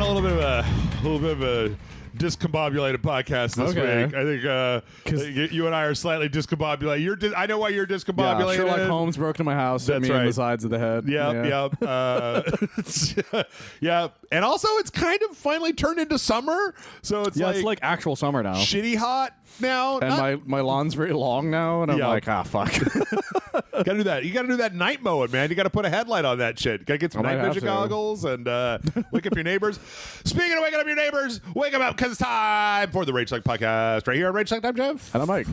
a little bit of a discombobulated podcast this week. I think you and I are slightly discombobulated. I know why you're discombobulated. Yeah, Sherlock Holmes broke into my house. Hit me in the sides of the head. Yep. Yeah. And also, it's kind of finally turned into summer, so it's it's like actual summer now. Shitty hot now. And my lawn's very long now, and I'm like, fuck. Gotta do that. You gotta do that night mowing, man. You gotta put a headlight on that shit. Gotta get some night vision goggles and wake up your neighbors. Speaking of waking up your neighbors, wake them up because it's time for the RageSelect podcast right here on RageSelect. I'm Jeff. And I'm Mike.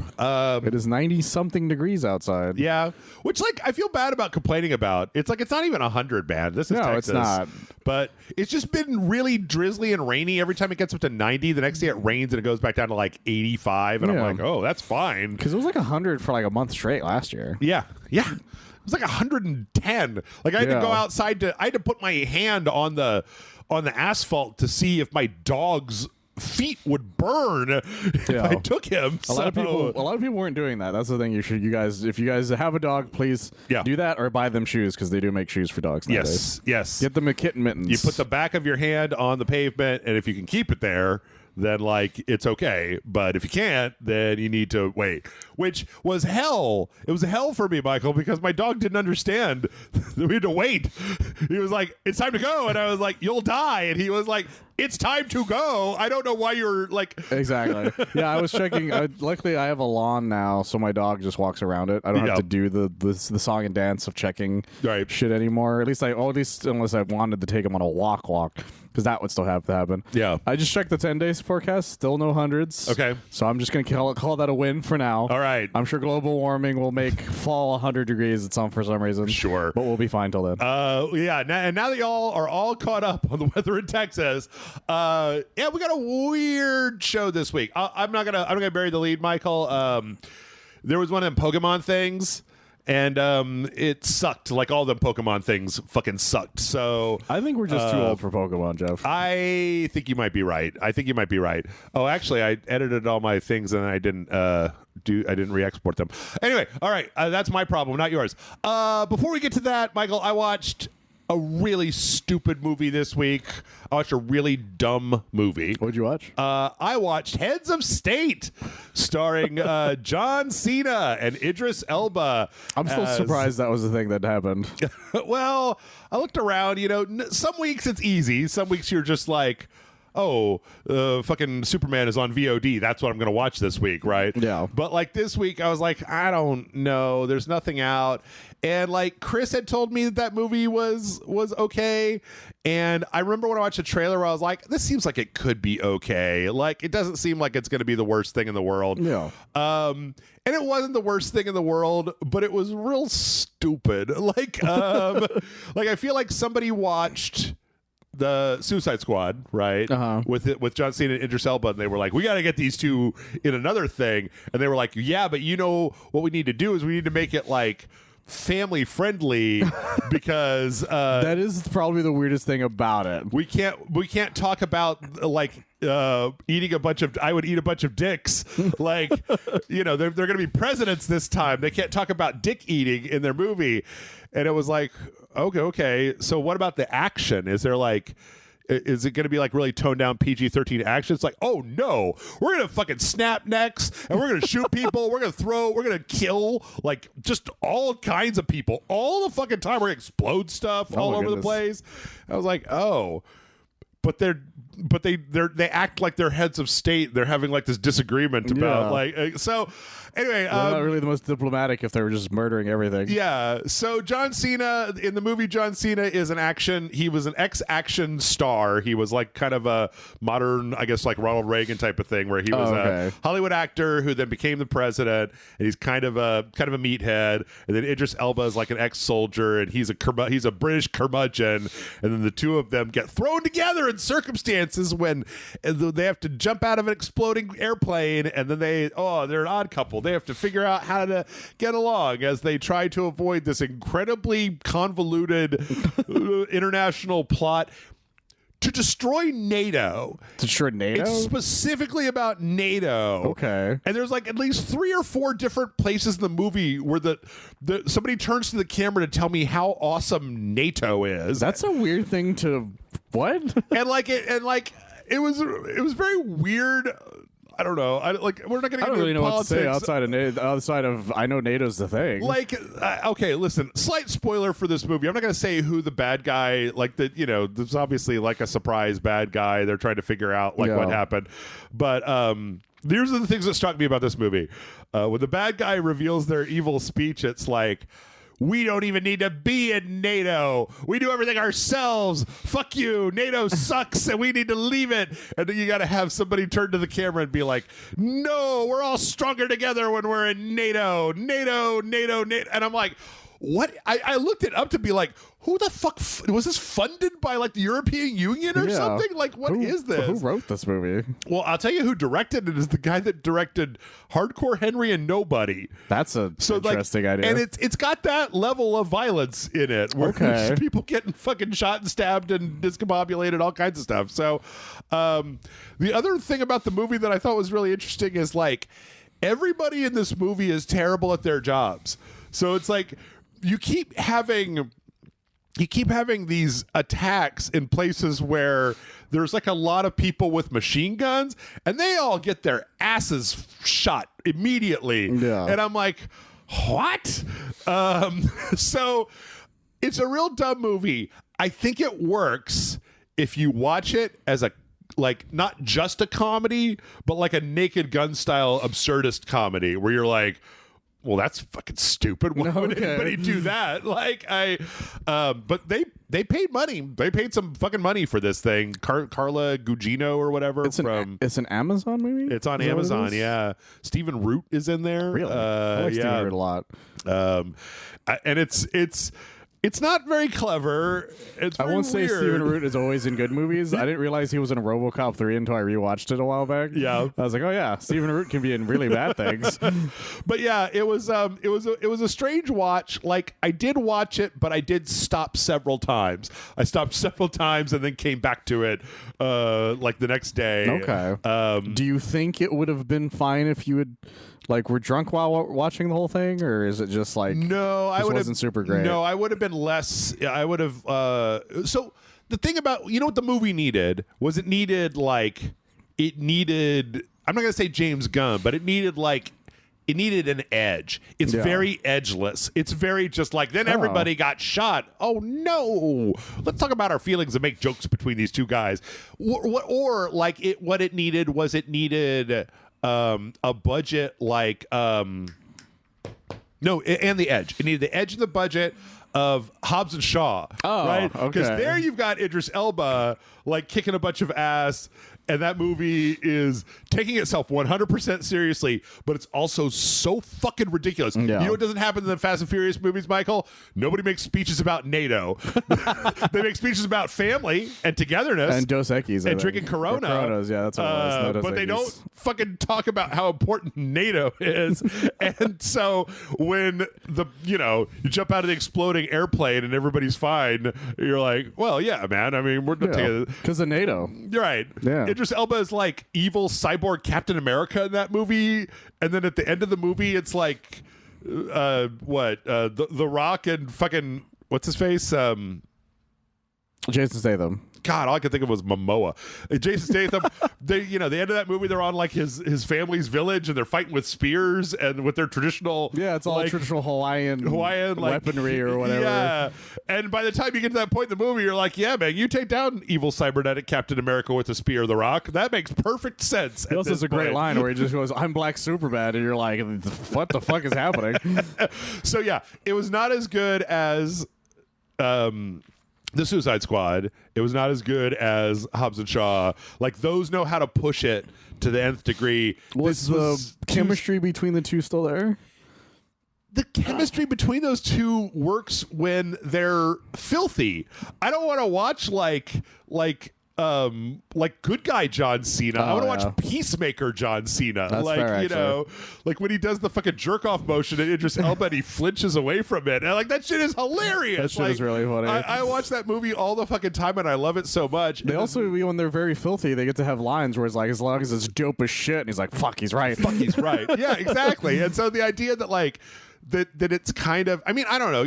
It is 90-something degrees outside. Yeah. Which, like, I feel bad about complaining about. It's like, it's not even 100, man. This is Texas. It's not. But it's just been really drizzly and rainy. Every time it gets up to 90, the next day it rains and it goes back down to like 85. And I'm like, oh, that's fine. Because it was like 100 for like a month straight last year. Yeah. It was like 110. Like I had to go outside I had to put my hand on the asphalt to see if my dog's feet would burn if I took him. A lot of people weren't doing that. That's the thing. If you guys have a dog, please do that or buy them shoes because they do make shoes for dogs nowadays. Yes. Get them a kitten mittens. You put the back of your hand on the pavement, and if you can keep it there, then like it's okay. But if you can't, then you need to wait. Which was hell. It was hell for me, Michael, because my dog didn't understand that we had to wait. He was like, "It's time to go," and I was like, "You'll die," and he was like, "It's time to go." I don't know why you're like exactly. Yeah, I was checking. Luckily, I have a lawn now, so my dog just walks around it. I don't have to do the song and dance of checking shit anymore. At least unless I wanted to take him on a walk. Because that would still have to happen. Yeah. I just checked the 10 days forecast. Still no hundreds. Okay. So I'm just going to call that a win for now. All right. I'm sure global warming will make fall 100 degrees for some reason. Sure. But we'll be fine till then. And now that y'all are all caught up on the weather in Texas, we got a weird show this week. I'm not gonna bury the lead, Michael. There was one of them Pokemon things. And it sucked. Like all the Pokemon things fucking sucked. So I think we're just too old for Pokemon, Jeff. I think you might be right. Oh, actually, I edited all my things and I didn't re-export them. Anyway, all right. That's my problem, not yours. Before we get to that, Michael, I watched a really stupid movie this week. I watched a really dumb movie. What'd you watch? I watched Heads of State, starring John Cena and Idris Elba. I'm still surprised that was the thing that happened. Well, I looked around. Some weeks it's easy. Some weeks you're just like, fucking Superman is on VOD. That's what I'm going to watch this week, right? Yeah. But like this week, I was like, I don't know. There's nothing out. And like Chris had told me that movie was okay. And I remember when I watched the trailer where I was like, this seems like it could be okay. Like, it doesn't seem like it's going to be the worst thing in the world. Yeah. And it wasn't the worst thing in the world, but it was real stupid. Like, like I feel like somebody watched the Suicide Squad, right? With John Cena and Idris Elba, and they were like, we got to get these two in another thing. And they were like, yeah, but what we need to do is we need to make it like family friendly because that is probably the weirdest thing about it. We can't talk about like eating a bunch of I would eat a bunch of dicks. Like, they're going to be presidents this time. They can't talk about dick eating in their movie. And it was like, okay. So what about the action? Is there like, is it going to be like really toned down PG-13 action? It's like, oh no, we're going to fucking snap necks and we're going to shoot people. We're going to kill like just all kinds of people all the fucking time. We're going to explode stuff all over the place. I was like, oh, but they act like they're heads of state. They're having like this disagreement about so. Anyway, not really the most diplomatic if they were just murdering everything. Yeah. So John Cena in the movie, John Cena is he was an ex-action star. He was like kind of a modern, I guess, like Ronald Reagan type of thing, where he was a Hollywood actor who then became the president, and he's kind of a meathead. And then Idris Elba is like an ex-soldier, and he's a British curmudgeon. And then the two of them get thrown together in circumstances when they have to jump out of an exploding airplane, and then they're an odd couple. They have to figure out how to get along as they try to avoid this incredibly convoluted international plot to destroy NATO. Destroy NATO? It's specifically about NATO. Okay. And there's like at least 3 or 4 different places in the movie where somebody turns to the camera to tell me how awesome NATO is. That's a weird thing to What? It was very weird. I don't know. We're not going to. I don't really know politics. what to say outside of I know NATO's the thing. Okay, listen. Slight spoiler for this movie. I'm not going to say who the bad guy. There's obviously like a surprise bad guy. They're trying to figure out what happened. But these are the things that struck me about this movie. When the bad guy reveals their evil speech, it's like, we don't even need to be in NATO. We do everything ourselves. Fuck you. NATO sucks and we need to leave it. And then you got to have somebody turn to the camera and be like, no, we're all stronger together when we're in NATO. NATO. And I'm like, what? I looked it up to be like, who the fuck was this funded by the European Union or something? What is this? Who wrote this movie? Well, I'll tell you who directed it is the guy that directed Hardcore Henry and Nobody. That's a interesting idea. And it's got that level of violence in it where there's people getting fucking shot and stabbed and discombobulated, all kinds of stuff. So the other thing about the movie that I thought was really interesting is everybody in this movie is terrible at their jobs. So it's you keep having these attacks in places where there's a lot of people with machine guns and they all get their asses shot immediately. Yeah. And I'm like, what? So it's a real dumb movie. I think it works if you watch it as not just a comedy, but a Naked Gun style absurdist comedy where you're like, well, that's fucking stupid. Why would anybody do that? But they paid money. They paid some fucking money for this thing. Carla Gugino or whatever. It's an Amazon movie? It's on Amazon, yeah. Stephen Root is in there. Really? I like Stephen Root a lot. And it's not very clever. I won't say Stephen Root is always in good movies. I didn't realize he was in RoboCop 3 until I rewatched it a while back. Yeah, I was like, oh yeah, Stephen Root can be in really bad things. But yeah, it was a strange watch. I did watch it, but I did stop several times. I stopped several times and then came back to it the next day. Okay. Do you think it would have been fine if you had were drunk while watching the whole thing, or is it just no? I wasn't super great. No, I would have been less. I would have. So the thing about what the movie needed was it needed. I'm not gonna say James Gunn, but it needed it needed an edge. It's very edgeless. It's very just then everybody got shot. Oh no! Let's talk about our feelings and make jokes between these two guys. What it needed was it needed. A budget and the edge. It needed the edge of the budget of Hobbs and Shaw, right? Because there you've got Idris Elba kicking a bunch of ass, and that movie is taking itself 100% seriously, but it's also so fucking ridiculous. Yeah. You know what doesn't happen in the Fast and Furious movies, Michael? Nobody makes speeches about NATO. They make speeches about family and togetherness. And Dos Equis. And drinking Corona. Coronas, yeah, that's what it was. No, but they don't fucking talk about how important NATO is. And so when you jump out of the exploding airplane and everybody's fine, you're like, well, yeah, man. I mean, we're because of NATO. You're right. Yeah. Idris Elba is evil cyborg Captain America in that movie, and then at the end of the movie, it's The Rock and fucking what's his face, Jason Statham. God, all I could think of was Momoa. Jason Statham. The end of that movie, they're on his family's village and they're fighting with spears and with their traditional. Yeah, it's all traditional Hawaiian weaponry or whatever. Yeah, and by the time you get to that point in the movie, you're like, yeah, man, you take down evil cybernetic Captain America with a spear, The Rock. That makes perfect sense. He also has a great line where he just goes, "I'm Black Superbad," and you're like, what the fuck is happening? So yeah, it was not as good as. The Suicide Squad. It was not as good as Hobbs and Shaw. Those know how to push it to the nth degree. Was the chemistry between the two still there? The chemistry between those two works when they're filthy. I don't want to watch good guy John Cena. I want to watch Peacemaker John Cena. That's fair, when he does the fucking jerk off motion and Idris Elba and he flinches away from it. And that shit is hilarious. That shit is really funny. I watch that movie all the fucking time and I love it so much. They also, when they're very filthy, they get to have lines where it's as long as it's dope as shit, and he's like, fuck, he's right. Fuck, he's right. Yeah, exactly. And so the idea that that it's kind of, I mean, I don't know,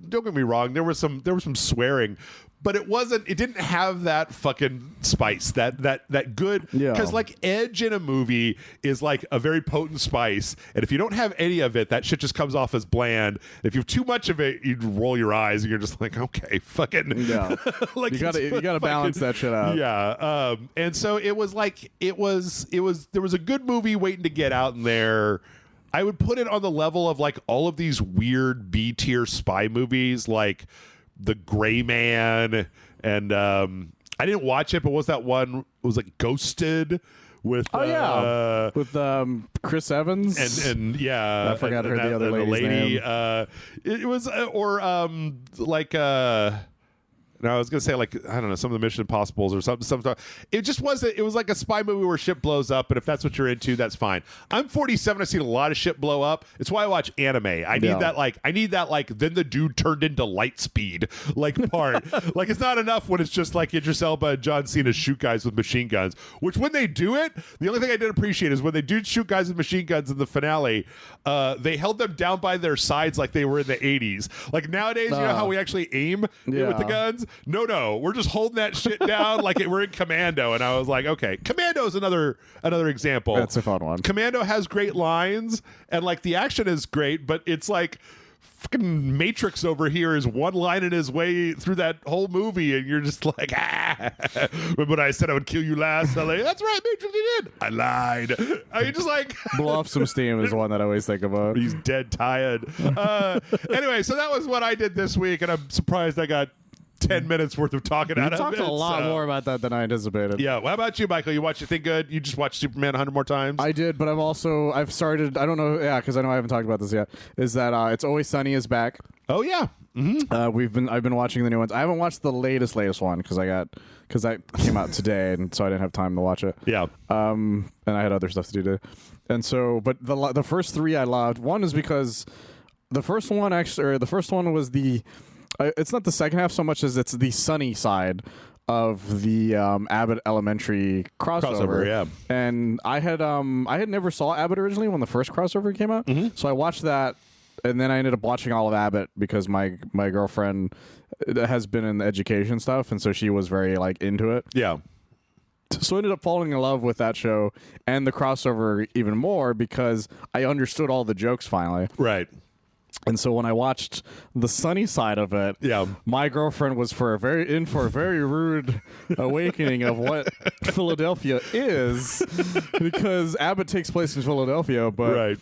don't get me wrong, there was some swearing, but it wasn't. It didn't have that fucking spice. That good. Because like edge in a movie is like a very potent spice, and if you don't have any of it, that shit just comes off as bland. If you have too much of it, you roll your eyes, and you're just like, okay, fucking. Yeah. Like you gotta balance that shit out. Yeah. And so it was like there was a good movie waiting to get out in there. I would put it on the level of like all of these weird B tier spy movies, like The Gray Man, and I didn't watch it, but was that one? It was like Ghosted with with Chris Evans and I forgot her the other lady's name. It was like. No, I was gonna say like I don't know, some of the Mission Impossibles or something. It just wasn't. It was like a spy movie where shit blows up, and if that's what you're into, that's fine. I'm 47. I've seen a lot of shit blow up. It's why I watch anime. I need that like then the dude turned into Lightspeed like part. Like it's not enough when it's just like Idris Elba and John Cena shoot guys with machine guns. Which when they do it, the only thing I did appreciate is when they do shoot guys with machine guns in the finale. They held them down by their sides like they were in the 80s. Like nowadays, you know how we actually aim with the guns. No, we're just holding that shit down like we're in Commando. And I was like, okay, Commando is another example. That's a fun one. Commando has great lines, and like the action is great, but it's like fucking Matrix over here is one line in his way through that whole movie, and you're just like, Remember when I said I would kill you last? I'm like, that's right, Matrix, you did. I lied. Are you just like blow off some steam is one that I always think about. He's dead tired. Anyway, so that was what I did this week, and I'm surprised I got 10 minutes worth of talking out of it. You talked a lot more about that than I anticipated. Yeah. Well, how about you, Michael? You watched anything good? You just watched Superman 100 more times? I did, but I've started, I don't know, because I know I haven't talked about this yet, is that It's Always Sunny is back. Oh, yeah. Mm-hmm. I've been watching the new ones. I haven't watched the latest one because that came out today, and so I didn't have time to watch it. Yeah. And I had other stuff to do today. And so, but the first three I loved. One is because the first one was it's not the second half so much as it's the sunny side of the Abbott Elementary crossover. Yeah. And I had never saw Abbott originally when the first crossover came out. Mm-hmm. So I watched that, and then I ended up watching all of Abbott because my girlfriend has been in the education stuff, and so she was very like into it. Yeah. So I ended up falling in love with that show and the crossover even more because I understood all the jokes finally. Right. And so when I watched the sunny side of it, my girlfriend was for a very rude awakening of what Philadelphia is, because Abbott takes place in Philadelphia, but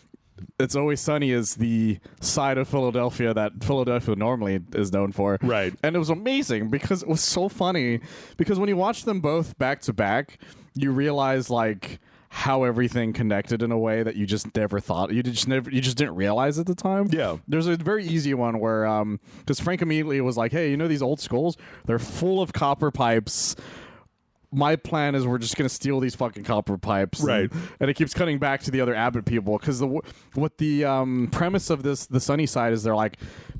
It's Always Sunny is the side of Philadelphia that Philadelphia normally is known for. Right. And it was amazing because it was so funny, because when you watch them both back to back, you realize like how everything connected in a way that you just never thought. You just didn't realize at the time. Yeah. There's a very easy one where because Frank immediately was like, hey, you know these old schools? They're full of copper pipes. My plan is we're just going to steal these fucking copper pipes. Right. And it keeps cutting back to the other Abbott people, because what the premise of the sunny side is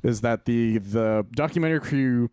is that the documentary crew,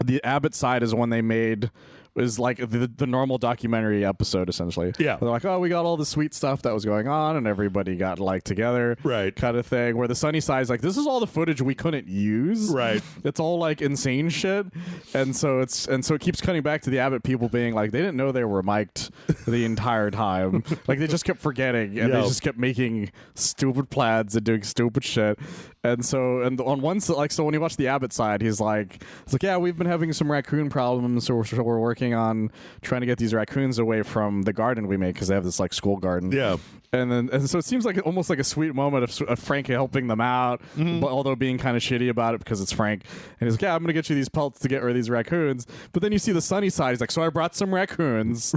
the Abbott side is when they made is like the normal documentary episode, essentially. Yeah. They're like, oh, we got all the sweet stuff that was going on, and everybody got like together. Right. Kind of thing. Where the sunny side is like, this is all the footage we couldn't use. Right. It's all like insane shit. And so it keeps cutting back to the Abbott people being like, they didn't know they were mic'd the entire time. Like they just kept forgetting, and they just kept making stupid plans and doing stupid shit. And so, on one side, like, so when you watch the Abbott side, it's like, yeah, we've been having some raccoon problems, so we're working on trying to get these raccoons away from the garden we made, because they have this like school garden. Yeah. And so it seems like almost like a sweet moment of Frank helping them out, but although being kind of shitty about it because it's Frank. And he's like, yeah, I'm going to get you these pelts to get rid of these raccoons. But then you see the sunny side. He's like, so I brought some raccoons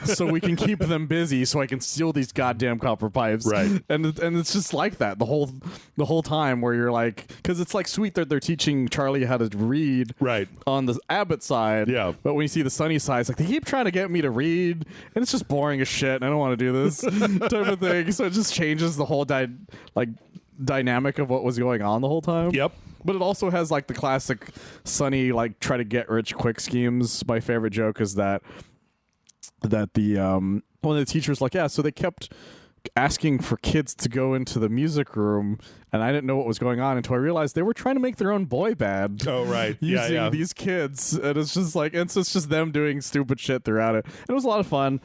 so we can keep them busy so I can steal these goddamn copper pipes. Right. And it's just like that the whole time, where you're like, because it's like sweet that they're teaching Charlie how to read on the Abbott side. Yeah. But when you see the sunny side, it's like they keep trying to get me to read, and it's just boring as shit, and I don't want to do this type of thing. So it just changes the whole dynamic of what was going on the whole time. Yep. But it also has like the classic Sunny like try to get rich quick schemes. My favorite joke is that the one of the teachers like, yeah, so they kept asking for kids to go into the music room, and I didn't know what was going on until I realized they were trying to make their own boy band. Oh, right. Using these kids, and it's just like it's just them doing stupid shit throughout it. And it was a lot of fun.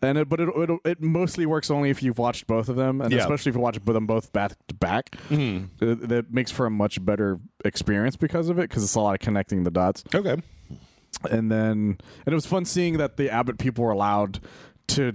But it mostly works only if you've watched both of them, and especially if you watch them both back to back. That makes for a much better experience because of it, because it's a lot of connecting the dots. Okay. And it was fun seeing that the Abbott people were allowed to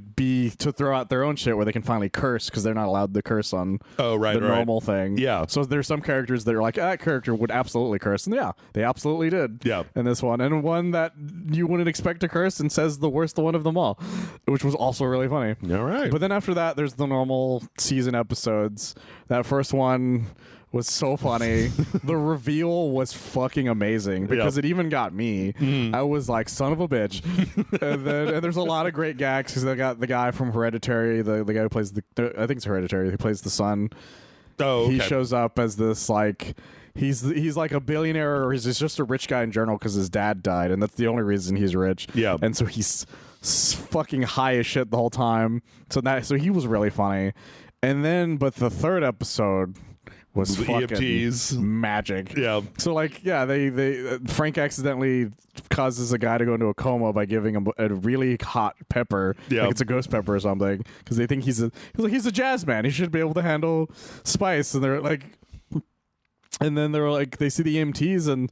throw out their own shit where they can finally curse, because they're not allowed to curse on the normal thing. Yeah. So there's some characters that are like, that character would absolutely curse. And yeah, they absolutely did. Yeah. In this one. And one that you wouldn't expect to curse and says the worst one of them all, which was also really funny. All right. But then after that, there's the normal season episodes. That first one was so funny. The reveal was fucking amazing, because it even got me. I was like, son of a bitch. and there's a lot of great gags, because they got the guy from Hereditary, the guy who plays I think it's Hereditary, who plays the son. Oh, okay. He shows up as this like he's like a billionaire, or he's just a rich guy in general because his dad died, and that's the only reason he's rich. Yeah. And so he's fucking high as shit the whole time. So he was really funny. And then but the third episode was the fucking EMTs. Magic. Yeah. So like, yeah, they Frank accidentally causes a guy to go into a coma by giving him a really hot pepper. Yeah. Like it's a ghost pepper or something, because they think he's a jazz man. He should be able to handle spice. And they're like, and then they're like, they see the EMTs, and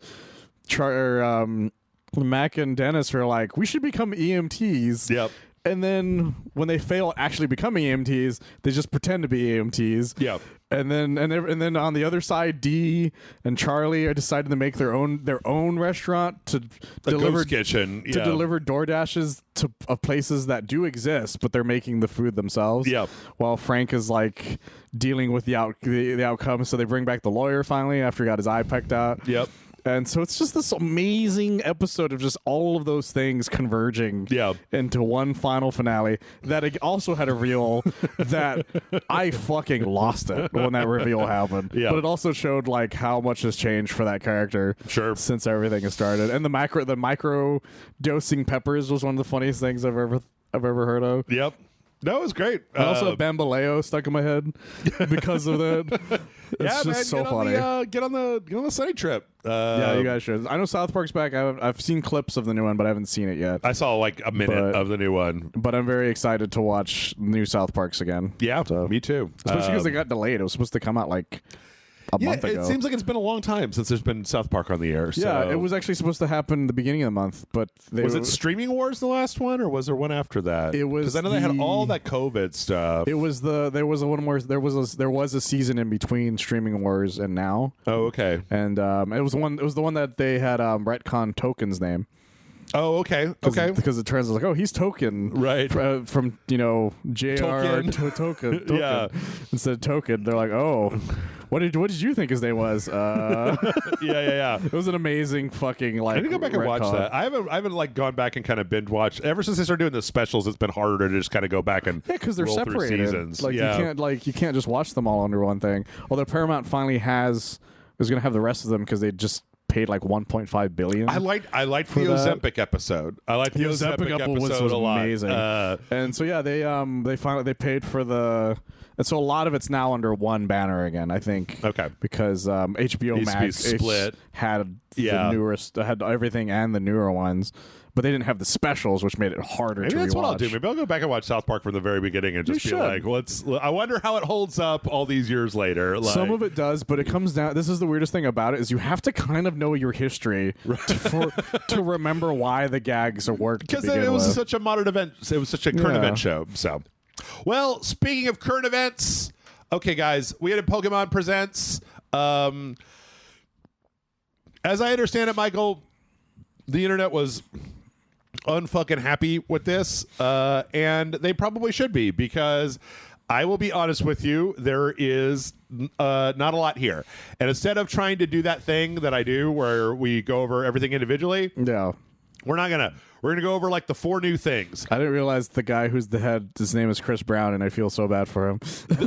Mac and Dennis are like, we should become EMTs. Yep. And then when they fail actually becoming EMTs, they just pretend to be EMTs. Yeah. And then on the other side, Dee and Charlie are deciding to make their own restaurant to deliver kitchen to deliver DoorDashes of places that do exist, but they're making the food themselves. Yeah. While Frank is like dealing with the outcome, so they bring back the lawyer finally after he got his eye pecked out. Yep. And so it's just this amazing episode of just all of those things converging into one final finale that it also had a reveal that I fucking lost it when that reveal happened. Yeah. But it also showed like how much has changed for that character since everything has started. And the micro dosing peppers was one of the funniest things I've ever heard of. Yep. That was great. I also have Bamboleo stuck in my head because of that. It's just so funny. Get on the study trip. Yeah, you guys should. I know South Park's back. I've seen clips of the new one, but I haven't seen it yet. I saw like a minute of the new one. But I'm very excited to watch new South Parks again. Yeah, me too. Especially because they got delayed. It was supposed to come out like a month ago. It seems like it's been a long time since there's been South Park on the air. So. Yeah, it was actually supposed to happen the beginning of the month, but was it Streaming Wars the last one, or was there one after that? It was, because I know they had all that COVID stuff. It was there was a season in between Streaming Wars and now. Oh, okay. And it was the one that they had retcon Token's name. Oh, okay. Because it turns out like, oh, he's Token, right? From JR Token. Yeah. Instead of Token, they're like, oh. What did you think his name was? Yeah. It was an amazing fucking like. I need to go back and watch that. I haven't like gone back and kind of binge watched ever since they started doing the specials. It's been harder to just kind of go back and because they're roll separated. Seasons. Like you can't just watch them all under one thing. Although Paramount finally is going to have the rest of them because they just paid like $1.5 billion. I liked the Ozempic episode. I liked the Ozempic episode was a lot. Amazing. And so yeah, they paid for the. And so a lot of it's now under one banner again, I think. Okay. Because HBO Max split. had the newest, had everything and the newer ones, but they didn't have the specials, which made it harder to rewatch. That's what I'll do. Maybe I'll go back and watch South Park from the very beginning and just be like, I wonder how it holds up all these years later. Like, some of it does, but it comes down. This is the weirdest thing about it is you have to kind of know your history to remember why the gags worked. Because it was such a modern event. It was such a current event show. So. Well, speaking of current events, okay, guys, we had a Pokemon Presents. As I understand it, Michael, the internet was unfucking happy with this, and they probably should be, because I will be honest with you, there is not a lot here. And instead of trying to do that thing that I do where we go over everything individually, we're gonna go over like the 4 new things. I didn't realize the guy who's the head, his name is Chris Brown, and I feel so bad for him.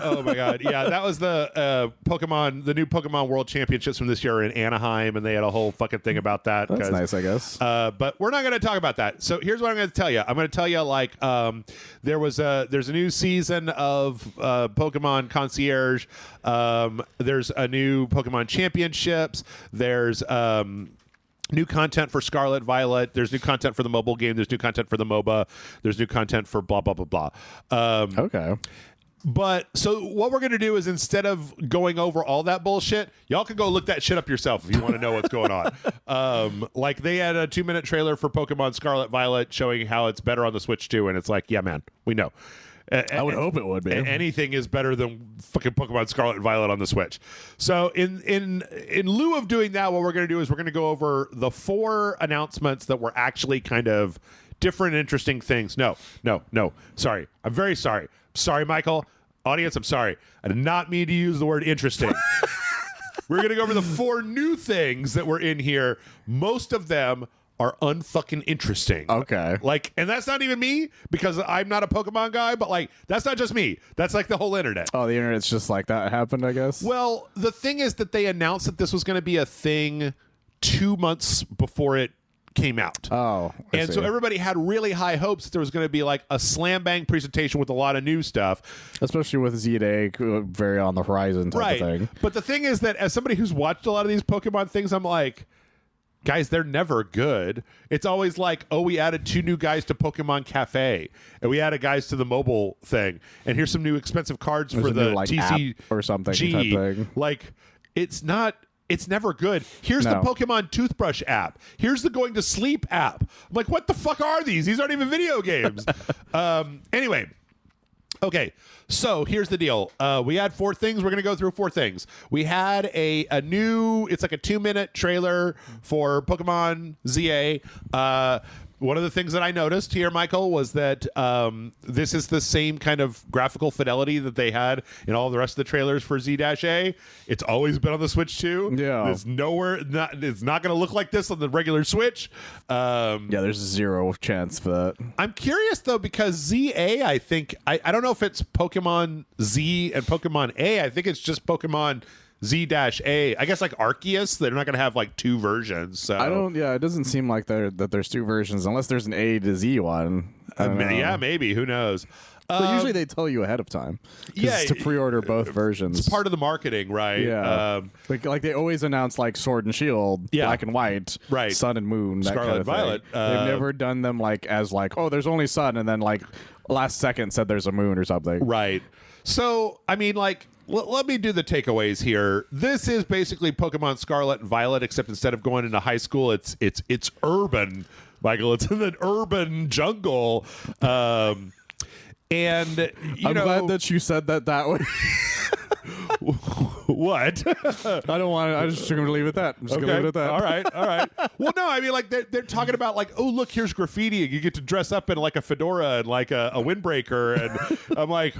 Oh my god, yeah, that was the new Pokemon World Championships from this year in Anaheim, and they had a whole fucking thing about that. That's nice, I guess. But we're not going to talk about that. So here's what I'm going to tell you. I'm going to tell you like there's a new season of Pokemon Concierge. There's a new Pokemon Championships. There's new content for Scarlet Violet. There's new content for the mobile game. There's new content for the MOBA. There's new content for blah, blah, blah, blah. Okay. But so what we're going to do is instead of going over all that bullshit, y'all can go look that shit up yourself if you want to know what's going on. Like they had a 2-minute trailer for Pokemon Scarlet Violet showing how it's better on the Switch 2. And it's like, yeah, man, we know. I would hope it would be. Anything is better than fucking Pokemon Scarlet and Violet on the Switch. So in lieu of doing that, what we're going to do is we're going to go over the 4 announcements that were actually kind of different, interesting things. No. Sorry. I'm very sorry. Sorry, Michael. Audience, I'm sorry. I did not mean to use the word interesting. We're going to go over the 4 new things that were in here. Most of them are unfucking interesting. Okay. Like, and that's not even me because I'm not a Pokemon guy, but like, that's not just me. That's like the whole internet. Oh, the internet's just like that happened, I guess. Well, the thing is that they announced that this was going to be a thing 2 months before it came out. Oh, and so everybody had really high hopes that there was going to be like a slam bang presentation with a lot of new stuff, especially with Z-Day very on the horizon type of thing. But the thing is that as somebody who's watched a lot of these Pokemon things, I'm like, guys, they're never good. It's always like, oh, we added 2 new guys to Pokemon Cafe, and we added guys to the mobile thing, and here's some new expensive cards for the new, like, TCG app or something type thing. Like, it's never good. Here's the Pokemon toothbrush app. Here's the going to sleep app. I'm like, what the fuck are these? These aren't even video games. Anyway. Okay, so here's the deal. We had 4 things. We're going to go through 4 things. We had a new, it's like a 2-minute trailer for Pokemon ZA. One of the things that I noticed here, Michael, was that this is the same kind of graphical fidelity that they had in all the rest of the trailers for Z-A. It's always been on the Switch 2. Yeah. It's not going to look like this on the regular Switch. Yeah, there's 0 chance for that. I'm curious, though, because ZA, I think, I don't know if it's Pokemon Z and Pokemon A. I think it's just Pokemon Z-A. I guess like Arceus, they're not going to have like 2 versions. So it doesn't seem like there's 2 versions unless there's an A to Z one. Yeah, maybe. Who knows? But usually they tell you ahead of time. Yeah, to pre-order both versions. It's part of the marketing, right? Yeah. Like they always announce like Sword and Shield, Black and White, right? Sun and Moon, that Scarlet kind of Violet. They've never done them like as like, oh, there's only Sun, and then like last second said there's a moon or something. Right. So I mean, like, let me do the takeaways here. This is basically Pokemon Scarlet and Violet, except instead of going into high school, it's urban, Michael. It's in an urban jungle. And I'm glad that you said that way. What? I don't want to. I'm just going to leave it at that. I'm just going to leave it at that. All right. Well, no, I mean, like they're talking about like, oh, look, here's graffiti, and you get to dress up in like a fedora and like a windbreaker, and I'm like,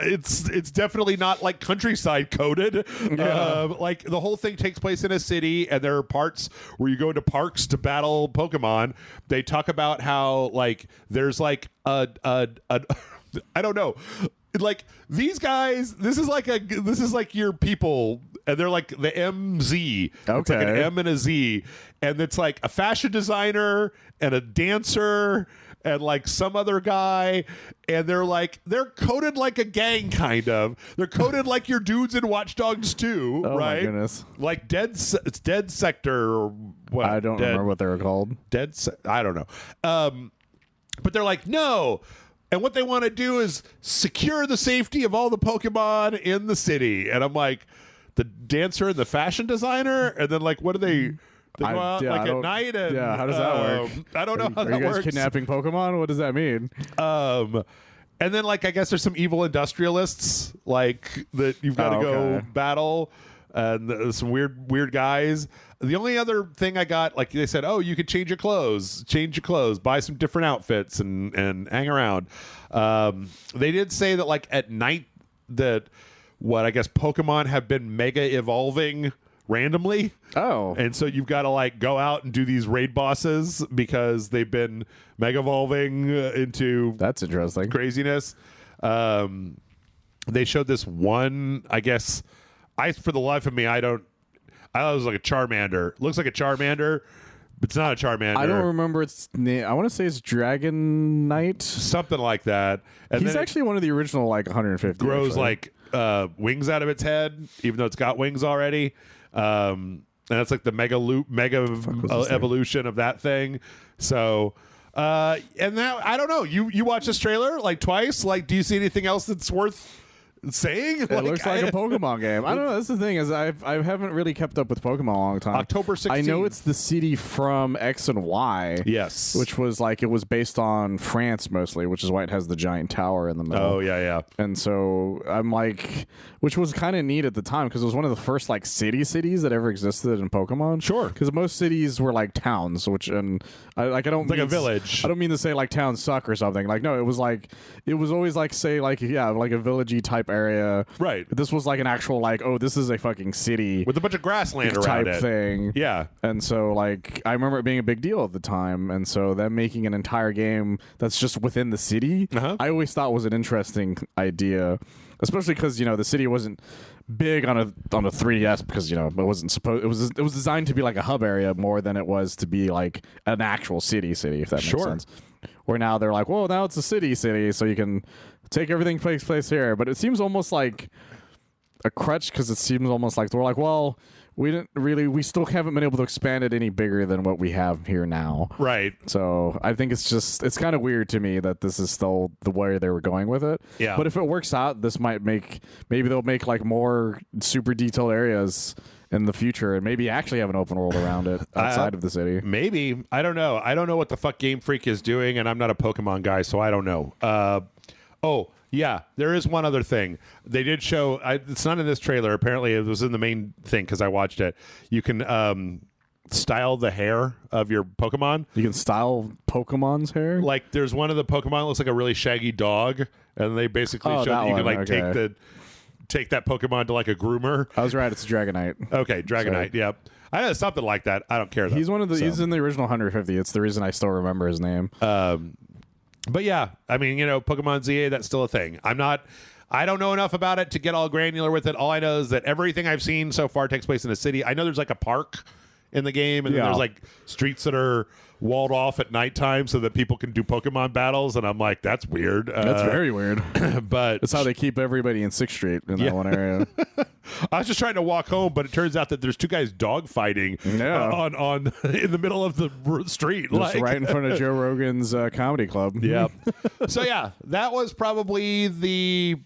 it's definitely not like countryside coded. Yeah. Like the whole thing takes place in a city, and there are parts where you go into parks to battle Pokemon. They talk about how like there's like a I don't know. Like these guys, this is like your people, and they're like the MZ. Okay. It's like an M and a Z, and it's like a fashion designer and a dancer and like some other guy, and they're coded like a gang, kind of. They're coded like your dudes in Watch Dogs 2, oh, right? My goodness. Like it's Dead Sector or what? I don't remember what they were called. I don't know. But they're like, no. And what they want to do is secure the safety of all the Pokemon in the city. And I'm like, the dancer and the fashion designer? And then, like, what do they go out like at night? And, how does that work? I don't know how that works. Are you guys kidnapping Pokemon? What does that mean? And then, like, I guess there's some evil industrialists, like, that you've got to go battle. And some weird guys. The only other thing I got, like they said, oh, you could change your clothes, buy some different outfits, and hang around. They did say that like at night that what I guess Pokemon have been mega evolving randomly. Oh. And so you've got to like go out and do these raid bosses because they've been mega evolving into that's interesting craziness. They showed this one, I guess, for the life of me, I thought it was like a Charmander. Looks like a Charmander, but it's not a Charmander. I don't remember its name. I want to say it's Dragon Knight. Something like that. And he's actually one of the original like 150. Grows like wings out of its head, even though it's got wings already. And that's like the mega evolution of that thing. So, and that, I don't know. You watched this trailer like twice. Like, do you see anything else that's worth saying? It looks like a Pokemon game. I don't know. That's the thing is I haven't really kept up with Pokemon a long time. October 16th. I know it's the city from X and Y. Yes. Which was like, it was based on France mostly, which is why it has the giant tower in the middle. Oh, yeah. And so I'm like, which was kind of neat at the time because it was one of the first like cities that ever existed in Pokemon. Sure. Because most cities were like towns, which, and I don't like a village. I don't mean to say like towns suck or something. Like, no, it was always like, say, like, yeah, like a villagey type area. Right. This was like an actual like, oh, this is a fucking city with a bunch of grassland type around it thing. Yeah. And so like I remember it being a big deal at the time, and so them making an entire game that's just within the city, I always thought was an interesting idea, especially because the city wasn't big on a 3DS because it wasn't supposed, it was designed to be like a hub area more than it was to be like an actual city if that makes sense. Where now they're like, well, now it's a city, so you can take everything place here. But it seems almost like a crutch because it seems almost like we're like, well, we still haven't been able to expand it any bigger than what we have here now. Right. So I think it's kind of weird to me that this is still the way they were going with it. Yeah. But if it works out, this might maybe they'll make like more super detailed areas in the future and maybe actually have an open world around it outside of the city. Maybe. I don't know. I don't know what the fuck Game Freak is doing, and I'm not a Pokemon guy, so I don't know. Oh, yeah, there is one other thing. They did show, it's not in this trailer. Apparently, it was in the main thing because I watched it. You can style the hair of your Pokemon. You can style Pokemon's hair? Like, there's one of the Pokemon that looks like a really shaggy dog, and they basically showed that you can like take that Pokemon to like a groomer. I was right. It's Dragonite. Okay, Dragonite. Yep. I know something like that. I don't care though. He's he's in the original 150. It's the reason I still remember his name. But yeah, I mean, Pokemon ZA, that's still a thing. I don't know enough about it to get all granular with it. All I know is that everything I've seen so far takes place in a city. I know there's like a park in the game, and then there's like streets that are walled off at nighttime so that people can do Pokemon battles, and I'm like, that's weird. That's very weird. But that's how they keep everybody in 6th Street in that one area. I was just trying to walk home, but it turns out that there's two guys dog fighting on in the middle of the street, just right in front of Joe Rogan's comedy club. Yeah. So yeah, that was probably the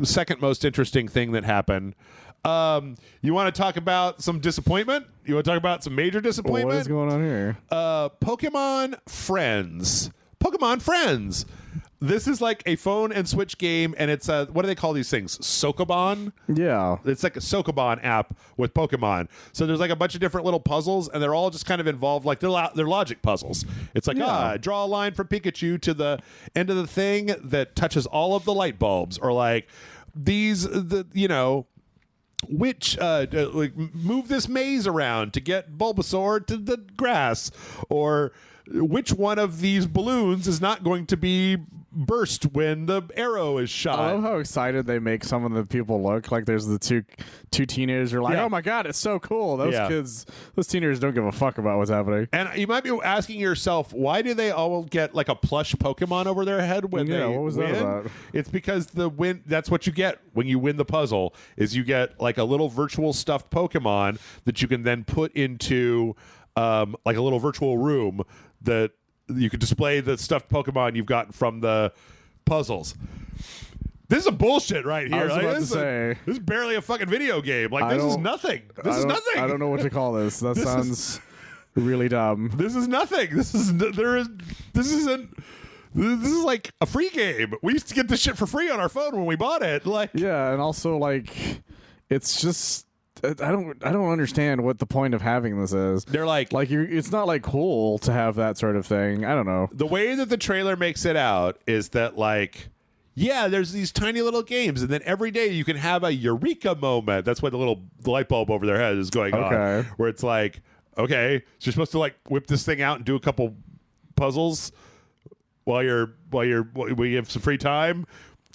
second most interesting thing that happened. You want to talk about some disappointment? You want to talk about some major disappointment? What is going on here? Pokemon Friends. Pokemon Friends. This is like a phone and Switch game, and it's what do they call these things? Sokoban? Yeah. It's like a Sokoban app with Pokemon. So there's like a bunch of different little puzzles, and they're all just kind of involved. Like they're logic puzzles. It's like, draw a line from Pikachu to the end of the thing that touches all of the light bulbs, or like which like move this maze around to get Bulbasaur to the grass, or which one of these balloons is not going to be burst when the arrow is shot. I love how excited they make some of the people look. Like there's the two teenagers who are like, oh my god, it's so cool. Those teenagers don't give a fuck about what's happening. And you might be asking yourself, why do they all get like a plush Pokemon over their head when they what was win? That about? It's because that's what you get when you win the puzzle, is you get like a little virtual stuffed Pokemon that you can then put into like a little virtual room that you can display the stuffed Pokemon you've gotten from the puzzles. This is a bullshit right here. This is barely a fucking video game. Like, this is nothing. This is nothing. I don't know what to call this. That sounds really dumb. This is nothing. This is like a free game. We used to get this shit for free on our phone when we bought it. Like, yeah, and also like it's just I don't understand what the point of having this is. They're like it's not like cool to have that sort of thing. I don't know. The way that the trailer makes it out is that like yeah, there's these tiny little games, and then every day you can have a eureka moment. That's why the light bulb over their head is going on, where it's like, okay, so you're supposed to like whip this thing out and do a couple puzzles while you have some free time.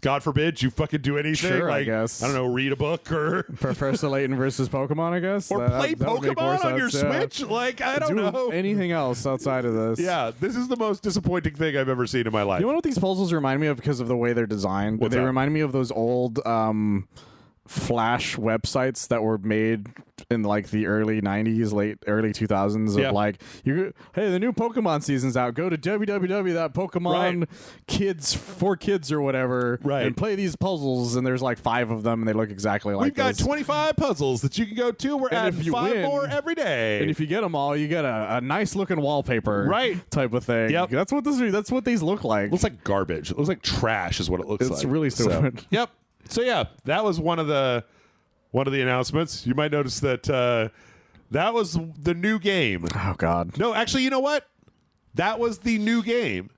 God forbid you fucking do anything. Sure, like, I guess. I don't know, read a book or Professor Layton versus Pokemon, I guess. Or play Pokemon on your Switch. Like, I don't know. Anything else outside of this. Yeah, this is the most disappointing thing I've ever seen in my life. You know what these puzzles remind me of because of the way they're designed? They remind me of those old Flash websites that were made in like the early 90s, early 2000s of like, hey, the new Pokemon season's out. Go to www.pokemon for kids or whatever and play these puzzles, and there's like 5 of them and they look exactly like We've got 25 puzzles that you can go to. We're adding 5 more every day. And if you get them all, you get a nice looking wallpaper type of thing. Yep. That's what these look like. It looks like garbage. It looks like trash is what it looks like. It's really stupid. So, yep. So yeah, that was one of the announcements. You might notice that that was the new game. Oh God! No, actually, you know what? That was the new game.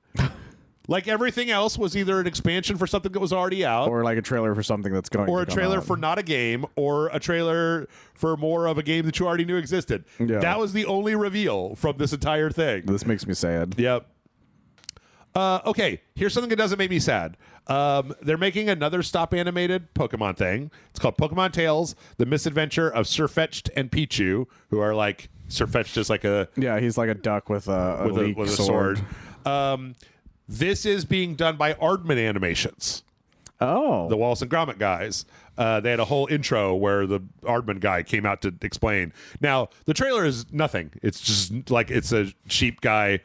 Like everything else was either an expansion for something that was already out, or like a trailer for something that's going, or a trailer for not a game, or a trailer for more of a game that you already knew existed. Yeah. That was the only reveal from this entire thing. This makes me sad. Yep. Okay, here's something that doesn't make me sad. They're making another stop animated Pokemon thing. It's called Pokemon Tales: The Misadventure of Sirfetch'd and Pichu, who are like Sirfetch'd is like a he's like a duck with a sword. This is being done by Aardman Animations. Oh, the Wallace and Gromit guys. They had a whole intro where the Aardman guy came out to explain. Now the trailer is nothing. It's just like it's a sheep guy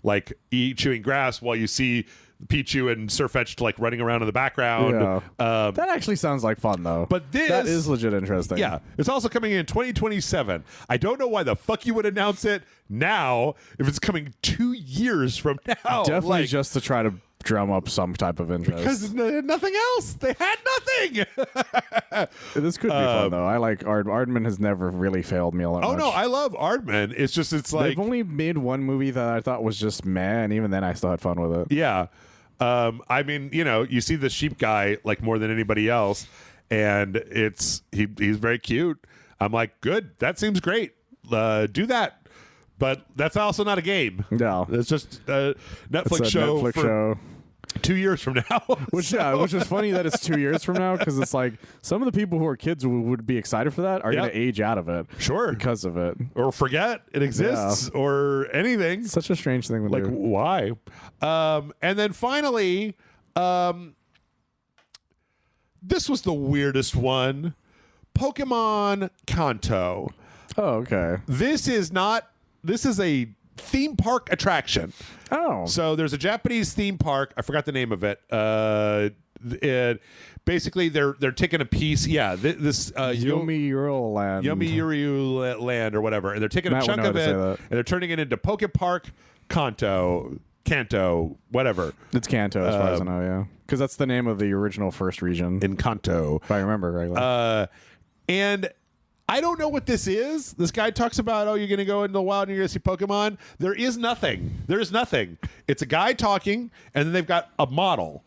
like chewing grass while you see Pichu and Sirfetch'd like running around in the background. Yeah. That actually sounds like fun though. But that is legit interesting. Yeah, it's also coming in 2027. I don't know why the fuck you would announce it now if it's coming 2 years from now. Definitely just to try to drum up some type of interest. Because they had nothing else. They had nothing. This could be fun though. I like Aardman has never really failed me all that much. No, I love Aardman. It's like they've only made one movie that I thought was just meh, and even then I still had fun with it. Yeah. I mean, you see the sheep guy like more than anybody else, and he's very cute. I'm like, good. That seems great. Do that. But that's also not a game. No, it's just a Netflix show. 2 years from now. Which is funny that it's 2 years from now, because it's like some of the people who are kids who would be excited for that are going to age out of it. Sure. Because of it. Or forget it exists or anything. Such a strange thing to do. Like, why? And then finally, this was the weirdest one. Pokemon Kanto. Oh, okay. This is a theme park attraction. Oh. So there's a Japanese theme park. I forgot the name of it. Basically, they're taking a piece. Yeah, this Yomiuri Land. Yomiuri Land or whatever. And they're taking a chunk of it and they're turning it into Poke Park Kanto, whatever. It's Kanto as far as I know, yeah. Because that's the name of the original first region. In Kanto. If I remember correctly. And I don't know what this is. This guy talks about, you're going to go into the wild and you're going to see Pokemon. There is nothing. There is nothing. It's a guy talking, and then they've got a model.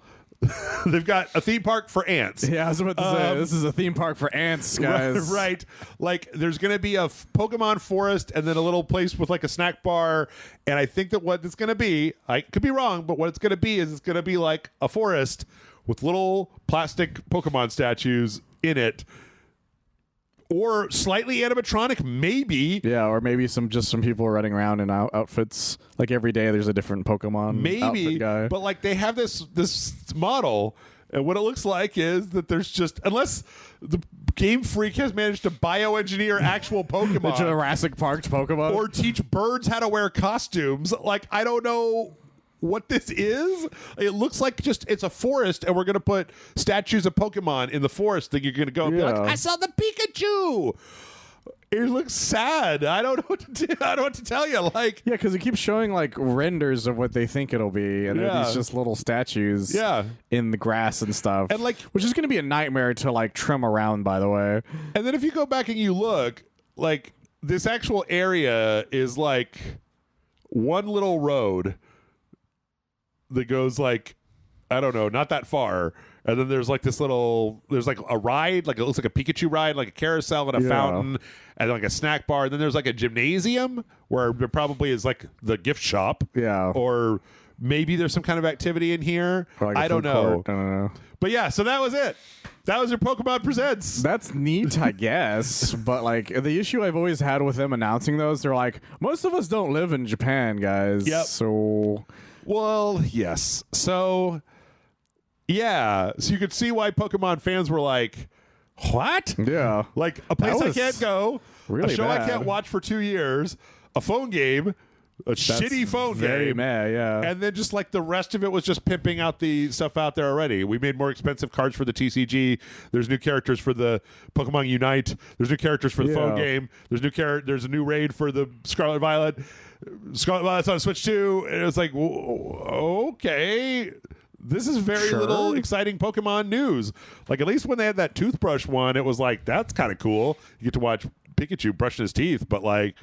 They've got a theme park for ants. Yeah, I was about to say, this is a theme park for ants, guys. Right. Like, there's going to be a Pokemon forest and then a little place with, like, a snack bar. And I think that what it's going to be, I could be wrong, but what it's going to be is it's going to be like a forest with little plastic Pokemon statues in it. Or slightly animatronic, maybe. Yeah, or maybe some people running around in outfits. Like every day, there's a different Pokemon outfit guy. But like they have this model, and what it looks like is that there's just, unless the Game Freak has managed to bioengineer actual Pokemon, the Jurassic Park Pokemon, or teach birds how to wear costumes. Like I don't know what this is. It looks like it's a forest, and we're going to put statues of Pokemon in the forest that you're going to go and be like, I saw the Pikachu. It looks sad. I don't know what to do. I don't know what to tell you. Like, yeah, because it keeps showing like renders of what they think it'll be, and they're these just little statues in the grass and stuff. And like, which is going to be a nightmare to like trim around, by the way. And then if you go back and you look, like this actual area is like one little road that goes like I don't know, not that far. And then there's like there's like a ride, like it looks like a Pikachu ride, like a carousel and a fountain, and then like a snack bar. And then there's like a gymnasium where there probably is like the gift shop. Yeah. Or maybe there's some kind of activity in here. Like I don't know. I don't know. But yeah, so that was it. That was your Pokemon Presents. That's neat, I guess. But like the issue I've always had with them announcing those, they're like, most of us don't live in Japan, guys. Yep. So, well, yes. So, yeah. So you could see why Pokemon fans were like, what? Yeah. Like a place I can't go, really a show bad. I can't watch for 2 years, a phone game, a shitty phone very game. mad, yeah. And then just like the rest of it was just pimping out the stuff out there already. We made more expensive cards for the TCG. There's new characters for the Pokemon Unite. There's new characters for the phone game. There's there's a new raid for the Scarlet Violet. Scarlet Violet's on Switch too. And it's like, okay. This is very little exciting Pokemon news. Like, at least when they had that toothbrush one, it was like, that's kind of cool. You get to watch Pikachu brushing his teeth, but like...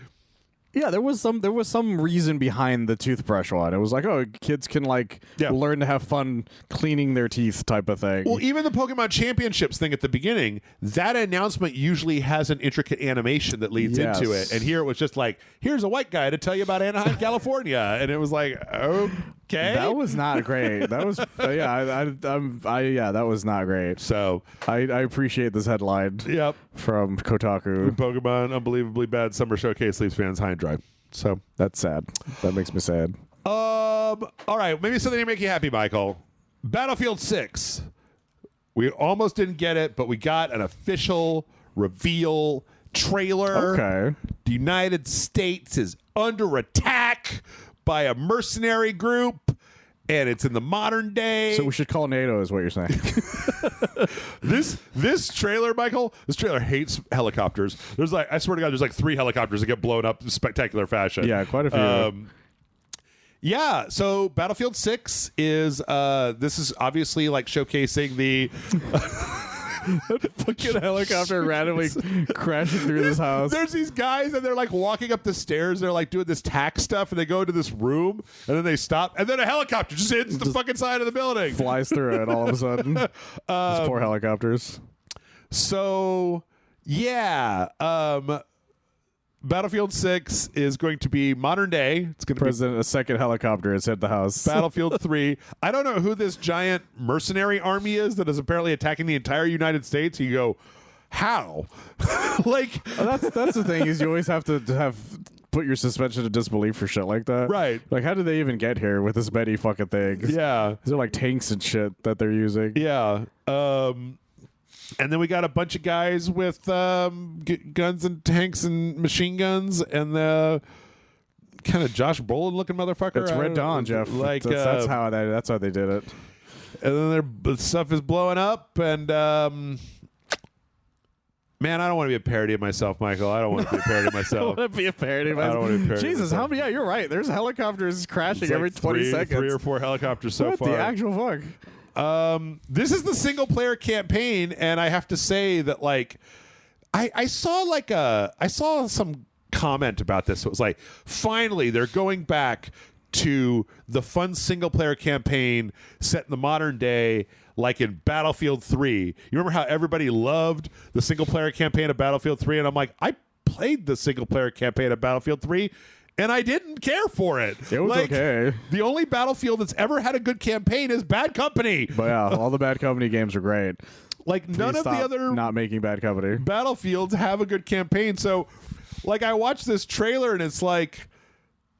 Yeah, there was some reason behind the toothbrush one. It was like, oh, kids can like learn to have fun cleaning their teeth type of thing. Well, even the Pokemon Championships thing at the beginning, that announcement usually has an intricate animation that leads into it. And here it was just like, here's a white guy to tell you about Anaheim, California. And it was like, okay. That was not great. That was that was not great. So I appreciate this headline. Yep. From Kotaku. Pokemon unbelievably bad summer showcase leaves fans high and dry. So that's sad. That makes me sad. All right, maybe something to make you happy, Michael. Battlefield 6. We almost didn't get it, but we got an official reveal trailer. Okay. The United States is under attack by a mercenary group, and it's in the modern day. So we should call NATO, is what you're saying. This trailer, Michael, this trailer hates helicopters. There's like, I swear to God, there's like 3 helicopters that get blown up in spectacular fashion. Yeah, quite a few. Yeah, so Battlefield 6 is this is obviously like showcasing the fucking helicopter randomly crashing through this house. There's these guys and they're like walking up the stairs. They're like doing this tack stuff, and they go into this room, and then they stop, and then a helicopter just hits the fucking side of the building, flies through it all of a sudden. These poor helicopters. So yeah, Battlefield 6 is going to be modern day. It's going to be a second helicopter has hit the house. Battlefield 3. I don't know who this giant mercenary army is that is apparently attacking the entire United States. You go, how? Like, that's the thing, is you always have to have put your suspension of disbelief for shit like that. Right. Like, how did they even get here with this many fucking things? Yeah. They're like tanks and shit that they're using. Yeah. And then we got a bunch of guys with guns and tanks and machine guns, and the kind of Josh Brolin looking motherfucker. It's Red Dawn, Jeff. Like that's how they did it. And then the stuff is blowing up, and man, I don't want to be a parody of myself, Michael. I don't want to be a parody of myself. I don't want to be a parody of myself. I don't want to be a parody. Jesus, how many? Yeah, you're right. There's helicopters crashing every 20 seconds. 3 or 4 helicopters so what far. The actual fuck. This is the single player campaign, and I have to say that like I saw some comment about this. It was like, finally they're going back to the fun single player campaign set in the modern day, like in Battlefield 3. You remember how everybody loved the single player campaign of Battlefield 3? And I'm like, I played the single player campaign of Battlefield 3 and I didn't care for it. It was like, okay. The only Battlefield that's ever had a good campaign is Bad Company. But yeah, all the Bad Company games are great. Like, none of the other not making Bad Company Battlefields have a good campaign. So, like, I watched this trailer and it's like,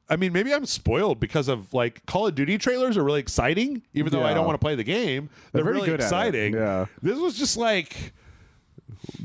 I mean, maybe I'm spoiled because of like Call of Duty trailers are really exciting, even though I don't want to play the game. They're really exciting. Yeah. This was just like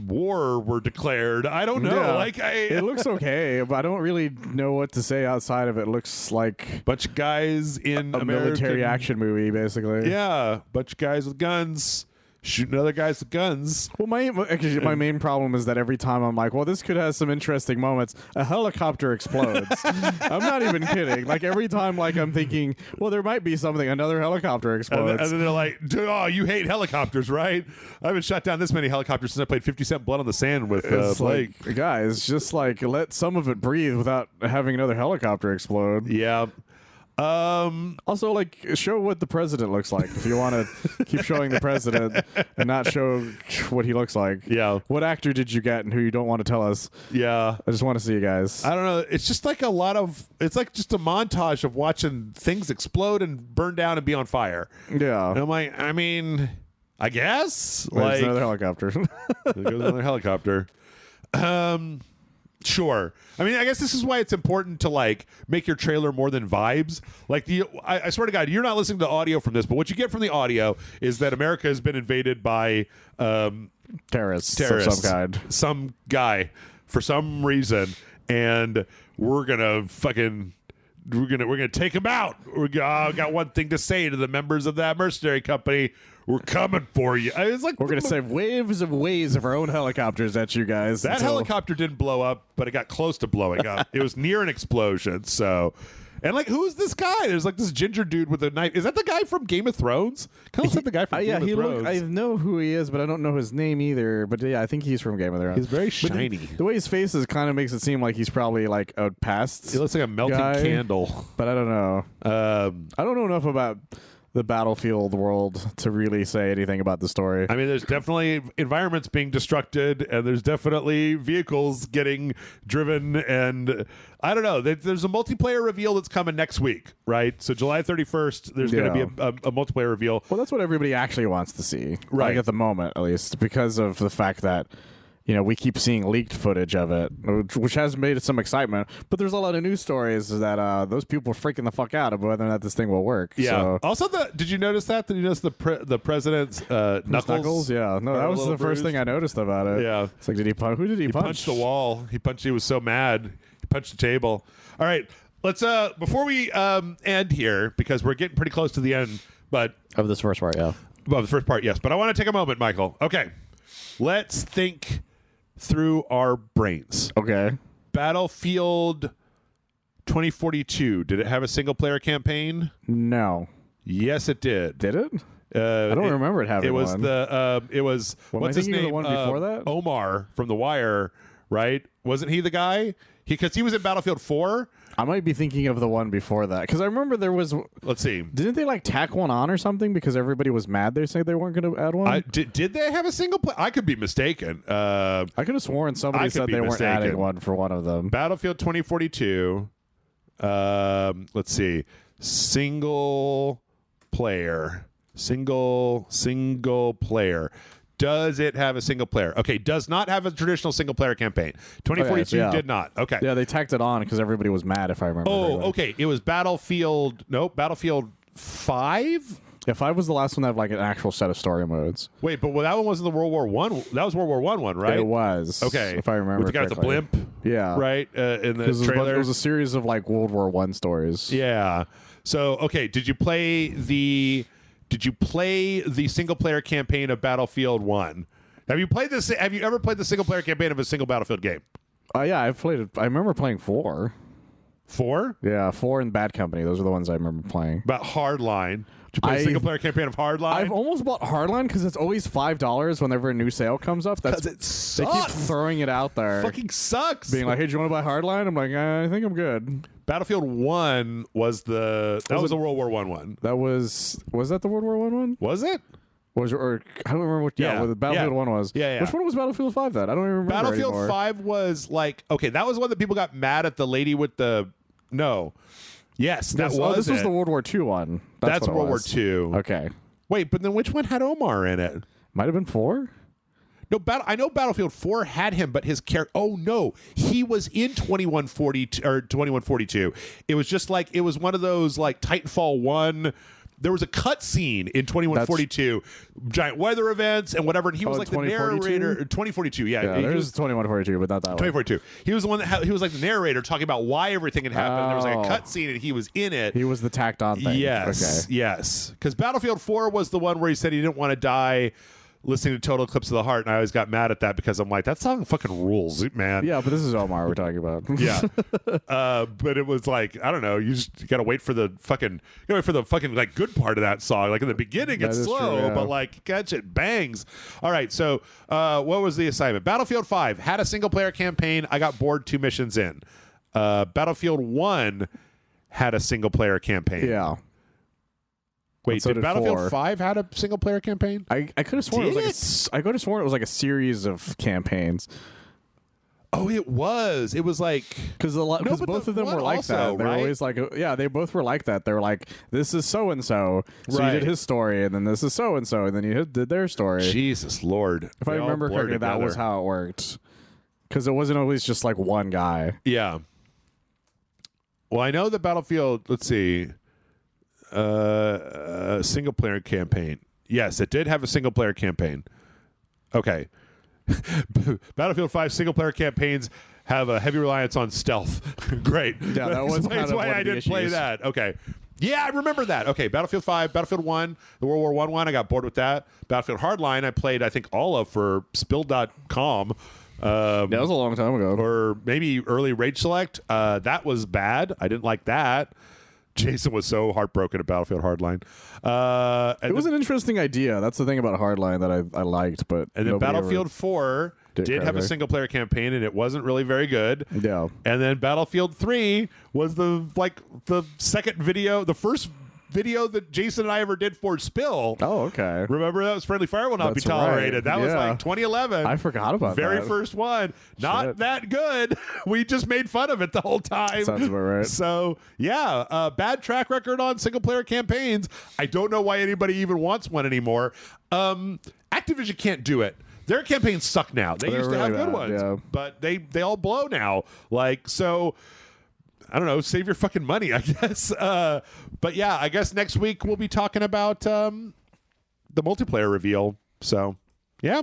war were declared. I don't know. Yeah. Like, it looks okay, but I don't really know what to say outside of it. Looks like bunch of guys in a military action movie, basically. Yeah, bunch of guys with guns shooting other guys with guns. Well, my main problem is that every time I'm like, well, this could have some interesting moments, a helicopter explodes. I'm not even kidding. Like, every time, like, I'm thinking, well, there might be something, another helicopter explodes. And then they're like, oh, you hate helicopters, right? I haven't shot down this many helicopters since I played 50 Cent Blood on the Sand with Blake. Like, guys, just like let some of it breathe without having another helicopter explode. Yeah. Also, like, show what the president looks like. If you want to keep showing the president and not show what he looks like. Yeah. What actor did you get and who you don't want to tell us? Yeah. I just want to see you guys. I don't know. It's just like it's like just a montage of watching things explode and burn down and be on fire. Yeah. And I'm like, I mean, I guess. There's another helicopter. There goes another helicopter. Sure. I mean, I guess this is why it's important to like make your trailer more than vibes. Like I swear to God, you're not listening to audio from this, but what you get from the audio is that America has been invaded by terrorists of some kind, some guy for some reason, and we're gonna take him out. Got one thing to say to the members of that mercenary company. We're coming for you. I was like, we're going to send waves of our own helicopters at you guys. That helicopter didn't blow up, but it got close to blowing up. It was near an explosion. So, and like, who's this guy? There's like this ginger dude with a knife. Is that the guy from Game of Thrones? Kind of looks like the guy from Game of Thrones. I know who he is, but I don't know his name either. But yeah, I think he's from Game of Thrones. He's very shiny. The way his face is kind of makes it seem like he's probably like a past. He looks like a melting candle. But I don't know. I don't know enough about the Battlefield world to really say anything about the story. I mean, there's definitely environments being destructed, and there's definitely vehicles getting driven, and I don't know. There's a multiplayer reveal that's coming next week, right? So July 31st, there's going to be a multiplayer reveal. Well, that's what everybody actually wants to see, right? Like at the moment, at least, because of the fact that we keep seeing leaked footage of it, which has made some excitement. But there's a lot of news stories that those people are freaking the fuck out about whether or not this thing will work. Yeah. So. Also, did you notice that? Did you notice the president's knuckles? Yeah. No, that was the first thing I noticed about it. Yeah. It's like, who did he punch? He punched the wall. He was so mad. He punched the table. All right. Let's before we end here, because we're getting pretty close to the end, but of this first part, yeah. Well, the first part, yes. But I want to take a moment, Michael. Okay. Let's think through our brains. Okay. Battlefield 2042. Did it have a single player campaign? No. Yes, it did. Did it? I don't remember it having one. It was what's his name? The one before that? Omar from The Wire, right? Wasn't he the guy? Because he was in Battlefield 4. I might be thinking of the one before that, because I remember there was. Let's see. Didn't they like tack one on or something because everybody was mad? They said they weren't going to add one. Did they have a single player? I could be mistaken. I could have sworn somebody said they weren't adding one for one of them. Battlefield 2042. Let's see. Single player. Single player. Does it have a single player? Okay, does not have a traditional single player campaign. 2042 did not. Okay. Yeah, they tacked it on because everybody was mad, if I remember. Okay. It was Battlefield 5? Yeah, 5 was the last one that had like an actual set of story modes. Wait, but that one wasn't the World War I. That was World War I one, right? It was. Okay. If I remember. With the guy with the blimp? Yeah. Right? In the trailer. It was a series of like World War I stories. Yeah. So, okay, did you play the single player campaign of Battlefield 1? Have you ever played the single player campaign of a single Battlefield game? Yeah, I've played it. I remember playing 4. 4? Yeah, 4 and Bad Company. Those are the ones I remember playing. About Hardline. Did you play a single player campaign of Hardline? I've almost bought Hardline because it's always $5 whenever a new sale comes up. Because it sucks. They keep throwing it out there. Fucking sucks. Being like, hey, do you want to buy Hardline? I'm like, I think I'm good. Battlefield 1 was the World War I one. Was that the World War I one? Was it? I don't remember what. Yeah, what the Battlefield 1 was. Yeah. Which one was Battlefield 5 then? I don't even remember. Battlefield anymore. 5 was like, okay, that was one that people got mad at the lady with the no. Yes, that was. Oh, this was the World War II one. That's World War II. Okay. Wait, but then which one had Omar in it? Might have been 4. No, I know Battlefield 4 had him, but his character. Oh no, he was in 2142 or 2142. It was just like it was one of those like Titanfall 1. There was a cut scene in 2142, giant weather events and whatever, and he was like the narrator. 2042, yeah, there's 2142, but not that 2042. He was the one that he was like the narrator talking about why everything had happened. There was like a cut scene, and he was in it. He was the tacked on thing. Yes, okay. Yes, because Battlefield 4 was the one where he said he didn't want to die listening to Total Eclipse of the Heart, and I always got mad at that because I'm like, that song fucking rules, man. Yeah, but this is Omar we're talking about. Yeah. But it was like, I don't know, you gotta wait for the fucking like good part of that song. Like in the beginning it's slow, true, yeah. But like catch it bangs. All right, so what was the assignment? Battlefield 5 had a single player campaign. I got bored 2 missions in. Battlefield 1 had a single player campaign. Yeah. Wait, so did Battlefield 4. 5 had a single player campaign? I could have sworn I could have sworn it was like a series of campaigns. Oh, it was. It was like because both of them were like also, that. They were right? always like, yeah, they both were like that. They were like, this is so and so. So you did his story, and then this is so and so, and then you did their story. Jesus Lord! If I remember correctly, that was how it worked. Because it wasn't always just like one guy. Yeah. Well, I know the Battlefield. Let's see. Single player campaign. Yes, it did have a single player campaign. Okay. Battlefield 5 single player campaigns have a heavy reliance on stealth. Great. Yeah, that was kind of why I didn't play that. Okay. Yeah, I remember that. Okay, Battlefield 5, Battlefield 1, the World War I one, I got bored with that. Battlefield Hardline, I played, I think, all of for Spill.com. That was a long time ago. Or maybe early RageSelect. That was bad. I didn't like that. Jason was so heartbroken at Battlefield Hardline. It was an interesting idea. That's the thing about Hardline that I liked. But and then Battlefield 4 did have a single player campaign, and it wasn't really very good. Yeah. And then Battlefield 3 was the second video, the first video that Jason and I ever did for Spill. Oh, okay. Remember that was Friendly Fire Will Not Be Tolerated. Right. That was like 2011. I forgot about Very that. first one. Not that good. We just made fun of it the whole time. Sounds about right. So, yeah, bad track record on single-player campaigns. I don't know why anybody even wants one anymore. Activision can't do it. Their campaigns suck now. They used to have good ones, but they all blow now. Like, so... I don't know, save your fucking money, I guess. But yeah, I guess next week we'll be talking about the multiplayer reveal. So, yeah.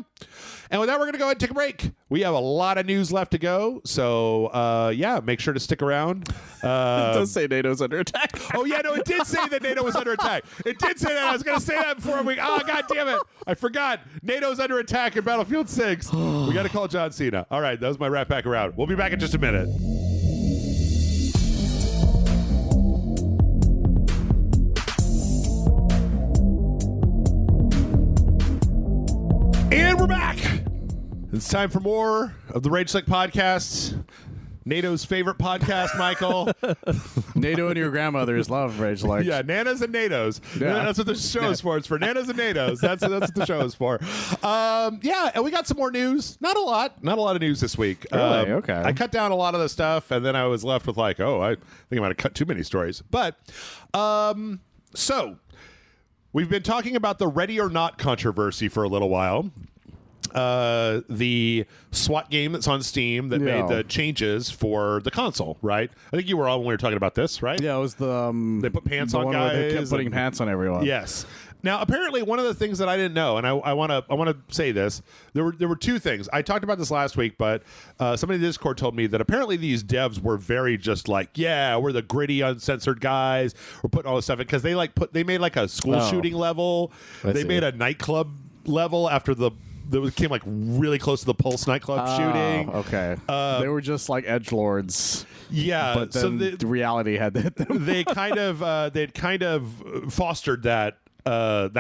And with that, we're going to go ahead and take a break. We have a lot of news left to go. So, yeah, make sure to stick around. It does say NATO's under attack. Oh, yeah, no, it did say that NATO was under attack. It did say that. I was going to say that before we... Oh, God damn it. I forgot. NATO's under attack in Battlefield 6. We got to call John Cena. All right, that was my wrap back around. We'll be back in just a minute. And we're back. It's time for more of the RageSelect podcast. NATO's favorite podcast, Michael. NATO and your grandmothers love RageSelect. Yeah, Nanas and NATOs. Yeah. That's what the show is for. It's for Nanas and NATOs. That's what the show is for. Yeah, and we got some more news. Not a lot of news this week. Really? Okay. I cut down a lot of the stuff, and then I was left with like, oh, I think I might have cut too many stories. But, so... we've been talking about the Ready or Not controversy for a little while. The SWAT game that's on Steam that made the changes for the console, right? I think you were on when we were talking about this, right? Yeah, it was the... they put pants the on one guys. where they kept putting pants on everyone. Yes. Now, apparently, one of the things that I didn't know, and I want to say this, there were two things. I talked about this last week, but somebody in the Discord told me that apparently these devs were very just like, yeah, we're the gritty, uncensored guys. We're putting all this stuff in because they made like a school shooting level. They made a nightclub level after that came like really close to the Pulse nightclub shooting. Okay, they were just like edgelords. Yeah, but then the reality had hit them. They'd kind of fostered that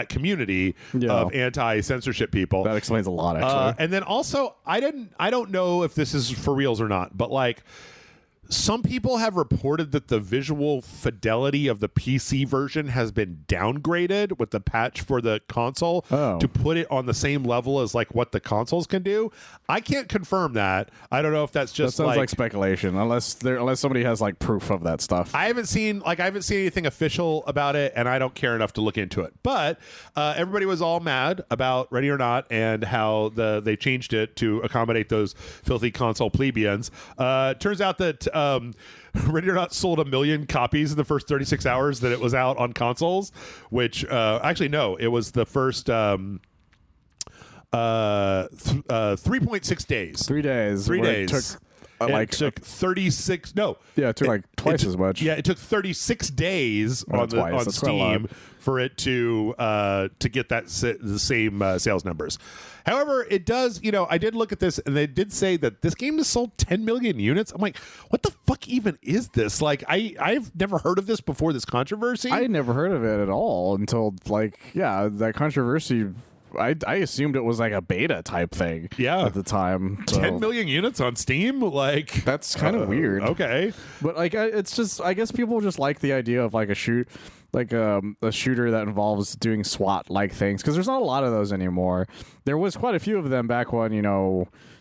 community of anti-censorship people. That explains a lot, actually. And then also, I don't know if this is for reals or not, but like some people have reported that the visual fidelity of the PC version has been downgraded with the patch for the console to put it on the same level as like what the consoles can do. I can't confirm that. I don't know if that's just that sounds like speculation, unless somebody has like proof of that stuff. I haven't seen anything official about it, and I don't care enough to look into it. But everybody was all mad about Ready or Not and how they changed it to accommodate those filthy console plebeians. Turns out that Ready or Not sold 1 million copies in the first 36 hours that it was out on consoles, which actually no, it was the first 3.6 days. 3 days. 3 days. It took 36. No. Yeah, it took like twice as much. Yeah, it took 36 days on Steam for it to get the same sales numbers. However, it does, I did look at this and they did say that this game has sold 10 million units. I'm like, what the fuck even is this? Like, I've never heard of this before this controversy. I had never heard of it at all until that controversy I assumed it was like a beta type thing. Yeah. At the time, so. 10 million units on Steam. Like that's kind of weird. Okay, but like it's just I guess people just like the idea of like a shooter that involves doing SWAT like things because there's not a lot of those anymore. There was quite a few of them back when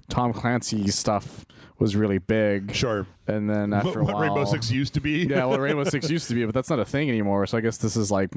Tom Clancy's stuff was really big. Sure. And then after a while, what Rainbow Six used to be. Yeah, what Rainbow Six used to be, but that's not a thing anymore. So I guess this is like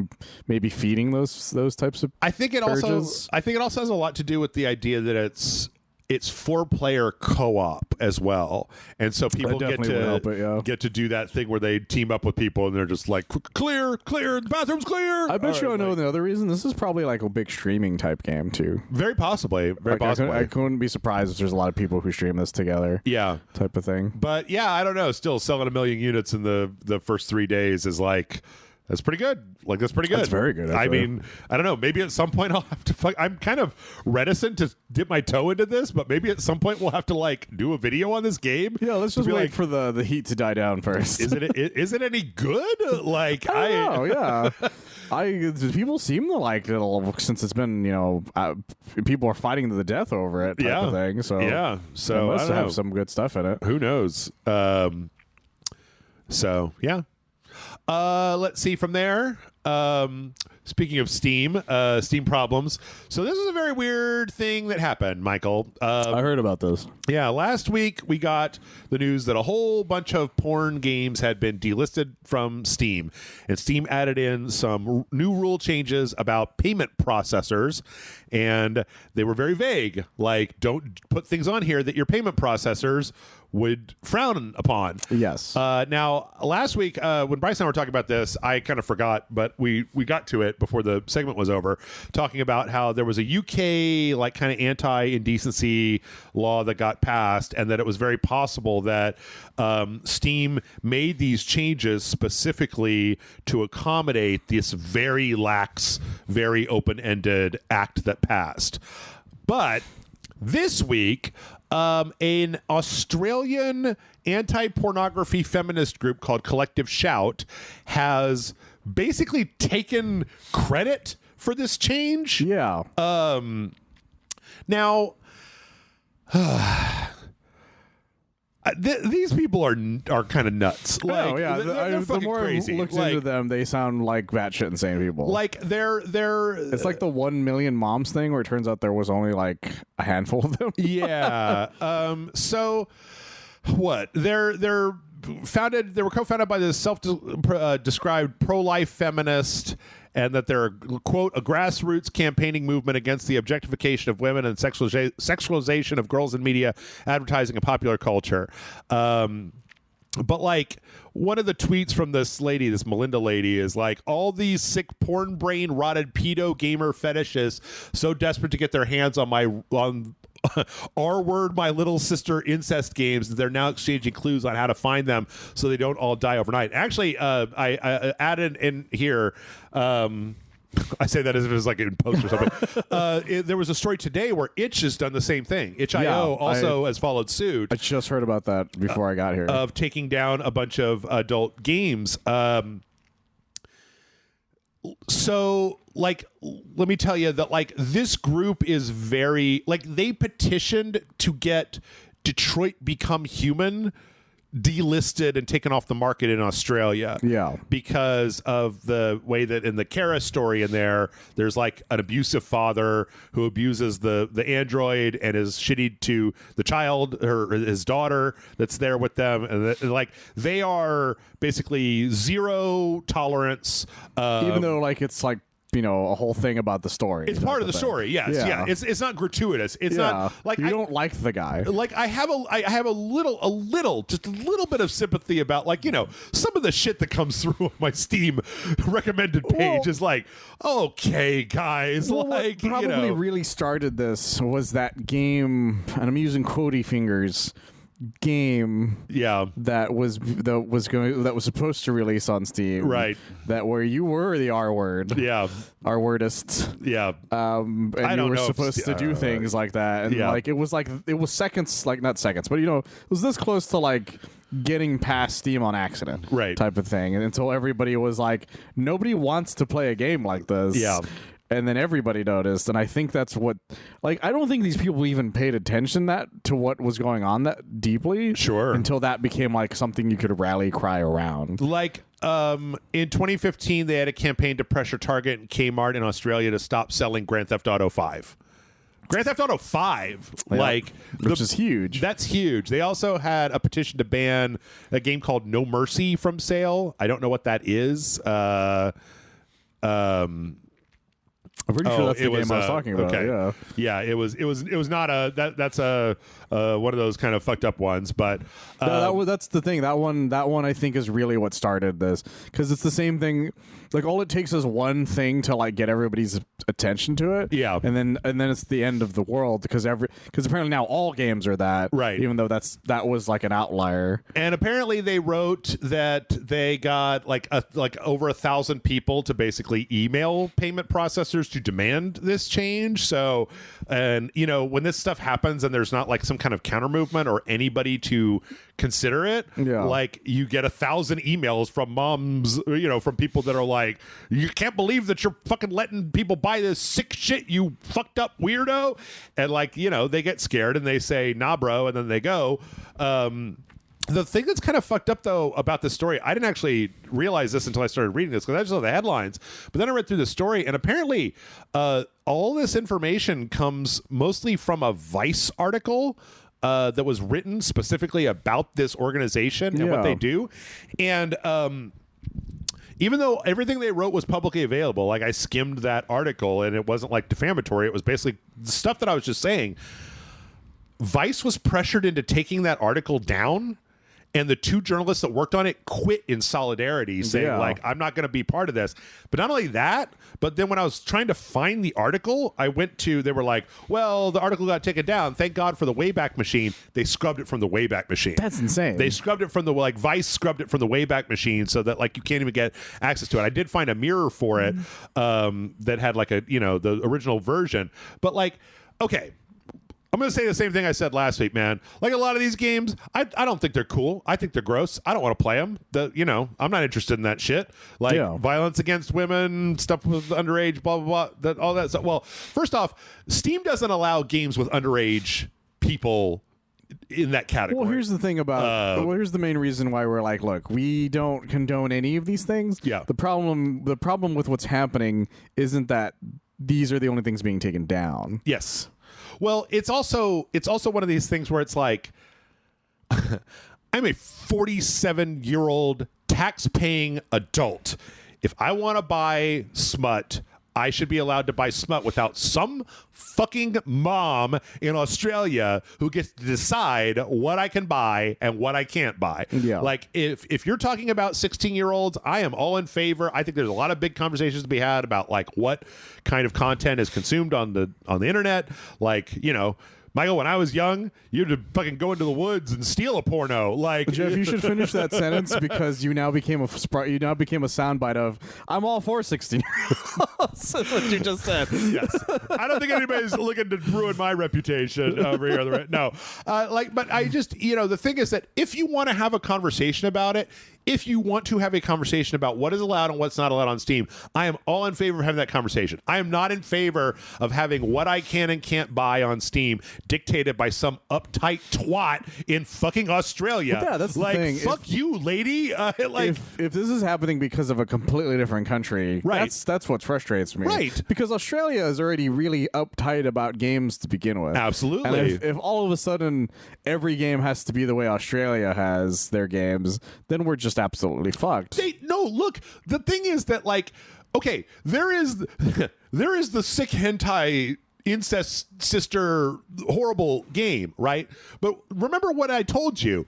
maybe feeding those types of. I think it also has a lot to do with the idea that it's 4-player co-op as well, and so people get to do that thing where they team up with people and they're just like clear, the bathroom's clear. I bet you I know the other reason. This is probably like a big streaming type game too. Very possibly. I couldn't be surprised if there's a lot of people who stream this together. Yeah, type of thing. But yeah, I don't know. Still selling 1 million units in the first 3 days is like. That's pretty good. Like, that's pretty good. That's very good. I mean, I don't know. Maybe at some point I'll have to. I'm kind of reticent to dip my toe into this, but maybe at some point we'll have to like do a video on this game. Yeah, let's just wait for the heat to die down first. Is it any good? Like, I don't know. Yeah, people seem to like it since it's been people are fighting to the death over it. Type of thing. So yeah, so it must have some good stuff in it. Who knows? So yeah. Let's see from there. Speaking of Steam problems. So this is a very weird thing that happened, Michael. I heard about this. Yeah, last week we got the news that a whole bunch of porn games had been delisted from Steam. And Steam added in some new rule changes about payment processors. And they were very vague. Like, don't put things on here that your payment processors would frown upon. Yes. Now, last week, when Bryce and I were talking about this, I kind of forgot, but we got to it before the segment was over, talking about how there was a UK like kind of anti-indecency law that got passed, and that it was very possible that Steam made these changes specifically to accommodate this very lax, very open-ended act that passed. But this week, an Australian anti-pornography feminist group called Collective Shout has basically taken credit for this change. Yeah. Now, these people are kind of nuts. Like, they're the more crazy. I looked into them, they sound like batshit insane people. Like they're. It's like the 1 million moms thing, where it turns out there was only like a handful of them. Yeah. So what? They were co-founded by this self-described pro-life feminist, and that they're, quote, a grassroots campaigning movement against the objectification of women and sexualization of girls in media, advertising, and popular culture. But like one of the tweets from this Melinda lady is like, all these sick porn brain rotted pedo gamer fetishists so desperate to get their hands on R-word my little sister incest games that they're now exchanging clues on how to find them so they don't all die overnight. Actually, I added in here, I say that as if it was like in post or something. There was a story today where Itch has done the same thing. Itch.io also has followed suit. I just heard about that before I got here. Of taking down a bunch of adult games. So, like, let me tell you that, like, this group is very, like, they petitioned to get Detroit Become Human delisted and taken off the market in Australia. Yeah. Because of the way that in the Kara story in there's like an abusive father who abuses the android and is shitty to the child or his daughter that's there with them. And like they are basically zero tolerance. Even though like it's like, a whole thing about the story. It's part of the story. Yes. Yeah. It's not gratuitous. It's not like you don't like the guy. Like I have a little bit of sympathy about like, some of the shit that comes through on my Steam recommended page is like, okay, guys, like, what probably really started this was that game, and I'm using quotey fingers, game that was supposed to release on Steam, right? That where you were the R word, R-wordist, and you were supposed to do things like that, and like it was seconds, like not seconds, but it was this close to like getting past Steam on accident, right? Type of thing, and until everybody was like, nobody wants to play a game like this, and then everybody noticed, and I think that's what, like, I don't think these people even paid attention to what was going on that deeply. Sure. Until that became like something you could rally cry around. Like, in 2015, they had a campaign to pressure Target and Kmart in Australia to stop selling Grand Theft Auto 5. Grand Theft Auto 5, which is huge. That's huge. They also had a petition to ban a game called No Mercy from sale. I don't know what that is. I'm pretty sure that's the game I was talking about. Okay. Yeah, it was not a that's a one of those kind of fucked up ones, but that's the thing. That one I think is really what started this, because it's the same thing. Like, all it takes is one thing to like get everybody's attention to it. Yeah, and then it's the end of the world, because apparently now all games are that, right? Even though that was like an outlier. And apparently they wrote that they got like over 1,000 people to basically email payment processors to demand this change. So, and when this stuff happens and there's not like some kind of counter movement or anybody to consider it, like, you get 1,000 emails from moms, from people that are like, you can't believe that you're fucking letting people buy this sick shit, you fucked up weirdo. And like, they get scared and they say, nah, bro, and then they go. The thing that's kind of fucked up, though, about this story, I didn't actually realize this until I started reading this, because I just saw the headlines. But then I read through the story, and apparently all this information comes mostly from a Vice article that was written specifically about this organization and what they do. And even though everything they wrote was publicly available, like, I skimmed that article, and it wasn't like defamatory. It was basically the stuff that I was just saying. Vice was pressured into taking that article down, and the two journalists that worked on it quit in solidarity, saying, like, I'm not going to be part of this. But not only that, but then when I was trying to find the article, they were like, well, the article got taken down. Thank God for the Wayback Machine. They scrubbed it from the Wayback Machine. That's insane. They scrubbed it from Vice scrubbed it from the Wayback Machine, so that, like, you can't even get access to it. I did find a mirror for it that had, like, the original version. But, like, okay, I'm going to say the same thing I said last week, man. Like, a lot of these games, I don't think they're cool. I think they're gross. I don't want to play them. I'm not interested in that shit. Like, violence against women, stuff with underage, blah, blah, blah, all that stuff. Well, first off, Steam doesn't allow games with underage people in that category. Well, here's the thing about here's the main reason why we're like, look, we don't condone any of these things. Yeah. The problem with what's happening isn't that these are the only things being taken down. Yes. Well, it's also one of these things where it's like, I'm a 47-year-old tax-paying adult. If I want to buy smut, I should be allowed to buy smut without some fucking mom in Australia who gets to decide what I can buy and what I can't buy. Yeah. Like, if you're talking about 16-year-olds, I am all in favor. I think there's a lot of big conversations to be had about, like, what kind of content is consumed on the internet. Like, Michael, when I was young, you'd fucking go into the woods and steal a porno. Like, Jeff, you should finish that sentence, because you now became a soundbite of "I'm all for 16-year-olds." That's what you just said. Yes, I don't think anybody's looking to ruin my reputation over here. No, but I just, the thing is that if you want to have a conversation about it, if you want to have a conversation about what is allowed and what's not allowed on Steam, I am all in favor of having that conversation. I am not in favor of having what I can and can't buy on Steam dictated by some uptight twat in fucking Australia. Yeah, that's like, the thing. Fuck you, lady. If this is happening because of a completely different country, right. That's what frustrates me. Right. Because Australia is already really uptight about games to begin with. Absolutely. And if all of a sudden every game has to be the way Australia has their games, then we're just absolutely fucked. Look, the thing is that, like, okay, there is the sick hentai incest sister horrible game, right? But remember what I told you.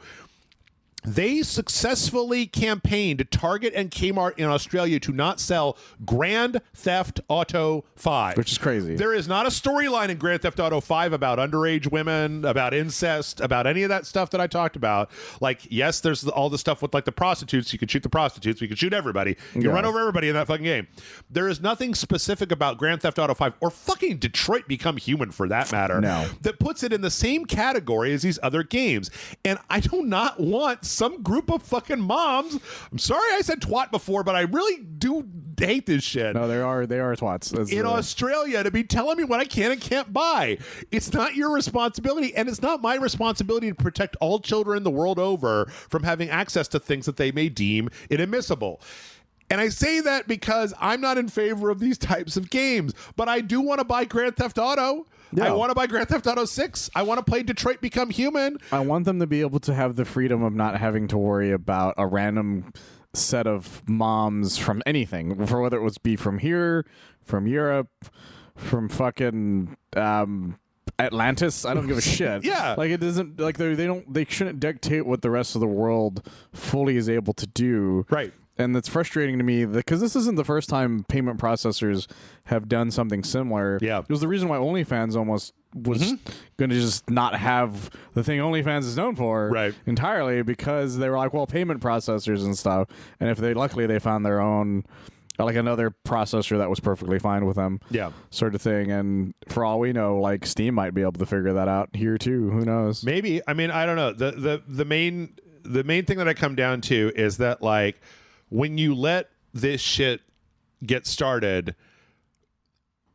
They successfully campaigned to Target and Kmart in Australia to not sell Grand Theft Auto 5. Which is crazy. There is not a storyline in Grand Theft Auto 5 about underage women, about incest, about any of that stuff that I talked about. Like, yes, there's all the stuff with, like, the prostitutes. You can shoot the prostitutes. You can shoot everybody. You can run over everybody in that fucking game. There is nothing specific about Grand Theft Auto 5 or fucking Detroit Become Human, for that matter, that puts it in the same category as these other games. And I do not want some group of fucking moms. I'm sorry I said twat before, but I really do hate this shit. No, they are twats. In Australia to be telling me what I can and can't buy. It's not your responsibility, and it's not my responsibility to protect all children the world over from having access to things that they may deem inadmissible. And I say that because I'm not in favor of these types of games, but I do want to buy Grand Theft Auto. Yeah. I want to buy Grand Theft Auto 6. I want to play Detroit Become Human. I want them to be able to have the freedom of not having to worry about a random set of moms from anything, for whether it was be from here, from Europe, from fucking Atlantis. I don't give a shit. Yeah, like it doesn't like they shouldn't dictate what the rest of the world fully is able to do. Right. And it's frustrating to me because this isn't the first time payment processors have done something similar. Yeah. It was the reason why OnlyFans almost was going to just not have the thing OnlyFans is known for entirely, because they were like, well, payment processors and stuff. And if luckily they found their own, like another processor that was perfectly fine with them. Yeah. Sort of thing. And for all we know, like Steam might be able to figure that out here too. Who knows? Maybe. I mean, I don't know. The main thing that I come down to is that, like, when you let this shit get started,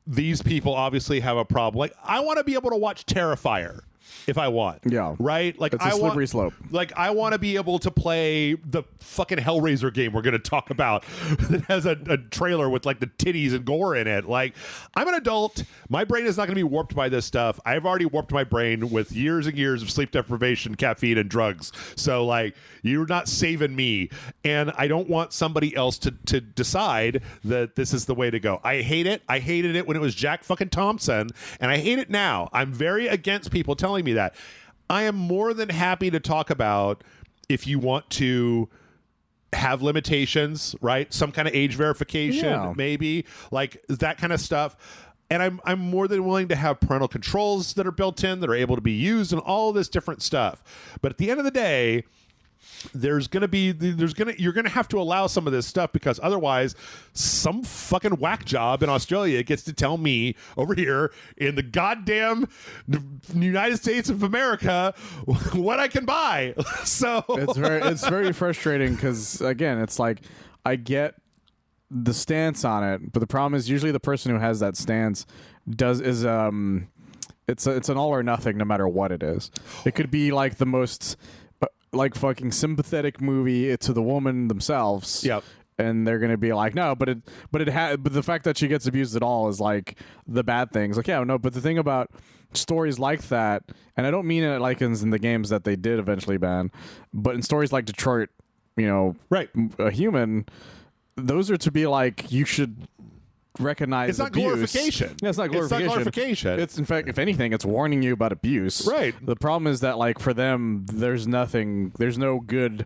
these people obviously have a problem. Like, I want to be able to watch Terrifier if I want. Yeah. Right? Like, it's a slippery slope. Like, I want to be able to play the fucking Hellraiser game we're going to talk about that has a trailer with, like, the titties and gore in it. Like, I'm an adult. My brain is not going to be warped by this stuff. I've already warped my brain with years and years of sleep deprivation, caffeine, and drugs. So, like, you're not saving me. And I don't want somebody else to decide that this is the way to go. I hate it. I hated it when it was Jack fucking Thompson, and I hate it now. I'm very against people telling me that. I am more than happy to talk about if you want to have limitations, right? Some kind of age verification, maybe, like that kind of stuff. And I'm more than willing to have parental controls that are built in, that are able to be used, and all this different stuff. But at the end of the day, you're gonna have to allow some of this stuff, because otherwise some fucking whack job in Australia gets to tell me over here in the goddamn United States of America what I can buy. So it's very frustrating, because again, it's like, I get the stance on it, but the problem is usually the person who has that stance it's an all or nothing, no matter what it is. It could be like the most like fucking sympathetic movie to the woman themselves. Yep. And they're gonna be like, no, but the fact that she gets abused at all is like the bad things. Like, yeah, no, but the thing about stories like that, and I don't mean it like in the games that they did eventually ban, but in stories like Detroit, right, a Human, those are to be like, you should recognize it's not abuse. Glorification. Yeah, it's not glorification. It's in fact, if anything, it's warning you about abuse. Right. The problem is that, like, for them, there's no good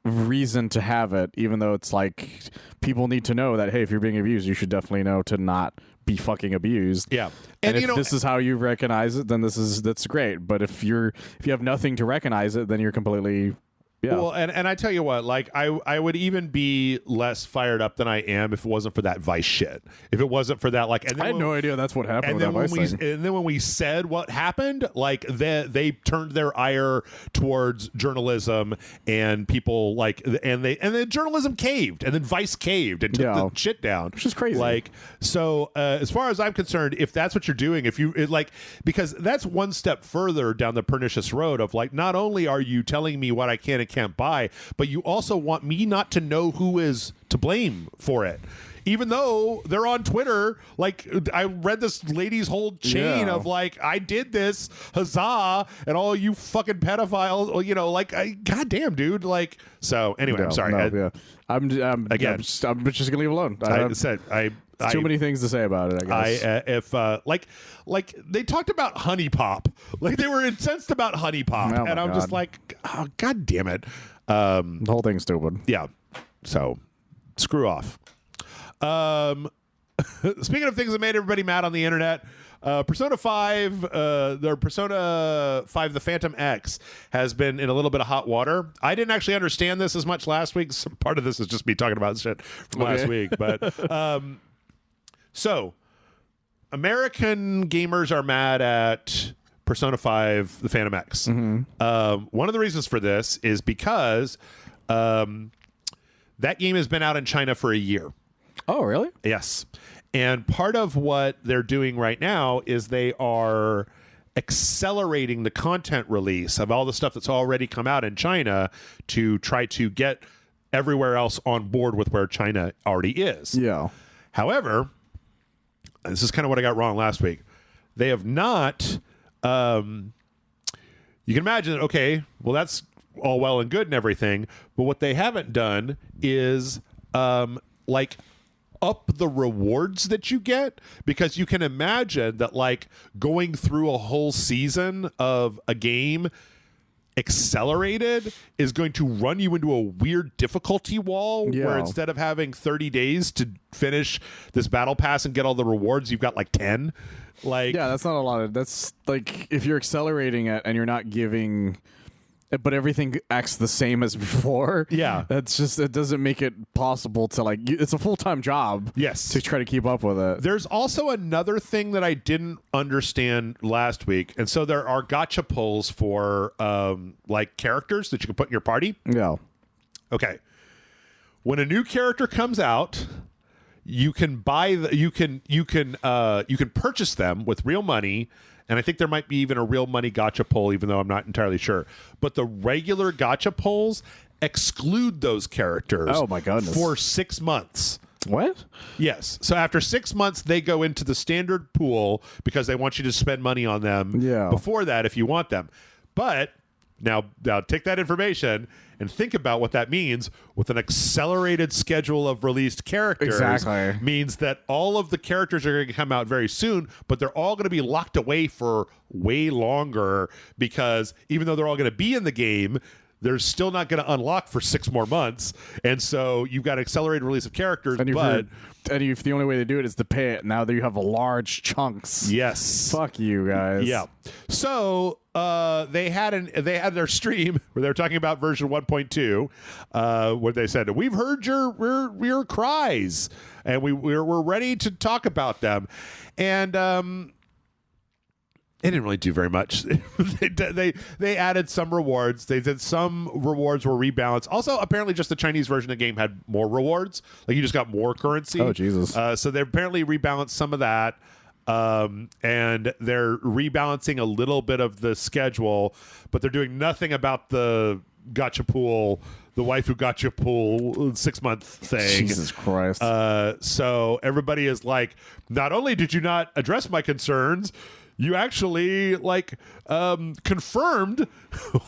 reason to have it, even though it's like people need to know that, hey, if you're being abused, you should definitely know to not be fucking abused. Yeah. And if this is how you recognize it, then that's great. But if you have nothing to recognize it, then you're completely Yeah. Well, and I tell you what, like I would even be less fired up than I am if it wasn't for that Vice shit. If it wasn't for that, like, and then I had no idea that's what happened. And with then that Vice thing. And then when we said what happened, like they turned their ire towards journalism and people like, and then journalism caved, and then Vice caved and took the shit down, which is crazy. Like, so as far as I'm concerned, if that's what you're doing, because that's one step further down the pernicious road of like, not only are you telling me what I can and can't buy, but you also want me not to know who is to blame for it. Even though they're on Twitter, like I read this lady's whole chain of like, I did this, huzzah, and all you fucking pedophiles, you know, like, goddamn, dude, like. So anyway, I'm sorry. I'm just gonna leave it alone. Too many things to say about it, I guess. Like they talked about Honey Pop, like they were incensed about Honey Pop, and I'm just like, oh, god damn it. The whole thing's stupid. Yeah. So screw off. Speaking of things that made everybody mad on the internet, Persona 5, their Persona 5, the Phantom X, has been in a little bit of hot water. I didn't actually understand this as much last week. Some part of this is just me talking about shit from last week. But so American gamers are mad at Persona 5, the Phantom X. One of the reasons for this is because that game has been out in China for a year. Oh, really? Yes. And part of what they're doing right now is they are accelerating the content release of all the stuff that's already come out in China to try to get everywhere else on board with where China already is. Yeah. However, this is kind of what I got wrong last week. They have not... you can imagine, okay, well, that's all well and good and everything, but what they haven't done is like up the rewards that you get, because you can imagine that like going through a whole season of a game accelerated is going to run you into a weird difficulty wall where instead of having 30 days to finish this battle pass and get all the rewards, you've got like 10. Like, yeah, that's not a lot of, that's like if you're accelerating it and you're not giving, but everything acts the same as before. Yeah, that's just, it doesn't make it possible to like, it's a full-time job. Yes, to try to keep up with it. There's also another thing that I didn't understand last week, and so there are gacha pulls for like characters that you can put in your party. Yeah. Okay. When a new character comes out, you can buy you can purchase them with real money. And I think there might be even a real money gacha pull, even though I'm not entirely sure. But the regular gacha pulls exclude those characters. Oh, my goodness. For 6 months. What? Yes. So after 6 months, they go into the standard pool because they want you to spend money on them before that if you want them. But now take that information and think about what that means with an accelerated schedule of released characters. Exactly. Means that all of the characters are going to come out very soon, but they're all going to be locked away for way longer because even though they're all going to be in the game, they're still not going to unlock for 6 more months. And so you've got accelerated release of characters, and if the only way to do it is to pay it, now that you have large chunks. Yes. Fuck you guys. Yeah. So they had their stream where they were talking about version 1.2, where they said, "We've heard your cries, and we're ready to talk about them." And they didn't really do very much. they added some rewards. They did some rewards were rebalanced. Also, apparently, just the Chinese version of the game had more rewards. Like you just got more currency. Oh Jesus! So they apparently rebalanced some of that, and they're rebalancing a little bit of the schedule, but they're doing nothing about the gacha pool, the waifu gacha pool 6 month thing. Jesus Christ! So everybody is like, not only did you not address my concerns, you actually like confirmed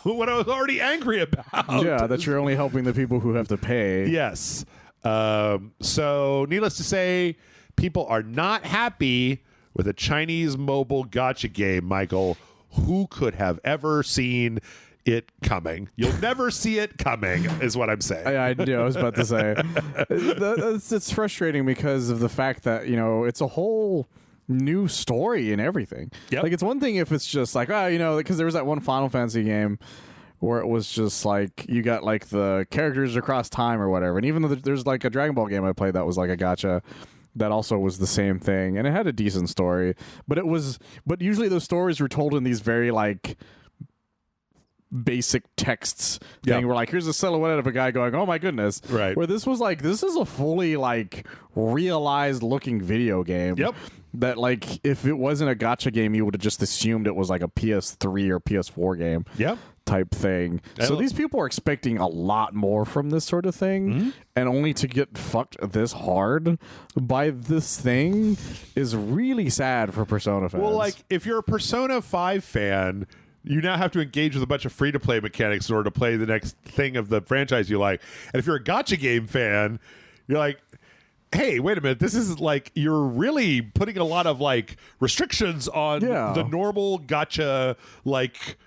what I was already angry about. Yeah, that you're only helping the people who have to pay. Yes. So needless to say, people are not happy with a Chinese mobile gacha game, Michael. Who could have ever seen it coming? You'll never see it coming, is what I'm saying. I knew. I was about to say. It's frustrating because of the fact that, you know, it's a whole new story and everything. Yep. Like, it's one thing if it's just like, oh, you know, because there was that one Final Fantasy game where it was just like you got like the characters across time or whatever. And even though there's like a Dragon Ball game I played that was like a gacha that also was the same thing, and it had a decent story, but usually those stories were told in these very like basic texts thing where like here's a silhouette of a guy going, oh my goodness, right? Where this was like, this is a fully like realized looking video game. Yep. That like if it wasn't a gacha game, you would have just assumed it was like a PS3 or PS4 game. Yep. Type thing. So these people are expecting a lot more from this sort of thing, and only to get fucked this hard by this thing is really sad for Persona fans. Well, like if you're a Persona 5 fan, you now have to engage with a bunch of free-to-play mechanics in order to play the next thing of the franchise you like. And if you're a gacha game fan, you're like, hey, wait a minute, this is like, you're really putting a lot of like restrictions on the normal gacha like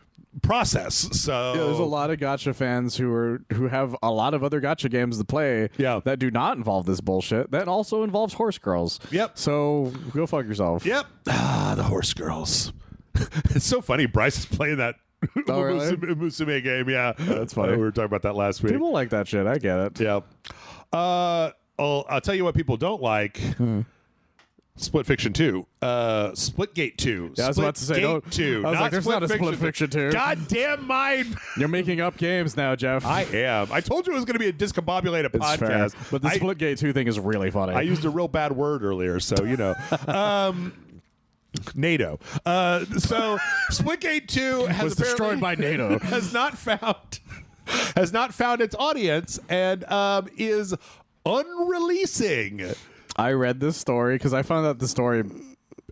process. So yeah, there's a lot of gacha fans who have a lot of other gacha games to play that do not involve this bullshit. That also involves horse girls. Yep. So go fuck yourself. Yep. The horse girls. It's so funny. Bryce is playing that Musume game. Yeah, that's funny. We were talking about that last week. People like that shit. I get it. Yeah. I'll tell you what people don't like. Split Fiction 2. Splitgate 2. Yeah, I was about to say, Splitgate 2. I was like, there's not a Split Fiction 2. God damn mine. You're making up games now, Jeff. I am. I told you it was going to be a discombobulated podcast. Fair. But the Splitgate 2 thing is really funny. I used a real bad word earlier, so you know. NATO. So Splitgate 2 was destroyed by NATO. has not found its audience and is unreleasing. I read this story because I found out the story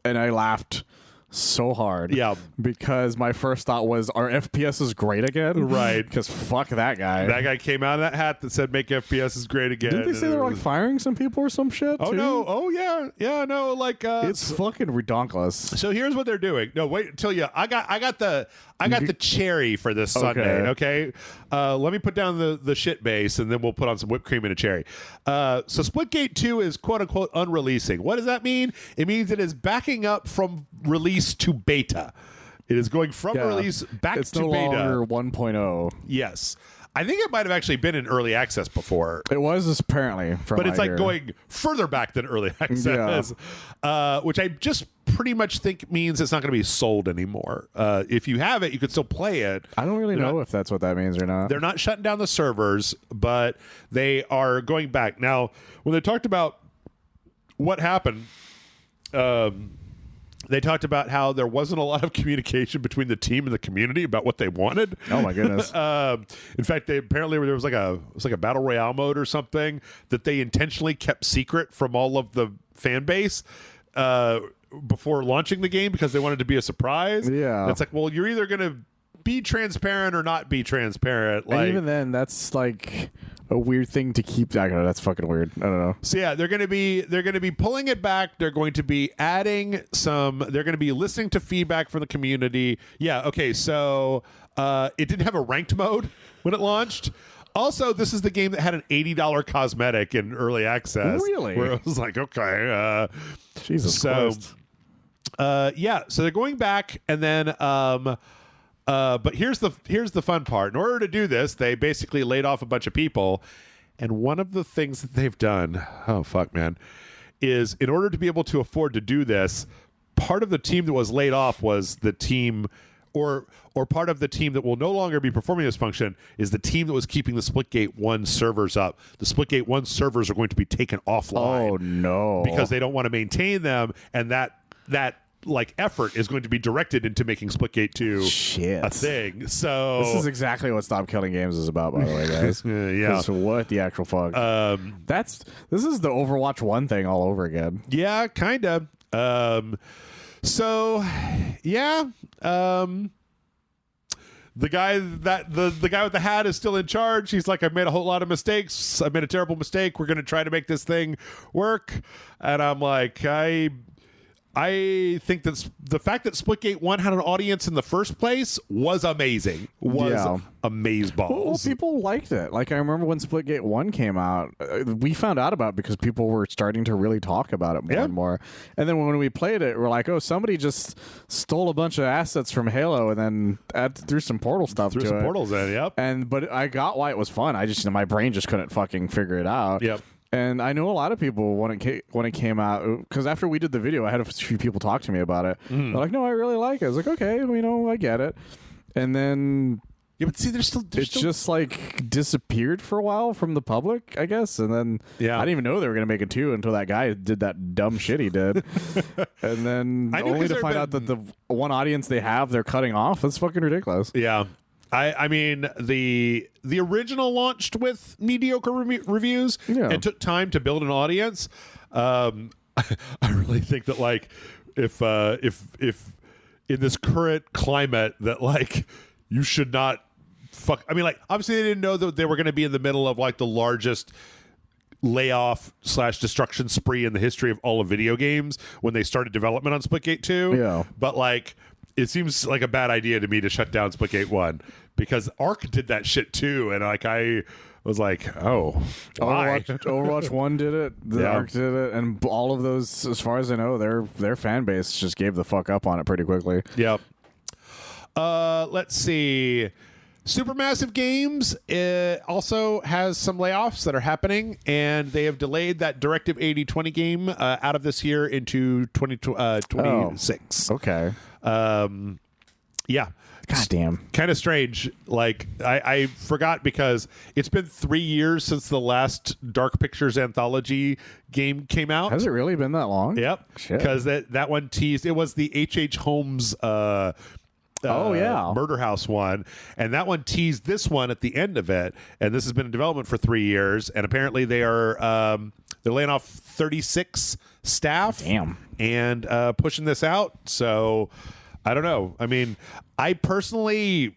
and I laughed so hard. Yeah. Because my first thought was, are FPSs great again? Right. Because fuck that guy. That guy came out of that hat that said make FPSs great again. Didn't they say they were like firing some people or some shit? Oh too? No. Oh yeah. Yeah, no, like it's fucking redonkulous. So here's what they're doing. No, wait until you I got the cherry for this Sunday, okay? Let me put down the shit base and then we'll put on some whipped cream and a cherry. So Splitgate 2 is quote unquote unreleasing. What does that mean? It means it is backing up from release to beta. It is going from release back it's to no beta. Longer 1.0. Yes. I think it might have actually been in early access before. It was apparently, but it's like going further back than early access, which I just pretty much think means it's not going to be sold anymore. If you have it, you could still play it. I don't really know if that's what that means or not. They're not shutting down the servers, but they are going back. Now, when they talked about what happened, they talked about how there wasn't a lot of communication between the team and the community about what they wanted. Oh my goodness! In fact, there was like a battle royale mode or something that they intentionally kept secret from all of the fan base before launching the game because they wanted to be a surprise. Yeah, and it's like, well, you're either going to be transparent or not be transparent. Like, and even then, that's like a weird thing to keep. I don't know. That's fucking weird. I don't know. So yeah, they're going to be pulling it back. They're going to be adding some. They're going to be listening to feedback from the community. Yeah. Okay. So it didn't have a ranked mode when it launched. Also, this is the game that had an $80 cosmetic in early access. Really? Where it was like, okay. Jesus Christ. Yeah. So they're going back, and then. But here's the fun part. In order to do this, they basically laid off a bunch of people, and one of the things that they've done, oh fuck, man, is in order to be able to afford to do this, part of the team that was laid off was the team, or part of the team that will no longer be performing this function is the team that was keeping the Splitgate 1 servers up. The Splitgate 1 servers are going to be taken offline. Oh no! Because they don't want to maintain them, and that like effort is going to be directed into making Splitgate 2 a thing. So this is exactly what Stop Killing Games is about, by the way, guys. Yeah. So what the actual fuck? This is the Overwatch 1 thing all over again. Yeah, kind of. So yeah. The guy with the hat is still in charge. He's like, I've made a whole lot of mistakes. I made a terrible mistake. We're going to try to make this thing work. And I'm like, I think that the fact that Splitgate 1 had an audience in the first place was amazing. Amazeballs. Well, people liked it. Like, I remember when Splitgate 1 came out, we found out about it because people were starting to really talk about it more and more. And then when we played it, we're like, oh, somebody just stole a bunch of assets from Halo and then threw some Portal stuff to it. Threw some Portals in, yep. But I got why it was fun. I just, my brain just couldn't fucking figure it out. Yep. And I know a lot of people when it came out, because after we did the video, I had a few people talk to me about it. They're like, "No, I really like it." I was like, "Okay, I get it." And then but see, there's still just like disappeared for a while from the public, I guess. And then I didn't even know they were gonna make it 2 until that guy did that dumb shit he did. And then only to find out that the one audience they have, they're cutting off. That's fucking ridiculous. Yeah. I mean, the original launched with mediocre reviews and took time to build an audience. I really think that, like, if in this current climate that, like, you should not fuck. I mean, like, obviously they didn't know that they were going to be in the middle of like the largest layoff / destruction spree in the history of all of video games when they started development on Splitgate 2. Yeah, but like, it seems like a bad idea to me to shut down Splitgate 1 because Ark did that shit too, and like I was like, oh, why? Overwatch 1 did it, Ark did it, and all of those, as far as I know, their fan base just gave the fuck up on it pretty quickly. Yep. Let's see. Supermassive Games also has some layoffs that are happening, and they have delayed that Directive 8020 game out of this year into 2026. Okay. Yeah. God damn. Kind of strange. Like, I forgot because it's been 3 years since the last Dark Pictures anthology game came out. Has it really been that long? Yep. Because that one teased. It was the H.H. Holmes Murder House one, and that one teased this one at the end of it, and this has been in development for 3 years, and apparently they are they're laying off 36 staff. Damn. And pushing this out. So I don't know. I mean, I personally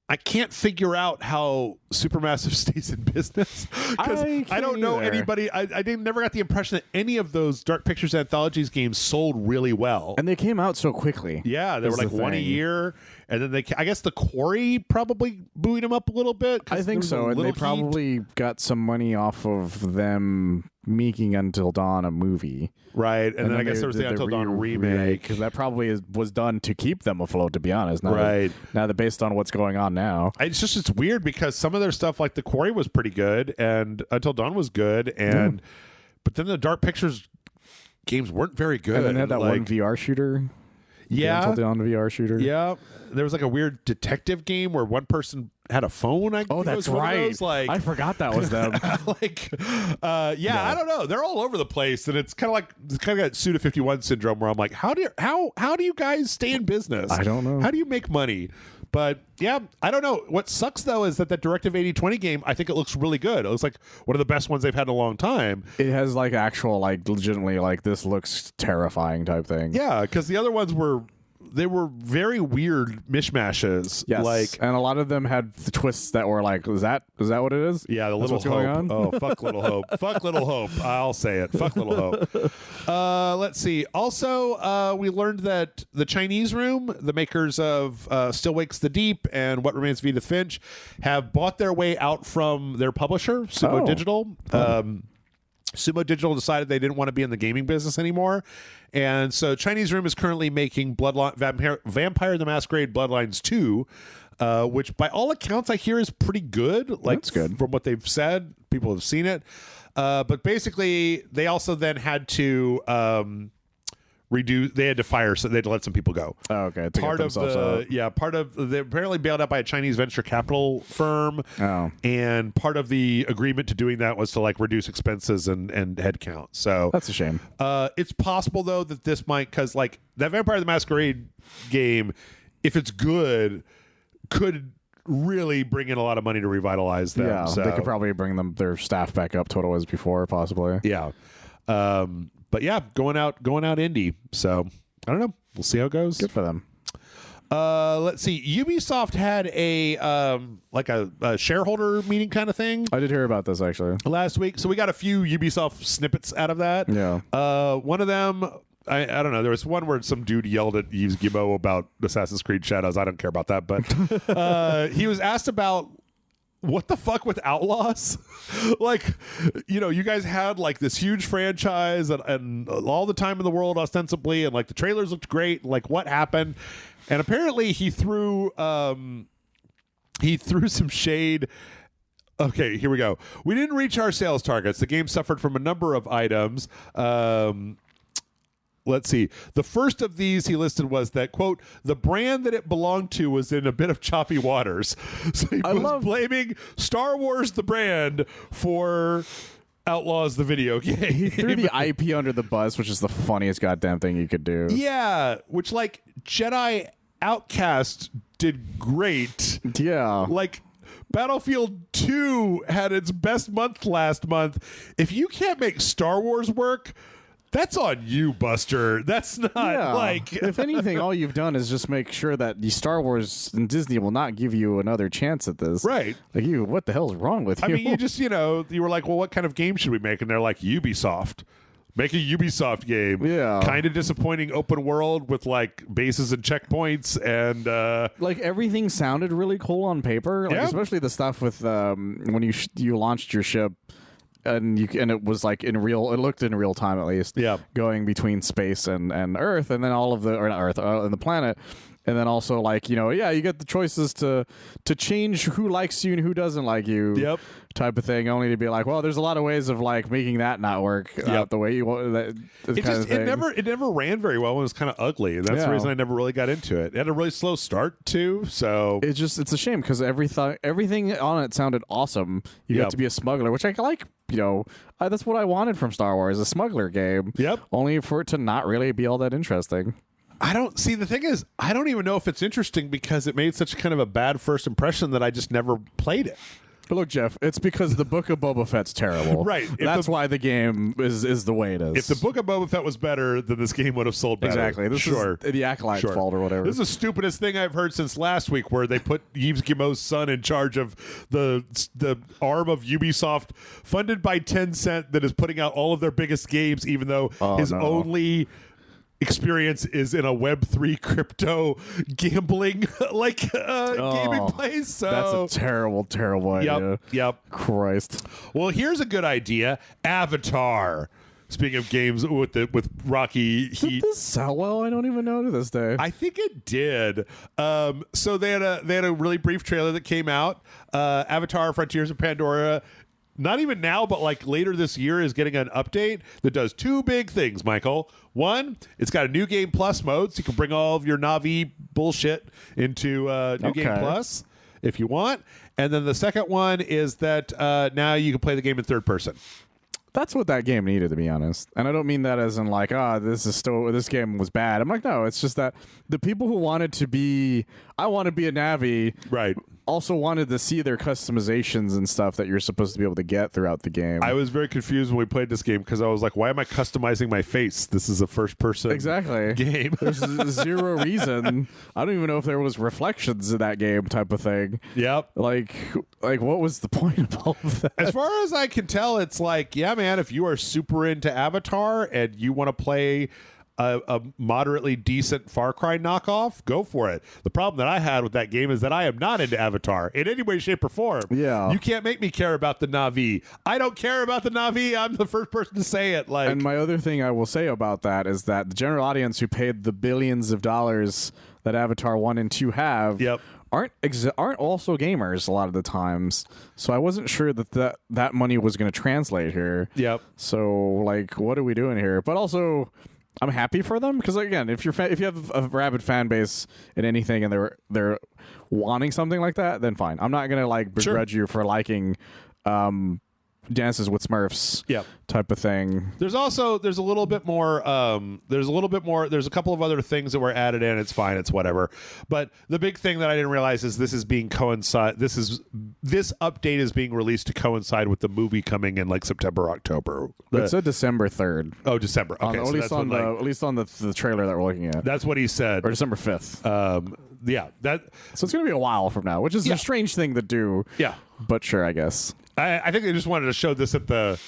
I can't figure out how Supermassive stays in business because I don't know anybody. I never got the impression that any of those Dark Pictures Anthologies games sold really well. And they came out so quickly. Yeah, they were like one a year. And then I guess the Quarry probably buoyed them up a little bit. I think so. And they probably got some money off of them making Until Dawn a movie. Right. And then I guess there was the Until Dawn remake. Because that probably was done to keep them afloat, to be honest. Right. Now that based on what's going on now. It's weird because some of their stuff, like the Quarry was pretty good and Until Dawn was good. But then the Dark Pictures games weren't very good. And then they had that one VR shooter. Yeah. Until Dawn VR shooter. Yeah. There was like a weird detective game where one person had a phone. That's right. I forgot that was them. I don't know. They're all over the place, and it's kind of got Suda 51 syndrome, where I'm like, how do you guys stay in business? I don't know. How do you make money? But yeah, I don't know. What sucks though is that Directive 8020 game, I think it looks really good. It looks like one of the best ones they've had in a long time. It has like actual, like legitimately, like this looks terrifying type thing. Yeah, because the other ones were very weird mishmashes. Yes, and a lot of them had the twists that were like, is that what it is? Yeah, the Little Hope. Going on? Oh, fuck Little Hope. Fuck Little Hope. I'll say it. Fuck Little Hope. Let's see. Also, we learned that the Chinese Room, the makers of Still Wakes the Deep and What Remains of Edith Finch, have bought their way out from their publisher, Sumo Digital. Sumo Digital decided they didn't want to be in the gaming business anymore. And so Chinese Room is currently making Vampire the Masquerade Bloodlines 2, which by all accounts I hear is pretty good. Like, that's good. From what they've said, people have seen it. But basically, they also then had to they had to fire, so they had to let some people go. Oh, okay. Part of they apparently bailed out by a Chinese venture capital firm. Oh. And part of the agreement to doing that was to like reduce expenses and headcount. So that's a shame. It's possible though that this might, because like that Vampire the Masquerade game, if it's good, could really bring in a lot of money to revitalize them. Yeah, so they could probably bring their staff back up to what it was before, possibly. Yeah. But yeah, going out indie. So I don't know. We'll see how it goes. Good for them. Let's see. Ubisoft had a shareholder meeting kind of thing. I did hear about this actually last week. So we got a few Ubisoft snippets out of that. Yeah. One of them, I don't know. There was one where some dude yelled at Yves Guillemot about Assassin's Creed Shadows. I don't care about that, but he was asked about what the fuck with Outlaws? Like, you guys had like this huge franchise and all the time in the world ostensibly, and like the trailers looked great. Like, what happened? And apparently he threw some shade. Okay, here we go. We didn't reach our sales targets. The game suffered from a number of items. Let's see. The first of these he listed was that, quote, the brand that it belonged to was in a bit of choppy waters. So he was blaming Star Wars, the brand, for Outlaws, the video game. He threw the IP under the bus, which is the funniest goddamn thing you could do. Yeah, which, like, Jedi Outcast did great. Yeah. Like, Battlefield 2 had its best month last month. If you can't make Star Wars work, that's on you, Buster. That's not like... If anything, all you've done is just make sure that the Star Wars and Disney will not give you another chance at this. Right. Like, what the hell is wrong with you? I mean, you just, you were like, well, what kind of game should we make? And they're like, Ubisoft. Make a Ubisoft game. Yeah. Kind of disappointing open world with, like, bases and checkpoints and... like, everything sounded really cool on paper. Like, especially the stuff with when you launched your ship. And it was like it looked in real time at least. Yeah. Going between space and Earth, and then all of the, or not Earth, and the planet. And then also, like, you get the choices to change who likes you and who doesn't like you. Yep. Type of thing, only to be like, well, there's a lot of ways of like making that not work out the way you want. It never ran very well. It was kind of ugly. That's the reason I never really got into it. It had a really slow start too, so it's a shame because everything on it sounded awesome. You got to be a smuggler, which I like. That's what I wanted from Star Wars, a smuggler game. Yep. Only for it to not really be all that interesting. I don't see. The thing is, I don't even know if it's interesting because it made such kind of a bad first impression that I just never played it. But look, Jeff, it's because the Book of Boba Fett's terrible. Right. That's why the game is the way it is. If the Book of Boba Fett was better, then this game would have sold better. Exactly. This is the Acolyte's fault or whatever. This is the stupidest thing I've heard since last week, where they put Yves Guillemot's son in charge of the arm of Ubisoft, funded by Tencent, that is putting out all of their biggest games, even though his only experience is in a Web3 crypto gambling gaming place. So that's a terrible idea. Yep. Christ. Well, here's a good idea. Avatar. Speaking of games with Rocky Heat. Did this sell well? I don't even know to this day. I think it did. So they had a really brief trailer that came out. Avatar: Frontiers of Pandora. Not even now, but like later this year, is getting an update that does two big things, Michael. One, it's got a New Game Plus mode, so you can bring all of your Na'vi bullshit into New Game Plus if you want. And then the second one is that now you can play the game in third person. That's what that game needed, to be honest. And I don't mean that as in like, this game was bad. I'm like, no, it's just that the people who wanted to be, I want to be a Na'vi, right, also wanted to see their customizations and stuff that you're supposed to be able to get throughout the game. I was very confused when we played this game because I was like, why am I customizing my face? This is a first-person game. There's zero reason. I don't even know if there was reflections in that game type of thing. Yep. Like what was the point of all of that? As far as I can tell, it's like, yeah, man, if you are super into Avatar and you want to play a moderately decent Far Cry knockoff, go for it. The problem that I had with that game is that I am not into Avatar in any way, shape, or form. Yeah. You can't make me care about the Na'vi. I don't care about the Na'vi. I'm the first person to say it. And my other thing I will say about that is that the general audience who paid the billions of dollars that Avatar 1 and 2 have aren't also gamers a lot of the times. So I wasn't sure that money was going to translate here. Yep. So like, what are we doing here? But also, I'm happy for them because, again, if you have a rabid fan base in anything and they're wanting something like that, then fine. I'm not gonna begrudge you for liking Dances with Smurfs type of thing. There's a little bit more there's a couple of other things that were added in. It's fine, it's whatever. But the big thing that I didn't realize is this update is being released to coincide with the movie coming in like September, October. It said December 3rd. Oh, December. Okay. At least on the trailer that we're looking at. That's what he said. Or December 5th. So it's going to be a while from now, which is a strange thing to do. Yeah. But sure, I guess. I think they just wanted to show this at the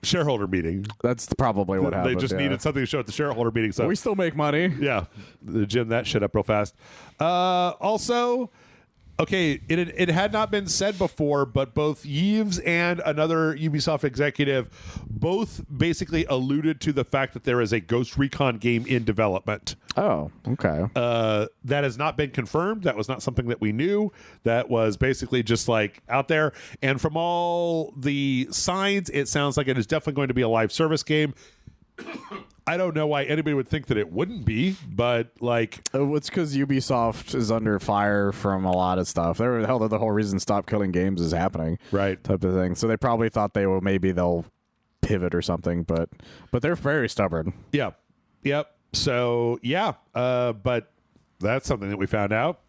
shareholder meeting. That's probably what happened. They just needed something to show at the shareholder meeting. So we still make money. Yeah. Jim that shit up real fast. Also, okay, it had not been said before, but both Yves and another Ubisoft executive both basically alluded to the fact that there is a Ghost Recon game in development. Oh, okay. That has not been confirmed. That was not something that we knew. That was basically just like out there. And from all the signs, it sounds like it is definitely going to be a live service game. I don't know why anybody would think that it wouldn't be, but like... It's because Ubisoft is under fire from a lot of stuff. The whole reason Stop Killing Games is happening. Right. Type of thing. So they probably thought maybe they'll pivot or something, but they're very stubborn. Yeah. Yep. So, yeah. But that's something that we found out.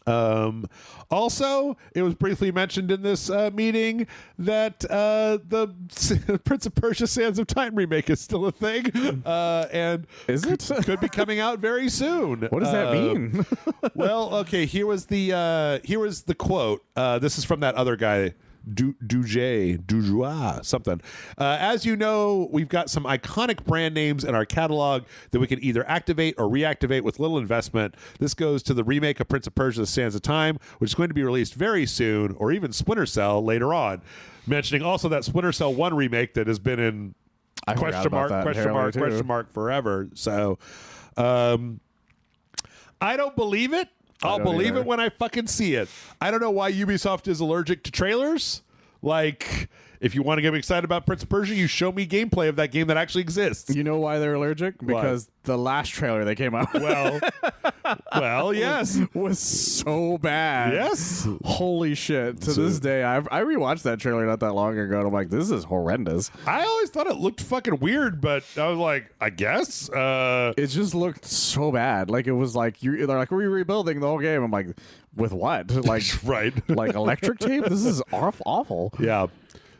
Also, it was briefly mentioned in this meeting that the Prince of Persia: Sands of Time remake is still a thing, and is it could be coming out very soon. What does that mean? Well, okay. Here was the quote. This is from that other guy. Dujois, something. As you know, we've got some iconic brand names in our catalog that we can either activate or reactivate with little investment. This goes to the remake of Prince of Persia: Sands of Time, which is going to be released very soon, or even Splinter Cell later on. Mentioning also that Splinter Cell 1 remake that has been in question mark forever. So I don't believe it. I'll believe it when I fucking see it. I don't know why Ubisoft is allergic to trailers. Like, if you want to get me excited about Prince of Persia, you show me gameplay of that game that actually exists. You know why they're allergic? Because the last trailer they came out with well, yes. was so bad. Yes. Holy shit. To this day, I rewatched that trailer not that long ago, and I'm like, this is horrendous. I always thought it looked fucking weird, but I was like, I guess. It just looked so bad. Like, it was like, they're like, we're rebuilding the whole game. I'm like, with what? Like, right. Like electric tape? This is awful. Yeah.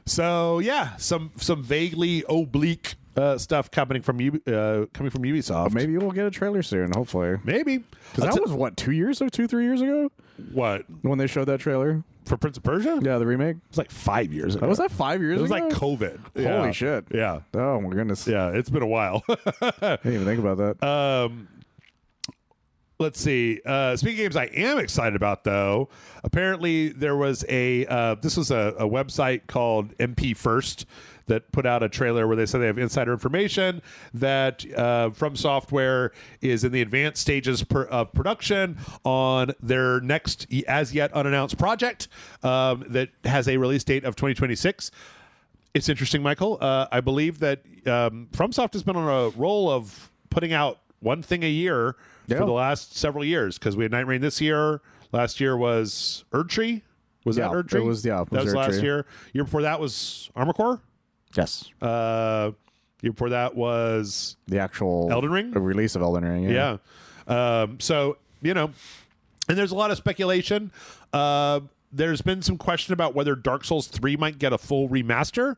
So yeah, some vaguely oblique stuff coming from Ubisoft. Maybe we'll get a trailer soon. Hopefully, maybe because that was what 3 years ago. What, when they showed that trailer for Prince of Persia? Yeah, the remake. It was like 5 years ago. Was that 5 years ago? It was like COVID. Holy shit. Yeah. Oh my goodness. Yeah, it's been a while. I didn't even think about that. Let's see. Speaking of games I am excited about, though, apparently there was this was a website called MP First that put out a trailer where they said they have insider information that From Software is in the advanced stages of production on their next as yet unannounced project that has a release date of 2026. It's interesting, Michael. I believe that FromSoft has been on a roll of putting out one thing a year for the last several years, because we had Night Rain this year. Last year was Erdtree. Was that Erdtree? It was, that was last year. Year before that was Armored Core. Yes. Year before that was the actual Elden Ring. The release of Elden Ring. Yeah. So, and there's a lot of speculation. There's been some question about whether Dark Souls 3 might get a full remaster.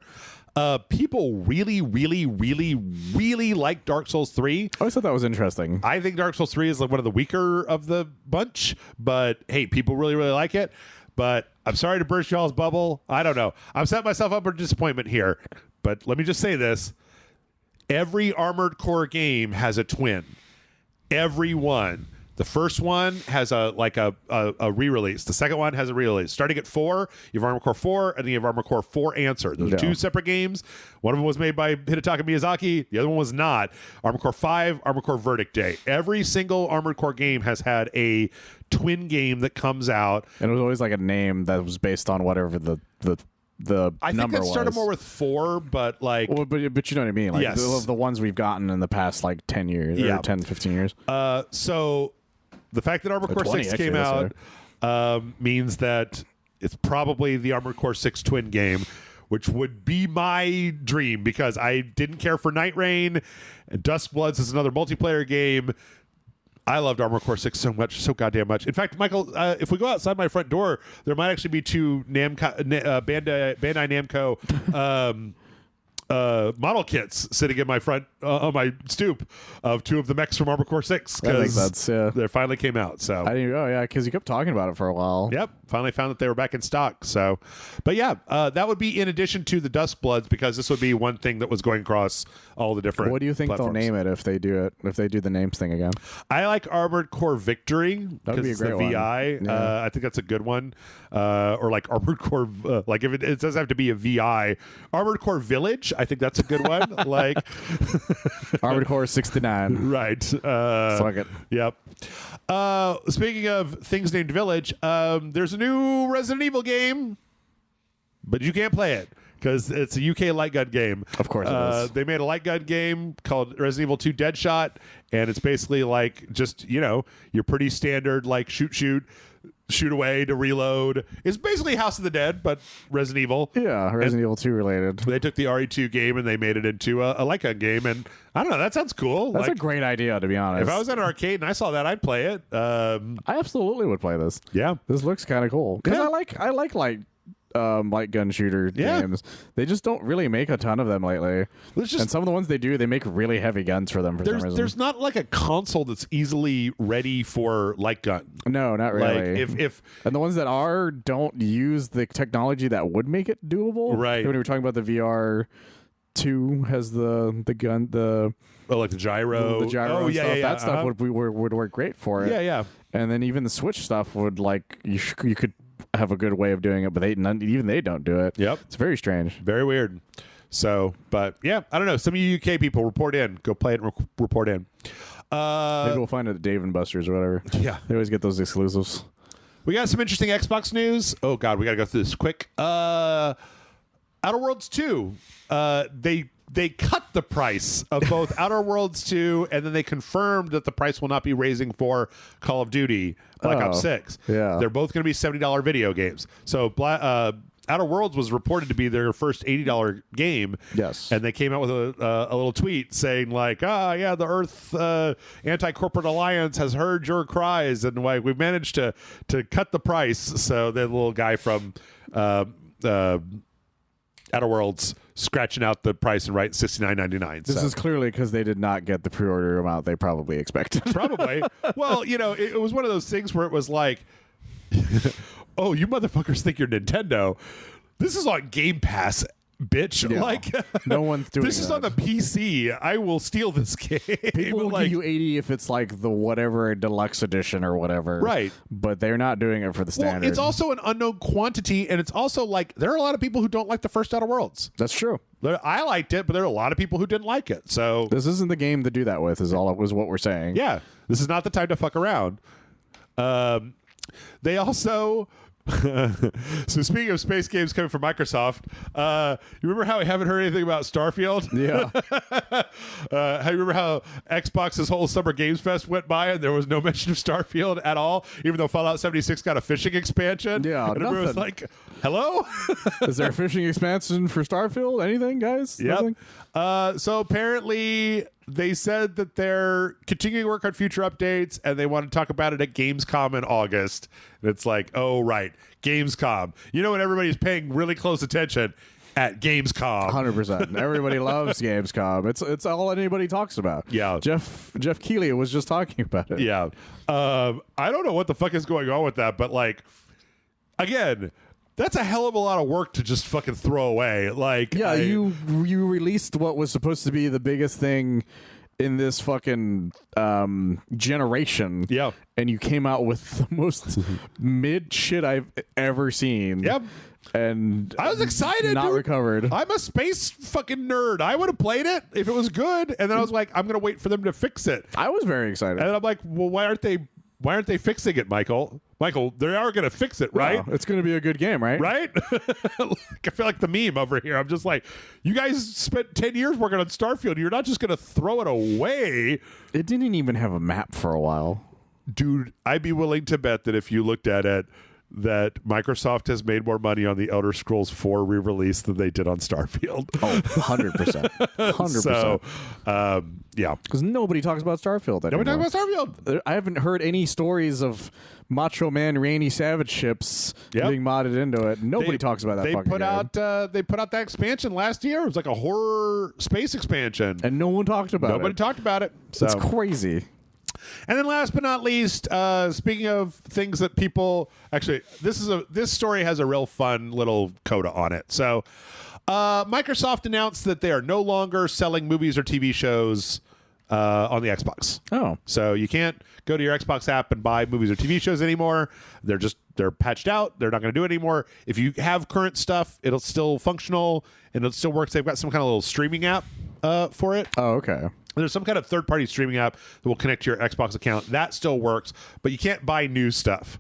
People really, really, really, really like Dark Souls 3. I always thought that was interesting. I think Dark Souls 3 is like one of the weaker of the bunch, but hey, people really, really like it. But I'm sorry to burst y'all's bubble. I don't know. I'm setting myself up for disappointment here, but let me just say this. Every Armored Core game has a twin. Every one. The first one has a re-release. The second one has a re-release. Starting at 4, you have Armored Core 4, and then you have Armored Core 4 Answer. Those are two separate games. One of them was made by Hidetaka Miyazaki. The other one was not. Armored Core 5, Armored Core Verdict Day. Every single Armored Core game has had a twin game that comes out. And it was always like a name that was based on whatever the I think it started more with 4, but like... Well, but you know what I mean? Like yes. the ones we've gotten in the past like 10 years, or 10, 15 years. So... The fact that Armored Core 6 came out means that it's probably the Armored Core 6 twin game, which would be my dream, because I didn't care for Night Rain, and Duskbloods is another multiplayer game. I loved Armored Core 6 so much, so goddamn much. In fact, Michael, if we go outside my front door, there might actually be two Bandai Namco model kits sitting in my front on my stoop of two of the mechs from Armored Core 6, because they finally came out. So because you kept talking about it for a while. Yep, finally found that they were back in stock. So, but yeah, that would be in addition to the Duskbloods, because this would be one thing that was going across all the different. What do you think platforms. They'll name it if they do it? If they do the names thing again? I like Armored Core Victory because it's the VI. I think that's a good one. Or like Armored Core, like if it does have to be a VI. Armored Core Village, I think that's a good one. Like Armored Core 69. Right. Fuck it. Yep. Speaking of things named Village, there's a new Resident Evil game, but you can't play it because it's a UK light gun game. Of course it is. They made a light gun game called Resident Evil 2 Deadshot, and it's basically like just, your pretty standard like shoot away to reload. It's basically House of the Dead, but Resident Evil. Yeah, Resident Evil 2 related. They took the RE2 game and they made it into a light gun game, and I don't know, that sounds cool. That's a great idea, to be honest. If I was at an arcade and I saw that, I'd play it. I absolutely would play this. Yeah. This looks kind of cool. Because I like light gun shooter games. They just don't really make a ton of them lately. And some of the ones they do, they make really heavy guns for them for some reason. There's not like a console that's easily ready for light gun. No, not really. Like and the ones that are don't use the technology that would make it doable. Right. When we were talking about the VR 2 has the gun, like the gyro. The gyro and stuff. That stuff would work great for it. Yeah. And then even the Switch stuff would you could have a good way of doing it, but even they don't do it. Yep. It's very strange. Very weird. So, but yeah, I don't know. Some of you UK people report in. Go play it and report in. Maybe we'll find it at Dave and Buster's or whatever. Yeah. They always get those exclusives. We got some interesting Xbox news. Oh, God, we got to go through this quick. Outer Worlds 2. They cut the price of both Outer Worlds 2, and then they confirmed that the price will not be raising for Call of Duty Black Ops 6. Yeah. They're both going to be $70 video games. So Outer Worlds was reported to be their first $80 game. Yes. And they came out with a little tweet saying like, the Earth Anti-Corporate Alliance has heard your cries, and like we've managed to cut the price. So the little guy from Outer Worlds scratching out the price and writing $69.99. This is clearly because they did not get the pre-order amount they probably expected. Probably. Well, it was one of those things where it was like, oh, you motherfuckers think you're Nintendo. This is on Game Pass, bitch. Yeah. Like, no one's doing this is that. on the PC. I will steal this game. People will give you 80 if it's like the whatever deluxe edition or whatever. Right. But they're not doing it for the standard. Well, it's also an unknown quantity, and it's also like there are a lot of people who don't like the first Outer Worlds. That's true. I liked it, but there are a lot of people who didn't like it. So this isn't the game to do that with, is what we're saying. Yeah. This is not the time to fuck around. They also... So speaking of space games coming from Microsoft, you remember how we haven't heard anything about Starfield? Yeah. How you remember how Xbox's whole Summer Games Fest went by and there was no mention of Starfield at all, even though Fallout 76 got a fishing expansion? Yeah, and everyone was like, hello? Is there a fishing expansion for Starfield? Anything, guys? Yep. So apparently they said that they're continuing to work on future updates and they want to talk about it at Gamescom in August. And it's like, oh, right, Gamescom. You know when everybody's paying really close attention? At Gamescom. 100%. Everybody loves Gamescom. It's all anybody talks about. Yeah. Jeff Keighley was just talking about it. Yeah. I don't know what the fuck is going on with that, but like, again... That's a hell of a lot of work to just fucking throw away. Like, yeah, you released what was supposed to be the biggest thing in this fucking generation. Yeah. And you came out with the most mid shit I've ever seen. Yep. And I was excited. Not dude. recovered. I'm a space fucking nerd. I would have played it if it was good. And then I was like, I'm gonna wait for them to fix it. I was very excited. And then I'm like, well, why aren't they fixing it, Michael? Michael, they are going to fix it, right? No, it's going to be a good game, right? Right? I feel like the meme over here. I'm just like, you guys spent 10 years working on Starfield. You're not just going to throw it away. It didn't even have a map for a while. Dude, I'd be willing to bet that if you looked at it, that Microsoft has made more money on the Elder Scrolls 4 re-release than they did on Starfield. Oh, 100%. 100%. So, yeah. Because nobody talks about Starfield anymore. Nobody talks about Starfield. I haven't heard any stories of Macho Man Randy Savage ships being modded into it. Nobody talks about that fucking game. They put out that expansion last year. It was like a horror space expansion. And no one talked about it. Nobody talked about it. So. It's crazy. And then last but not least, speaking of things that people actually, this story has a real fun little coda on it. So Microsoft announced that they are no longer selling movies or TV shows on the Xbox. Oh. So you can't go to your Xbox app and buy movies or TV shows anymore. They're patched out. They're not going to do it anymore. If you have current stuff, it'll still functional and it still works. They've got some kind of little streaming app for it. Oh, okay. There's some kind of third-party streaming app that will connect to your Xbox account. That still works, but you can't buy new stuff,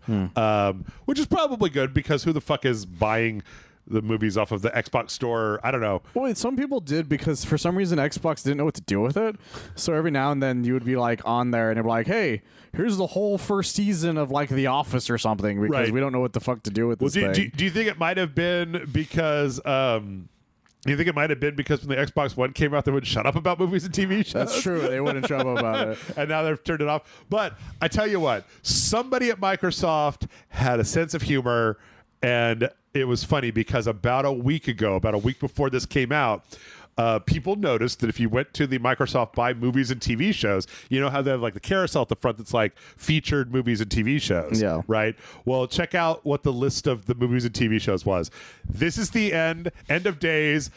which is probably good because who the fuck is buying the movies off of the Xbox store? I don't know. Well, some people did because for some reason Xbox didn't know what to do with it. So every now and then you would be like on there and it'd be like, hey, here's the whole first season of like The Office or something because we don't know what the fuck to do with this thing. Do you think it might have been because... you think it might have been because when the Xbox One came out, they wouldn't shut up about movies and TV shows? That's true. They wouldn't shut up about it. And now they've turned it off. But I tell you what, somebody at Microsoft had a sense of humor, and it was funny because about a week before this came out, people noticed that if you went to the Microsoft Buy Movies and TV Shows, you know how they have like the carousel at the front that's like featured movies and TV shows, right? Well, check out what the list of the movies and TV shows was. This is the End of Days,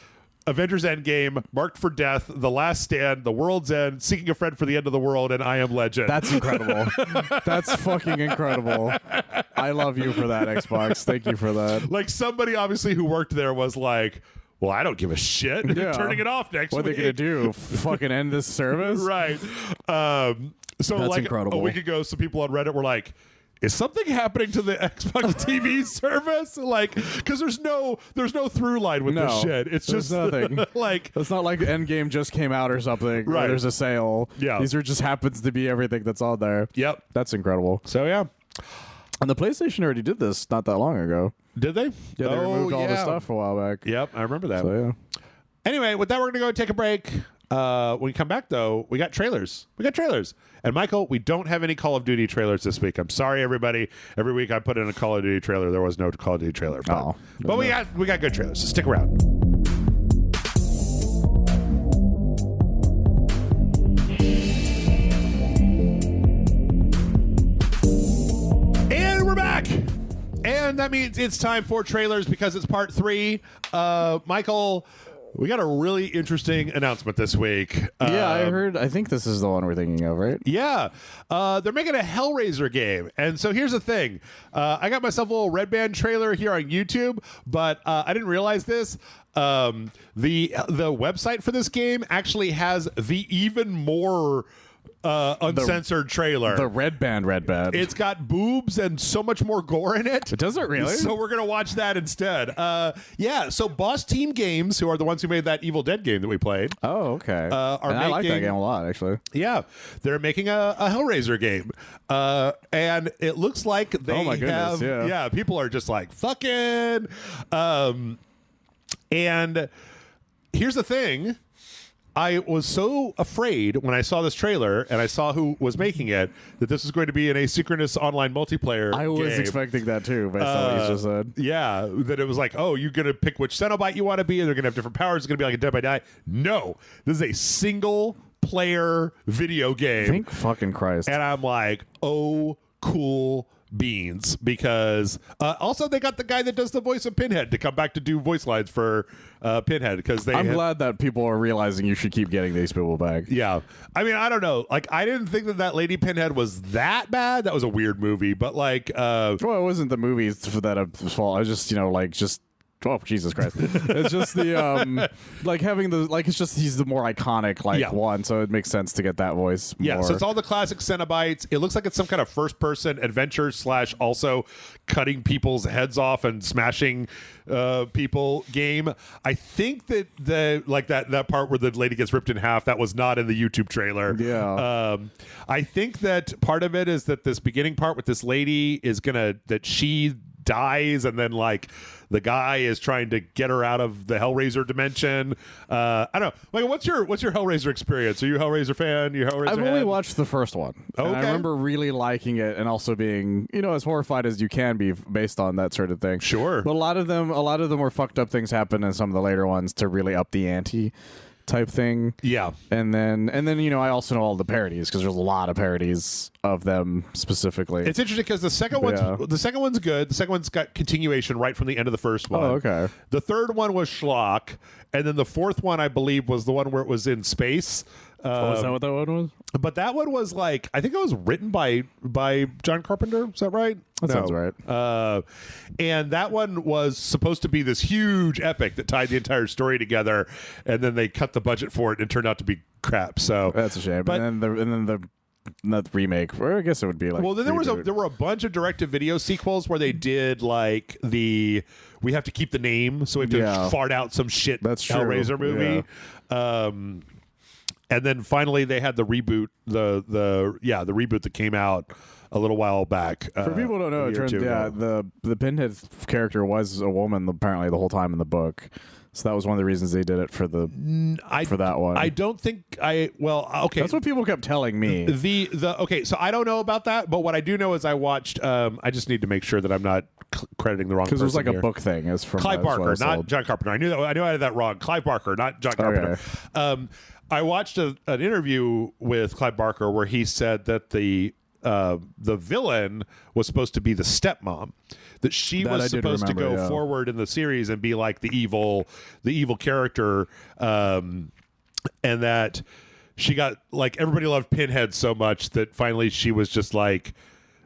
Avengers Endgame, Marked for Death, The Last Stand, The World's End, Seeking a Friend for the End of the World, and I Am Legend. That's incredible. That's fucking incredible. I love you for that, Xbox. Thank you for that. Like somebody obviously who worked there was like, well, I don't give a shit. Yeah. Turning it off next week. What are they going to do? Fucking end this service? Right. So That's like incredible. a week ago, some people on Reddit were like, is something happening to the Xbox TV service? Like, because there's no through line with this shit. It's just nothing. like, it's not like Endgame just came out or something. Right. Or there's a sale. Yeah. These are just happens to be everything that's on there. Yep. That's incredible. So yeah. And the PlayStation already did this not that long ago. Did they? Yeah, they removed all the stuff a while back. Yep, I remember that. So yeah. Anyway, with that, we're gonna go take a break. When we come back, though, we got trailers. And Michael, we don't have any Call of Duty trailers this week. I'm sorry, everybody. Every week I put in a Call of Duty trailer. There was no Call of Duty trailer. But we got good trailers. So stick around. And we're back. And that means it's time for trailers because it's part 3. Michael, we got a really interesting announcement this week. Yeah, I think this is the one we're thinking of, right? Yeah. They're making a Hellraiser game. And so here's the thing. I got myself a little Red Band trailer here on YouTube, but I didn't realize this. The website for this game actually has the even more uncensored trailer. The Red Band. It's got boobs and so much more gore in it. Does it really? So we're going to watch that instead. Yeah, so Boss Team Games, who are the ones who made that Evil Dead game that we played. Oh, okay. I like that game a lot, actually. Yeah, they're making a Hellraiser game. And it looks like they oh my goodness, have... Yeah, people are just like, fucking... and here's the thing. I was so afraid when I saw this trailer and I saw who was making it that this was going to be an asynchronous online multiplayer I was game. expecting that too, based on what you just said. Yeah, that it was like, oh, you're going to pick which Cenobite you want to be, and they're going to have different powers. It's going to be like a Dead by Daylight. No, this is a single-player video game. Thank fucking Christ. And I'm like, oh, cool beans, because also they got the guy that does the voice of Pinhead to come back to do voice lines for Pinhead, because I'm glad that people are realizing you should keep getting these people back. Yeah, I mean, I don't know, like, I didn't think that Lady Pinhead was that bad. That was a weird movie, but like well, it wasn't the movies for that fault. I was just oh, Jesus Christ. It's just the like having the it's just he's the more iconic one, so it makes sense to get that voice more. Yeah, so it's all the classic Cenobites. It looks like it's some kind of first person adventure / also cutting people's heads off and smashing people game. I think that that part where the lady gets ripped in half, that was not in the YouTube trailer. Yeah. I think that part of it is that this beginning part with this lady is that she dies, and then like the guy is trying to get her out of the Hellraiser dimension. I don't know. Like, what's your Hellraiser experience? Are you a Hellraiser fan? I've only watched the first one. Okay. And I remember really liking it and also being, as horrified as you can be based on that sort of thing. Sure. But a lot of them were fucked up things happen in some of the later ones to really up the ante type thing. Yeah. And then I also know all the parodies, because there's a lot of parodies of them specifically. It's interesting because the second one's good. The second one's got continuation right from the end of the first one. Oh, okay. The third one was schlock, and then the fourth one, I believe, was the one where it was in space. Is that what that one was? But that one was like, I think it was written by John Carpenter. Is that right? That sounds right. And that one was supposed to be this huge epic that tied the entire story together, and then they cut the budget for it, and it turned out to be crap. So that's a shame. But, and then the not remake, or I guess it would be like. Well, then there were a bunch of direct-to-video sequels where they did like we have to keep the name, so we have to fart out some shit. That's true. Hellraiser movie. Yeah. And then finally they had the reboot, the reboot that came out a little while back. For people who don't know, it turns the Pinhead character was a woman apparently the whole time in the book. So that was one of the reasons they did it for that one. I don't think okay. That's what people kept telling me. Okay, so I don't know about that, but what I do know is I watched. I just need to make sure that I'm not crediting the wrong person. Because it was like here. A book thing. It's from Clive Barker, not John Carpenter. I knew that. I knew I had that wrong. Clive Barker, not John Carpenter. Okay. I watched an interview with Clive Barker where he said that the villain was supposed to be the stepmom, that she was supposed to go forward in the series and be like the evil character, and that she got like everybody loved Pinhead so much that finally she was just like,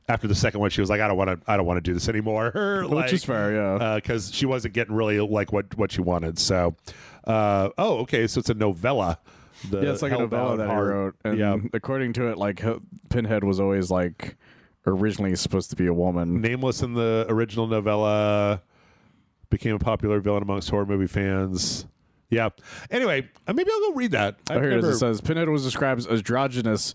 after the second one she was like, I don't want to do this anymore. Which is fair, yeah, because she wasn't getting really like what she wanted. So okay, so it's a novella. it's like a novella that he wrote. And according to it, like Pinhead was always like originally supposed to be a woman. Nameless in the original novella, became a popular villain amongst horror movie fans. Yeah. Anyway, maybe I'll go read that. It says Pinhead was described as androgynous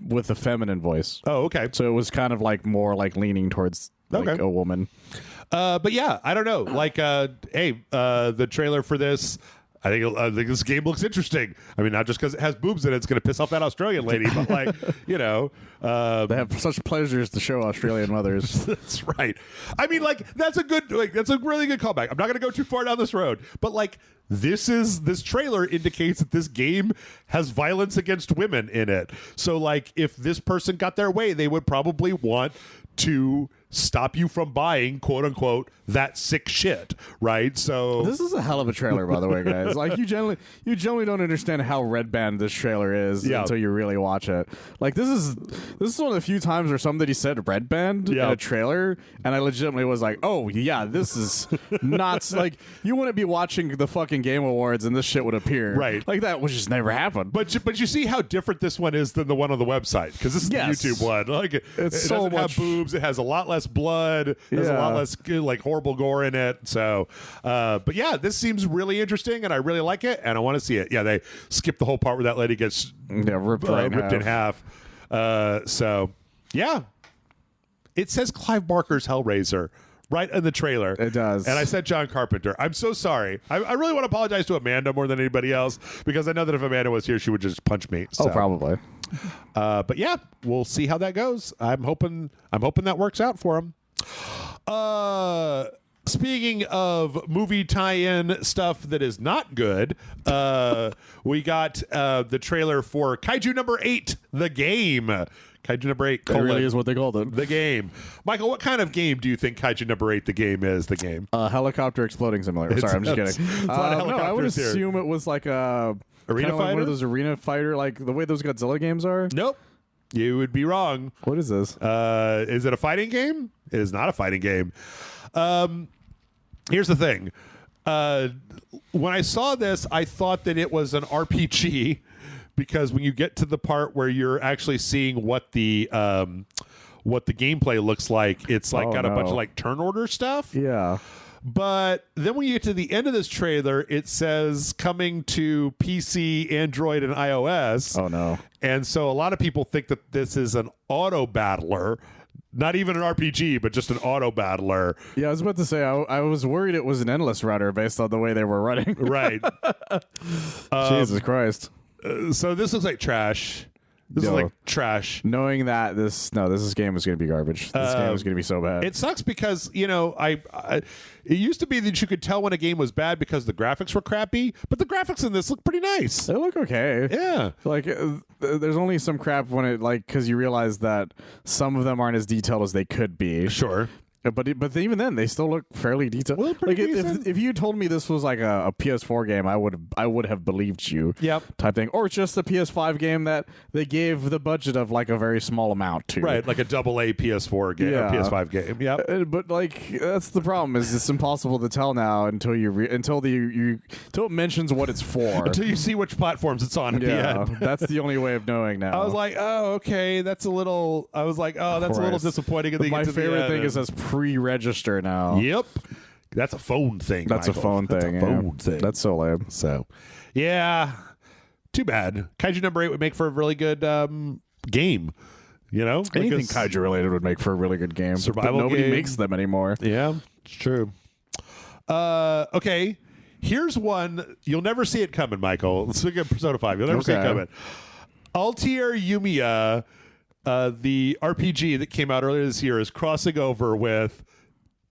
with a feminine voice. Oh, okay. So it was kind of like more like leaning towards like a woman. But yeah, I don't know. Like, hey, the trailer for this, I think this game looks interesting. I mean, not just because it has boobs in it, it's going to piss off that Australian lady, but like, you know. They have such pleasures to show Australian mothers. That's right. I mean, like, that's a really good callback. I'm not going to go too far down this road, but like, this trailer indicates that this game has violence against women in it. So like, if this person got their way, they would probably want to stop you from buying, quote unquote, that sick shit, right? So this is a hell of a trailer, by the way, guys. Like you generally don't understand how red band this trailer is until you really watch it. Like this is one of the few times where somebody said red band in a trailer, and I legitimately was like, oh yeah, this is nuts. Like you wouldn't be watching the fucking Game Awards and this shit would appear, right? Like that would just never happen. But you see how different this one is than the one on the website, because this is the YouTube one. Like it doesn't have boobs. It has a lot less blood. There's a lot less like horrible gore in it. So, but yeah, this seems really interesting, and I really like it, and I want to see it. Yeah, they skipped the whole part where that lady gets ripped in half. So, yeah, it says Clive Barker's Hellraiser right in the trailer. It does. And I said John Carpenter. I'm so sorry. I really want to apologize to Amanda more than anybody else, because I know that if Amanda was here, she would just punch me. So. Oh, probably. But yeah, we'll see how that goes. I'm hoping that works out for him. Speaking of movie tie-in stuff that is not good, we got the trailer for Kaiju number 8, the game. Kaiju number 8. That really is what they called it. The game. Michael, what kind of game do you think Kaiju number 8, the game is? The game. Helicopter exploding simulator. Sorry, I'm just kidding. No, I would assume it was like a arena fighter. Like one of those arena fighter, like the way those Godzilla games are. Nope. You would be wrong. What is this? Is it a fighting game? It is not a fighting game. Here's the thing. When I saw this, I thought that it was an RPG, because when you get to the part where you're actually seeing what the gameplay looks like, it's like got a bunch of like turn order stuff. Yeah. But then when you get to the end of this trailer, it says coming to PC, Android, and iOS. Oh, no. And so a lot of people think that this is an auto battler. Not even an RPG, but just an auto battler. Yeah, I was about to say, I was worried it was an endless runner based on the way they were running. Right. Jesus Christ. So this looks like trash. This is like trash. Knowing that this game is going to be garbage. This game is going to be so bad. It sucks because, you know, it used to be that you could tell when a game was bad because the graphics were crappy, but the graphics in this look pretty nice. They look okay. Yeah. Like, there's only some crap when it, like, because you realize that some of them aren't as detailed as they could be. Sure. But even then, they still look fairly detailed. Well, like if you told me this was like a PS4 game, I would have believed you. Yep. Type thing, or just a PS5 game that they gave the budget of like a very small amount to. Right, like a AA PS4 game or PS5 game. Yeah. But like that's the problem, is it's impossible to tell now until until it mentions what it's for. Until you see which platforms it's on at the end. That's the only way of knowing now. I was like, oh, okay, that's a little disappointing. And my favorite thing is this pre-register now. Yep. That's a phone thing. That's Michael. a phone thing. That's a phone thing. That's so lame. So, yeah. Too bad. Kaiju number 8 would make for a really good game. You know? Anything kaiju related would make for a really good game. Survival but nobody game. makes them anymore. Yeah, it's true. Okay. Here's one. You'll never see it coming, Michael. Speaking of Persona 5, you'll never see it coming. Altair Yumiya, the RPG that came out earlier this year, is crossing over with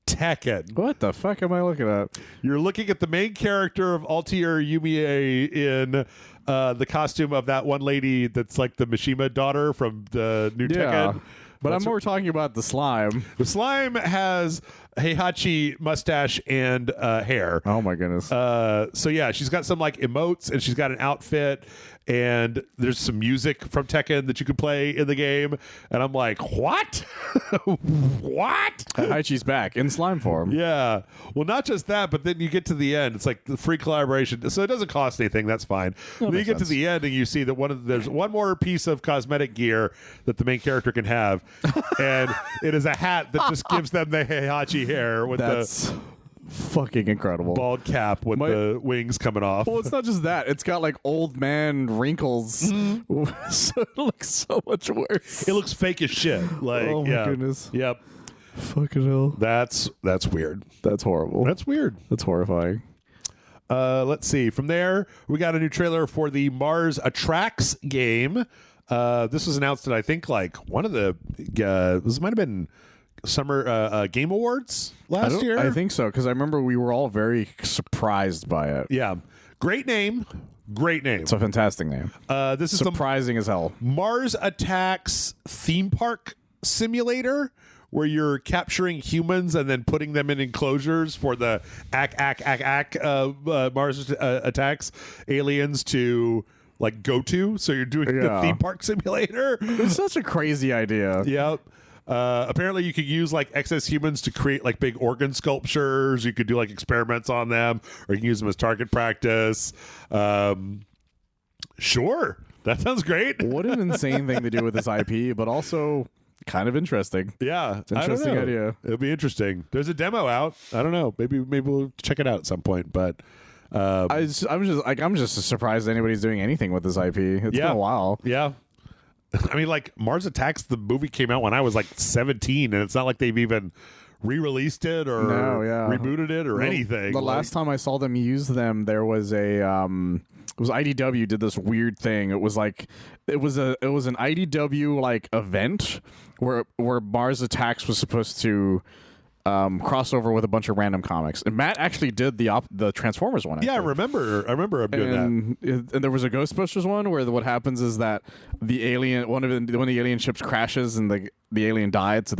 Tekken. What the fuck am I looking at? You're looking at the main character of Altair Yumiya in the costume of that one lady that's like the Mishima daughter from the new Tekken. But I'm more talking about the slime. The slime has Heihachi mustache and hair. Oh my goodness. So yeah, she's got some like emotes and she's got an outfit, and there's some music from Tekken that you could play in the game, and I'm like, what? What? Haichi's back in slime form. Yeah. Well, not just that, but then you get to the end. It's like the free collaboration, so it doesn't cost anything. That's fine. Then you get to the end, and you see that there's one more piece of cosmetic gear that the main character can have, and it is a hat that just gives them the Heihachi hair with That's fucking incredible. Bald cap with the wings coming off. Well, it's not just that. It's got like old man wrinkles. So it looks so much worse. It looks fake as shit. Like, oh my goodness. Yep. Fucking hell. That's weird. That's horrible. That's weird. That's horrifying. Let's see. From there, we got a new trailer for the Mars Attracts game. This was announced at, I think, like one of the this might have been Summer Game Awards last year. I think so, because I remember we were all very surprised by it. Yeah. Great name. Great name. It's a fantastic name. This is surprising as hell. Mars Attacks theme park simulator, where you're capturing humans and then putting them in enclosures for the Mars Attacks aliens to like go to. So you're doing the theme park simulator. It's such a crazy idea. Yep. Apparently you could use like excess humans to create like big organ sculptures. You could do like experiments on them, or you can use them as target practice. Sure. That sounds great. What an insane thing to do with this IP, but also kind of interesting. Yeah. It's an interesting idea. It'll be interesting. There's a demo out. I don't know. Maybe we'll check it out at some point, but I'm just surprised anybody's doing anything with this IP. It's been a while. Yeah. I mean, like, Mars Attacks, the movie came out when I was like 17, and it's not like they've even re-released it or rebooted it or anything. The last time I saw them use them, there was it was IDW did this weird thing. It was an IDW like event where Mars Attacks was supposed to crossover with a bunch of random comics, and Matt actually did the Transformers one. Yeah, I remember him doing that. And there was a Ghostbusters one where what happens is that one of the alien ships crashes and the alien died, so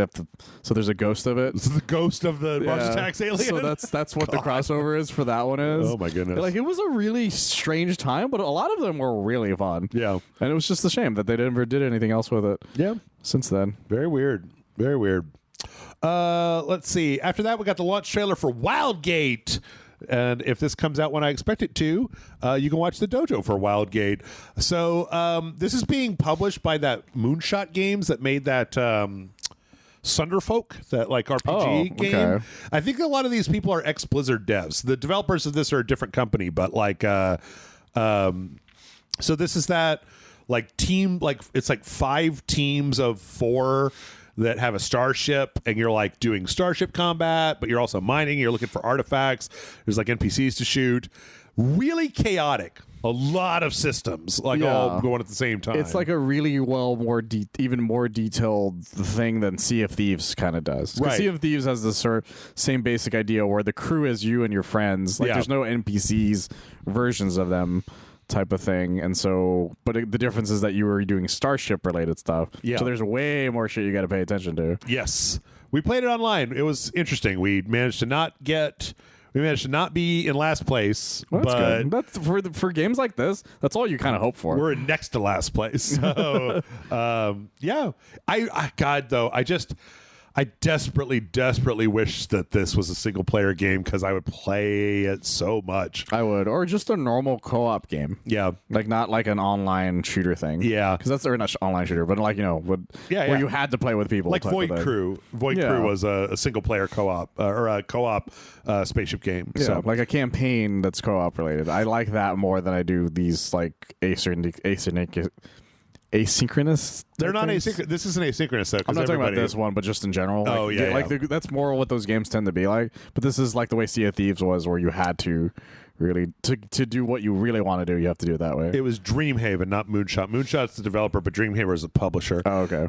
there's a ghost of it. This is the ghost of the Mars Attacks alien. So that's what the crossover is for that one is. Oh my goodness! Like, it was a really strange time, but a lot of them were really fun. Yeah, and it was just a shame that they never did anything else with it. Yeah, since then, very weird. Very weird. Let's see. After that, we got the launch trailer for Wildgate. And if this comes out when I expect it to, you can watch the dojo for Wildgate. So this is being published by that Moonshot Games that made that Sunderfolk, that like RPG game. Okay. I think a lot of these people are ex-Blizzard devs. The developers of this are a different company, but like, so this is that like team, like it's like 5 teams of 4 that have a starship, and you're like doing starship combat, but you're also mining, you're looking for artifacts, there's like NPCs to shoot. Really chaotic. A lot of systems like all going at the same time. It's like a really even more detailed thing than Sea of Thieves kind of does. Right. Sea of Thieves has the same basic idea where the crew is you and your friends. Like there's no NPCs versions of them type of thing, and so but the difference is that you were doing starship related stuff, so there's way more shit you got to pay attention to. Yes, we played it online. It was interesting. We managed to not be in last place. Well, that's good. That's for games like this, that's all you kind of hope for. We're next to last place. So yeah, I desperately wish that this was a single player game, because I would play it so much. I would, or just a normal co-op game. Yeah, like not like an online shooter thing. Yeah, because that's not online shooter, but like where you had to play with people. Like Void Crew. Void Crew was a single player co-op or a co-op spaceship game. Yeah, so like a campaign that's co-op related. I like that more than I do these like asynchronous. They're not asynchronous. This isn't asynchronous though. I'm not talking about this one, but just in general. That's more what those games tend to be like. But this is like the way Sea of Thieves was, where you had to really to do what you really want to do. You have to do it that way. It was Dreamhaven, not Moonshot. Moonshot's the developer, but Dreamhaven is the publisher. Oh, okay.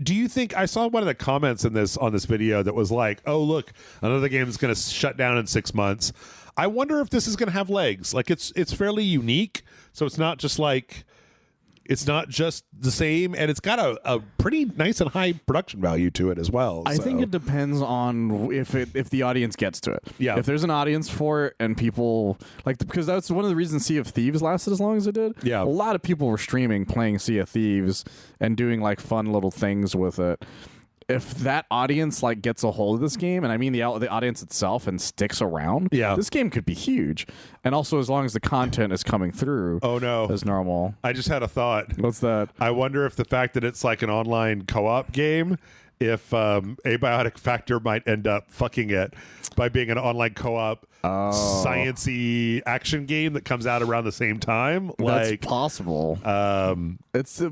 Do you think I saw one of the comments on this video that was like, "Oh, look, another game is going to shut down in 6 months." I wonder if this is going to have legs. Like it's fairly unique, so it's not just like It's not just the same, and it's got a pretty nice and high production value to it as well. I think it depends on if the audience gets to it. Yeah. If there's an audience for it and people because that's one of the reasons Sea of Thieves lasted as long as it did. Yeah. A lot of people were streaming playing Sea of Thieves and doing like fun little things with it. If that audience like gets a hold of this game, and I mean the audience itself, and sticks around, this game could be huge. And also, as long as the content is coming through, as normal. I just had a thought. What's that? I wonder if the fact that it's like an online co-op game, if Abiotic Factor might end up fucking it by being an online co-op science-y action game that comes out around the same time. That's possible. It's a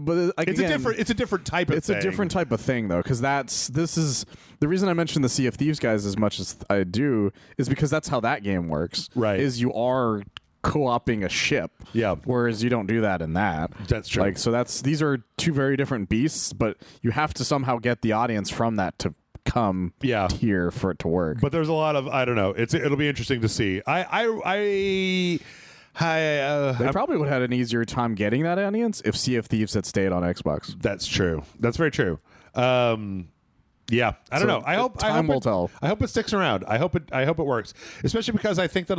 different type of thing. It's a different type of thing though, because this is the reason I mentioned the Sea of Thieves guys as much as I do is because that's how that game works. Right. Is you are co-oping a ship. Yeah. Whereas you don't do that in that. That's true. Like, so these are two very different beasts, but you have to somehow get the audience from that to come here for it to work. But there's a lot of, I don't know. It'll be interesting to see. They probably would have had an easier time getting that audience if Sea of Thieves had stayed on Xbox. That's true. That's very true. Yeah, I don't know. I hope time will tell. I hope it sticks around. I hope it works, especially because I think that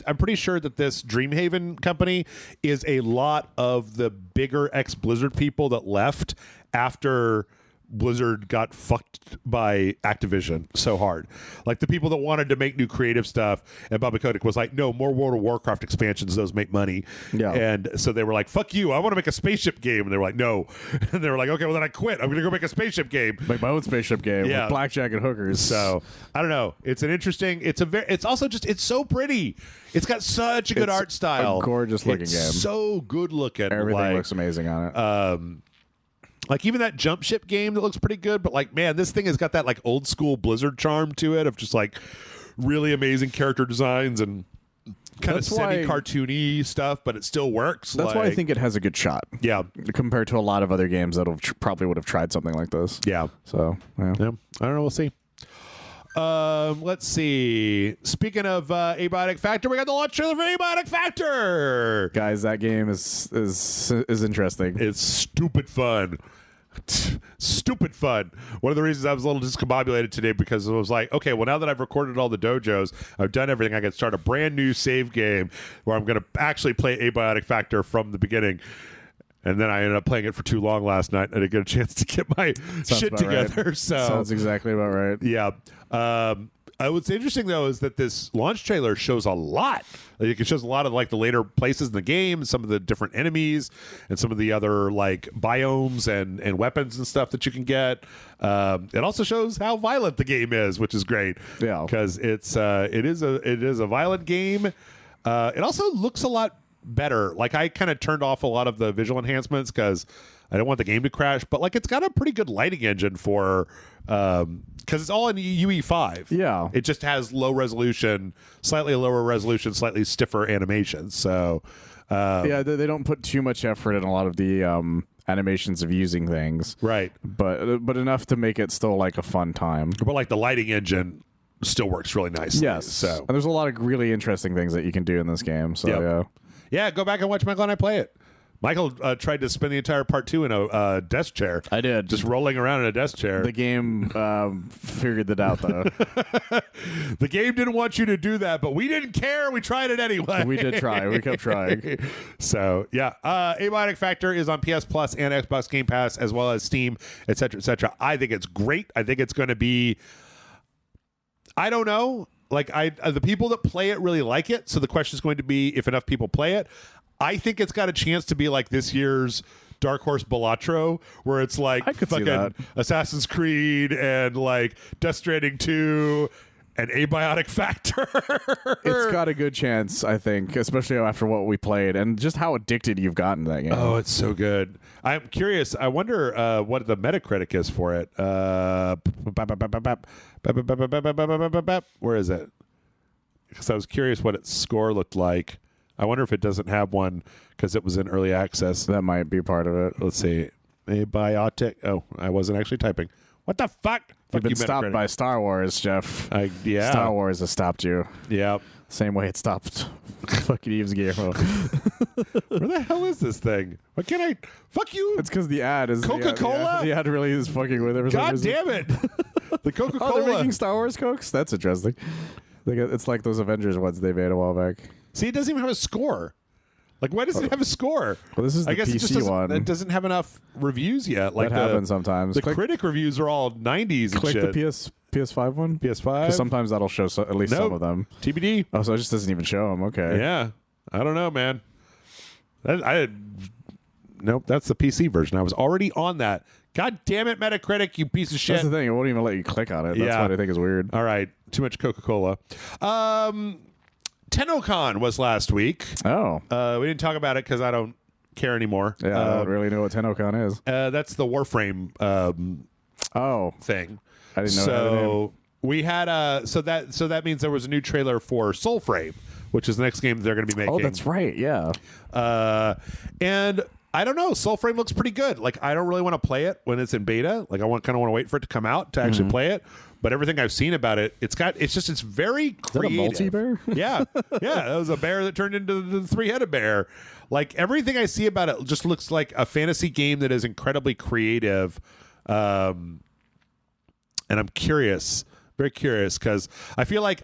I'm pretty sure that this Dreamhaven company is a lot of the bigger ex-Blizzard people that left after Blizzard got fucked by Activision so hard. Like the people that wanted to make new creative stuff, and Bobby Kotick was like, no, more World of Warcraft expansions, those make money. Yeah. And so they were like, fuck you, I want to make a spaceship game. And they were like, no. And they were like, okay, well then I quit. I'm going to go make a spaceship game. Make my own spaceship game with blackjack and hookers. So I don't know. It's an interesting, it's also just, it's so pretty. It's got such a good art style. A gorgeous looking game. So good looking. Everything looks amazing on it. Like even that jump ship game that looks pretty good, but like, man, this thing has got that like old school Blizzard charm to it of just like really amazing character designs and kind of semi-cartoony stuff, but it still works. That's why I think it has a good shot. Yeah. Compared to a lot of other games that probably would have tried something like this. Yeah. So, yeah. I don't know. We'll see. Let's see. Speaking of Abiotic Factor, we got the launch trailer for Abiotic Factor. Guys, that game is interesting. It's stupid fun. Stupid fun. One of the reasons I was a little discombobulated today because it was like, okay, well, now that I've recorded all the dojos, I've done everything, I can start a brand new save game where I'm going to actually play Abiotic Factor from the beginning. And then I ended up playing it for too long last night. I didn't get a chance to get my shit together. Right. So sounds exactly about right. Yeah. What's interesting though is that this launch trailer shows a lot. Like, it shows a lot of like the later places in the game, some of the different enemies, and some of the other like biomes and weapons and stuff that you can get. It also shows how violent the game is, which is great. Yeah, because it is a violent game. It also looks a lot better. Like I kind of turned off a lot of the visual enhancements because I don't want the game to crash, but like it's got a pretty good lighting engine for because it's all in UE5. Yeah, it just has low resolution, slightly lower resolution, slightly stiffer animations. So yeah, they don't put too much effort in a lot of the animations of using things, right? But enough to make it still like a fun time. But like the lighting engine still works really nicely. Yes, so and there's a lot of really interesting things that you can do in this game. So yeah, go back and watch Michael and I play it. Michael tried to spend the entire part 2 in a desk chair. I did. Just rolling around in a desk chair. The game figured that out, though. The game didn't want you to do that, but we didn't care. We tried it anyway. We did try. We kept trying. So, yeah. Abiotic Factor is on PS Plus and Xbox Game Pass, as well as Steam, etc., etc. I think it's great. I think it's going to be... I don't know. Like, the people that play it really like it, so the question is going to be if enough people play it. I think it's got a chance to be like this year's Dark Horse Balatro, where it's like fucking Assassin's Creed and like Death Stranding 2 and Abiotic Factor. It's got a good chance, I think, especially after what we played and just how addicted you've gotten to that game. Oh, it's so good. I'm curious. I wonder what the Metacritic is for it. Where is it? Because I was curious what its score looked like. I wonder if it doesn't have one because it was in early access. That might be part of it. Let's see. Abiotic. Oh, I wasn't actually typing. What the fuck? You've been stopped by Star Wars, Jeff. Yeah. Star Wars has stopped you. Yeah. Same way it stopped fucking Eve's Guillermo. Where the hell is this thing? Why can't I? Fuck you. It's because the ad is Coca-Cola? The ad really is fucking with it. God damn it. The Coca-Cola. Oh, they're making Star Wars Cokes? That's interesting. It's like those Avengers ones they made a while back. See, it doesn't even have a score. Like, why does it have a score? Well, this is the PC one. It doesn't have enough reviews yet. Like that happens sometimes. The critic reviews are all 90s and click shit. The PS5 one? PS5? Sometimes that'll show at least some of them. TBD. Oh, so it just doesn't even show them. Okay. Yeah. I don't know, man. Nope, that's the PC version. I was already on that. God damn it, Metacritic, you piece of shit. That's the thing. It won't even let you click on it. That's what I think is weird. All right. Too much Coca-Cola. TennoCon was last week. Oh. We didn't talk about it because I don't care anymore. Yeah, I don't really know what TennoCon is. That's the Warframe thing. I didn't know. So we had so that means there was a new trailer for Soulframe, which is the next game they're going to be making. Oh, that's right. Yeah. And I don't know. Soulframe looks pretty good. Like, I don't really want to play it when it's in beta. Like, I kind of want to wait for it to come out to actually play it. But everything I've seen about it, it's very creative. Is that a multi-bear? Yeah. That was a bear that turned into the three-headed bear. Like, everything I see about it just looks like a fantasy game that is incredibly creative. And I'm curious, very curious, because I feel like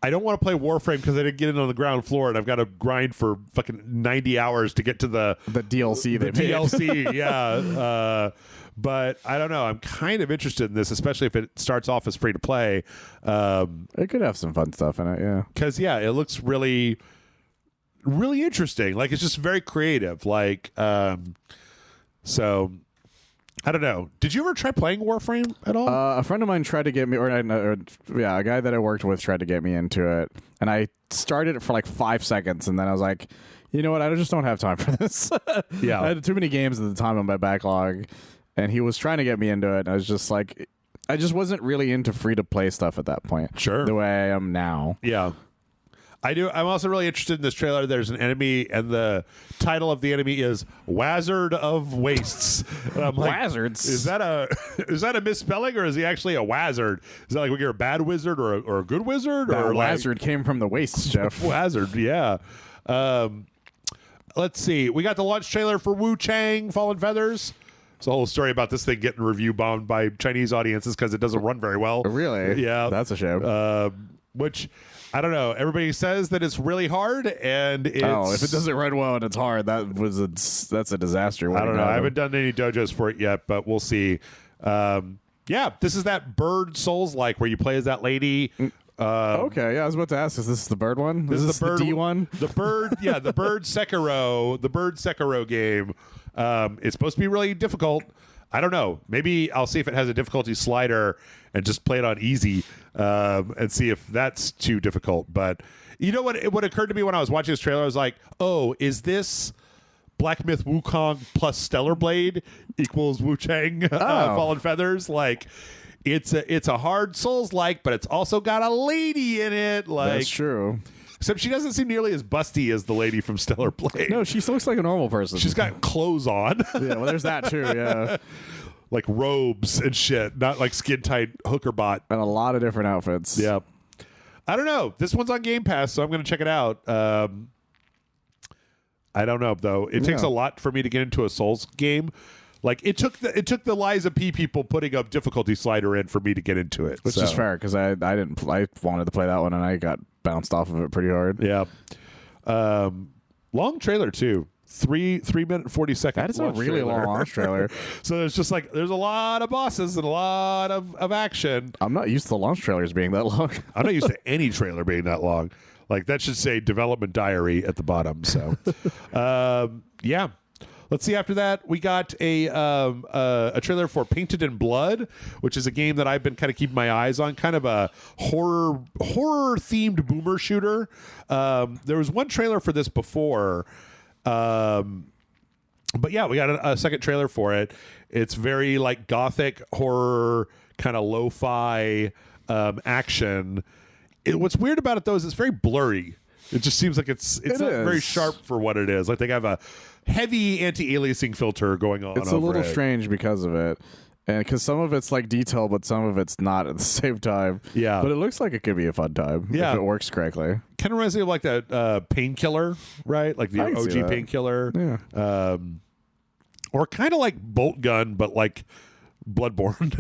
I don't want to play Warframe because I didn't get in on the ground floor and I've got to grind for fucking 90 hours to get to the DLC. The DLC, yeah. But I don't know. I'm kind of interested in this, especially if it starts off as free to play. It could have some fun stuff in it, yeah. Because it looks really, really interesting. Like, it's just very creative. Like, so I don't know. Did you ever try playing Warframe at all? A friend of mine tried to get me, a guy that I worked with tried to get me into it, and I started it for like 5 seconds, and then I was like, you know what? I just don't have time for this. Yeah, I had too many games at the time on my backlog, and he was trying to get me into it, and I was just like, I just wasn't really into free to play stuff at that point. Sure, the way I am now. Yeah. I'm also really interested in this trailer. There's an enemy, and the title of the enemy is Wazard of Wastes. And I'm like, Wazards? Is that a misspelling, or is he actually a wazard? Is that like you're a bad wizard or a good wizard? That or wazard came from the wastes, Jeff. Wazard, yeah. Let's see. We got the launch trailer for Wu Chang Fallen Feathers. It's a whole story about this thing getting review bombed by Chinese audiences because it doesn't run very well. Really? Yeah. That's a shame. Which, I don't know. Everybody says that it's really hard, and it's... Oh, if it doesn't run well and it's hard, that's a disaster. I don't know. I haven't done any dojos for it yet, but we'll see. Yeah, this is that Bird Souls-like where you play as that lady... okay, yeah, I was about to ask, is this the bird one? This is the bird D one? The bird, yeah, the Bird Sekiro game. It's supposed to be really difficult. I don't know. Maybe I'll see if it has a difficulty slider and just play it on easy and see if that's too difficult. But you know what occurred to me when I was watching this trailer? I was like, oh, is this Black Myth Wukong plus Stellar Blade equals Wu Chang Fallen Feathers? Like, it's a hard Souls-like, but it's also got a lady in it. Like, that's true. Except she doesn't seem nearly as busty as the lady from Stellar Blade. No, she looks like a normal person. She's got clothes on. Yeah, well, there's that too, yeah. Like robes and shit, not like skin-tight hooker bot. And a lot of different outfits. Yeah. I don't know. This one's on Game Pass, so I'm going to check it out. I don't know, though. It takes a lot for me to get into a Souls game. Like, it took the Liza P people putting up difficulty slider in for me to get into it. Which is fair, because I wanted to play that one, and I got bounced off of it pretty hard. Yeah. Long trailer, too. 3 minute 40 second. That is a really long launch trailer. So there's a lot of bosses and a lot of action. I'm not used to the launch trailers being that long. I'm not used to any trailer being that long. Like, that should say development diary at the bottom. So, yeah. Let's see. After that, we got a trailer for Painted in Blood, which is a game that I've been kind of keeping my eyes on. Kind of a horror themed boomer shooter. There was one trailer for this before, but yeah, we got a second trailer for it. It's very like gothic horror, kind of lo-fi action. What's weird about it though is it's very blurry. It just seems like it's not very sharp for what it is. Like, they have a heavy anti-aliasing filter going on. It's a little strange because of it. And because some of it's like detail, but some of it's not at the same time. Yeah. But it looks like it could be a fun time if it works correctly. Kind of reminds me of like that Painkiller, right? Like the OG Painkiller. Yeah. Or kind of like Bolt Gun, but like Bloodborne.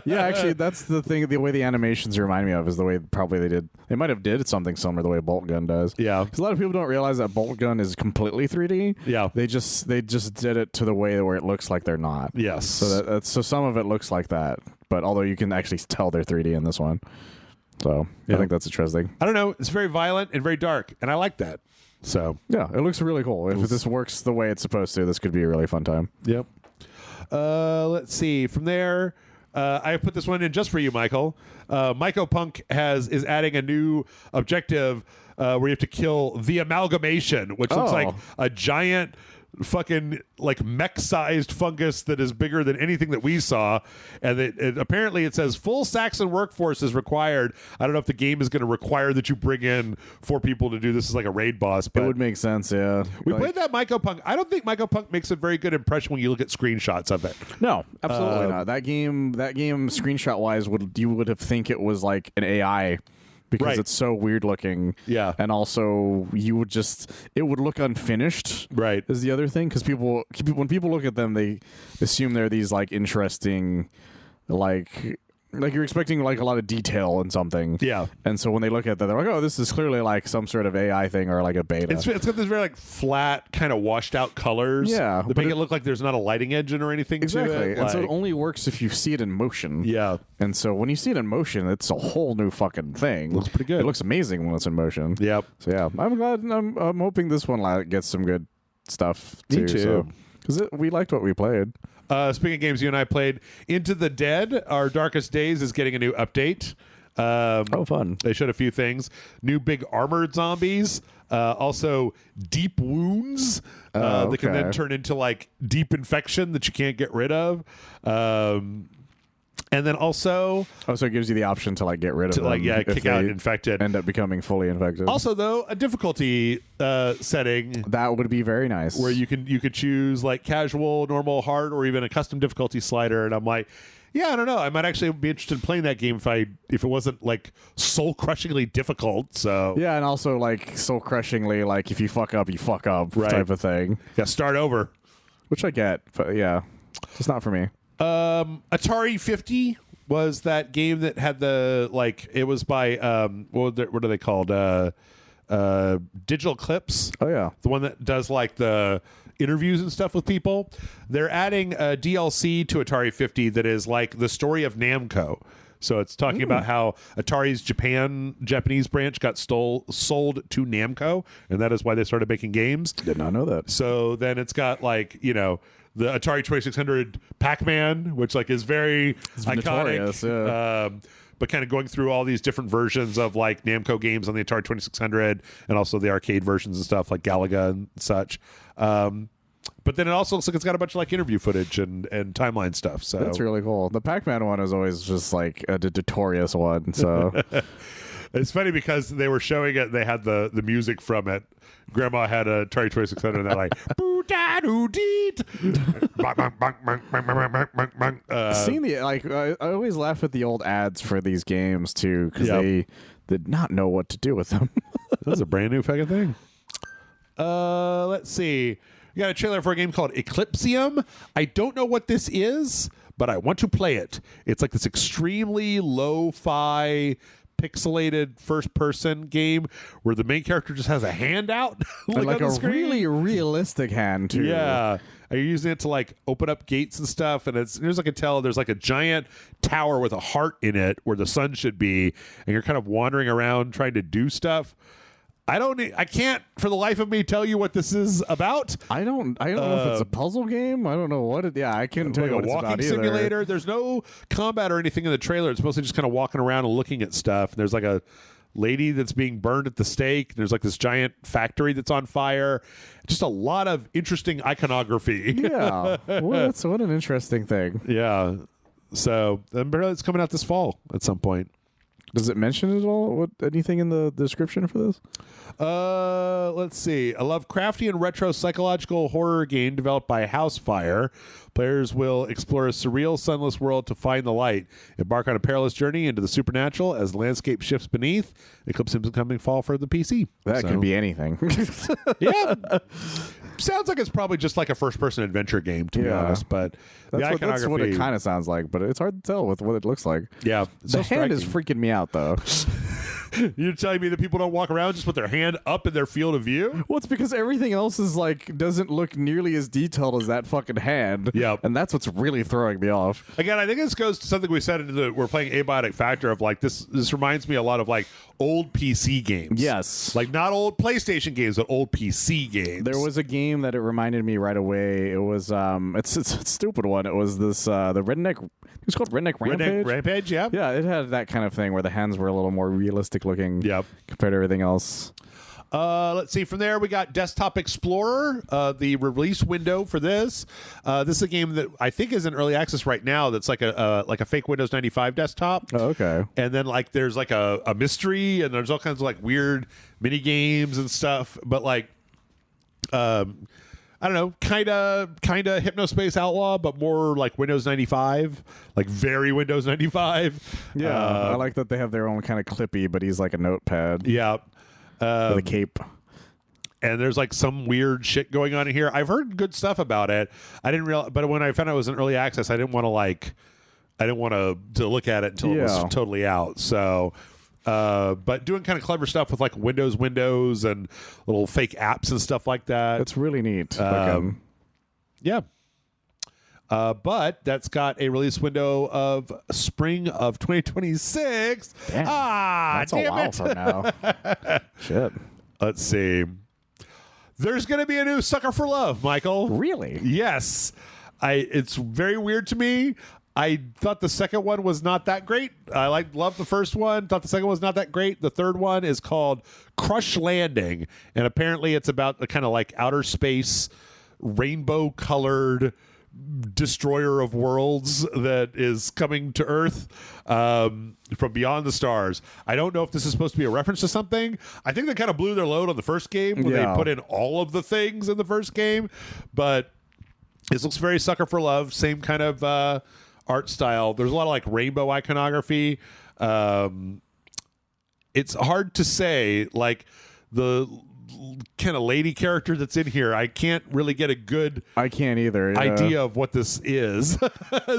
Yeah, actually, that's the thing. The way the animations remind me of is the way probably they might have did something similar the way Bolt Gun does. Yeah, because a lot of people don't realize that Bolt Gun is completely 3D. Yeah, they just did it to the way where it looks like they're not. Yes, so so some of it looks like that, but although you can actually tell they're 3D in this one. So I think that's interesting. I don't know. It's very violent and very dark, and I like that. So yeah, it looks really cool. If this works the way it's supposed to, this could be a really fun time. Yep. Let's see. From there, I put this one in just for you, Michael. Myco Punk is adding a new objective where you have to kill the Amalgamation, which looks like a giant fucking like mech-sized fungus that is bigger than anything that we saw, and apparently it says full Saxon workforce is required. I don't know if the game is going to require that you bring in 4 people to do this as like a raid boss, but it would make sense. Yeah, we played that Myco Punk. I don't think Myco Punk makes a very good impression when you look at screenshots of it. No, absolutely not. That game screenshot wise you would have think it was like an AI. Because it's so weird looking. Yeah. And also, it would look unfinished. Right. Is the other thing. Because when people look at them, they assume they're these, like, interesting, like you're expecting, like, a lot of detail in something. Yeah. And so when they look at that, they're like, oh, this is clearly, like, some sort of AI thing or, like, a beta. It's got this very, like, flat, kind of washed out colors. Yeah. That make it look like there's not a lighting engine or anything to it. And so it only works if you see it in motion. Yeah. And so when you see it in motion, it's a whole new fucking thing. Looks pretty good. It looks amazing when it's in motion. Yep. So yeah, I'm glad. I'm hoping this one gets some good stuff too. Me too. Because we liked what we played. Speaking of games you and I played, Into the Dead, Our Darkest Days is getting a new update. Fun. They showed a few things. New big armored zombies. Also deep wounds that can then turn into like deep infection that you can't get rid of. And then also... so it gives you the option to, like, get rid of them. Kick out infected. End up becoming fully infected. Also, though, a difficulty setting... That would be very nice. Where you could choose, like, casual, normal, hard, or even a custom difficulty slider. And I'm like, yeah, I don't know. I might actually be interested in playing that game if it wasn't, like, soul-crushingly difficult. So yeah, and also, like, soul-crushingly, like, if you fuck up, type of thing. Yeah, start over. Which I get, but yeah, it's not for me. Atari 50 was that game that had it was by what are they called? Digital Clips. Oh yeah, the one that does like the interviews and stuff with people. They're adding a DLC to Atari 50 that is like the story of Namco. So it's talking about how Atari's Japanese branch got sold to Namco, and that is why they started making games. Did not know that. So then it's got like, the Atari 2600 Pac-Man, which like is very iconic. Yeah. But kind of going through all these different versions of like Namco games on the Atari 2600 and also the arcade versions and stuff like Galaga and such. But then it also looks like it's got a bunch of like interview footage and timeline stuff. So that's really cool. The Pac-Man one is always just like a notorious one. So it's funny because they were showing it. They had the music from it. Grandma had a Atari 2600 and they're like, boo da doo deet. Seeing I always laugh at the old ads for these games too because they did not know what to do with them. That's a brand new fucking thing. Let's see. We got a trailer for a game called Eclipsium. I don't know what this is, but I want to play it. It's like this extremely lo-fi pixelated first-person game where the main character just has a hand out, like a really realistic hand too. Yeah, you're using it to like open up gates and stuff, and as near as I can tell, there's like a giant tower with a heart in it where the sun should be, and you're kind of wandering around trying to do stuff. I can't for the life of me tell you what this is about. I don't know if it's a puzzle game. I don't know what it. Yeah, I can't tell you what it's about either. Walking simulator. There's no combat or anything in the trailer. It's mostly just kind of walking around and looking at stuff. And there's like a lady that's being burned at the stake. There's like this giant factory that's on fire. Just a lot of interesting iconography. Yeah, what an interesting thing. Yeah. So it's coming out this fall at some point. Does it mention at all anything in the description for this? Let's see. A Lovecraftian and retro psychological horror game developed by Housefire. Players will explore a surreal, sunless world to find the light. Embark on a perilous journey into the supernatural as the landscape shifts beneath. Eclipse is coming fall for the PC. That could be anything. Yeah. Sounds like it's probably just like a first-person adventure game, to be honest. But that's what it kind of sounds like. But it's hard to tell with what it looks like. Yeah. The hand is freaking me out, though. You're telling me that people don't walk around just with their hand up in their field of view? Well, it's because everything else is like doesn't look nearly as detailed as that fucking hand. Yeah, and that's what's really throwing me off. Again, I think this goes to something we said we're playing Abiotic Factor of like this. This reminds me a lot of like old PC games. Yes, like not old PlayStation games, but old PC games. There was a game that it reminded me right away. It was it's a stupid one. It was this the Redneck. It was called Redneck Rampage. Rampage, yeah. Yeah, it had that kind of thing where the hands were a little more realistic looking compared to everything else. Let's see. From there, we got Desktop Explorer, the release window for this. This is a game that I think is in early access right now. That's like a fake Windows 95 desktop. Oh, okay. And then like there's like a mystery, and there's all kinds of like weird mini games and stuff. But like, I don't know, kind of Hypnospace Outlaw, but more like Windows 95, like very Windows 95. Yeah, I like that they have their own kind of Clippy, but he's like a notepad. Yeah. With a cape. And there's like some weird shit going on in here. I've heard good stuff about it. I didn't realize, but when I found out it was in early access, I didn't want to look at it until it was totally out. So, but doing kind of clever stuff with like Windows and little fake apps and stuff like that. That's really neat. Yeah. But that's got a release window of spring of 2026. Damn, that's a while from now. Shit. Let's see. There's going to be a new Sucker for Love, Michael. Really? Yes. It's very weird to me. I thought the second one was not that great. I loved the first one. Thought the second one was not that great. The third one is called Crush Landing, and apparently it's about a kind of like outer space, rainbow-colored destroyer of worlds that is coming to Earth from beyond the stars. I don't know if this is supposed to be a reference to something. I think they kind of blew their load on the first game when they put in all of the things in the first game, but this looks very Sucker for Love. Same kind of art style. There's a lot of like rainbow iconography. It's hard to say, like the kind of lady character that's in here, I can't really get a good idea of what this is.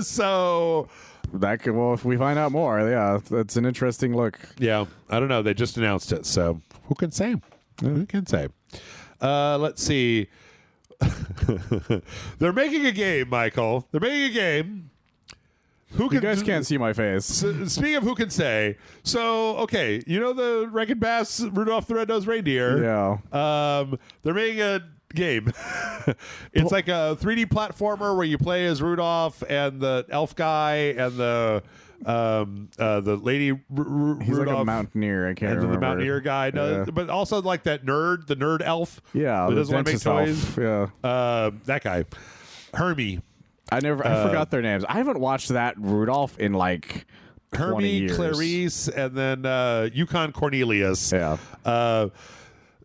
So that could, well, if we find out more, that's an interesting look. Yeah, I don't know. They just announced it, so who can say? Who can say? Let's see. They're making a game, Michael. They're making a game. You guys can't see my face. Speaking of who can say, so okay, you know the Rankin Bass Rudolph the Red-Nosed Reindeer? Yeah. They're making a game. It's like a 3D platformer where you play as Rudolph and the elf guy and the lady He's Rudolph, like a mountaineer. I can't remember. The mountaineer guy, but also like that nerd, the nerd elf. Yeah, that doesn't want to make toys. Yeah, that guy, Hermie. I forgot their names. I haven't watched that Rudolph in like 20 Hermie, years. Clarice, and then Yukon Cornelius. Yeah.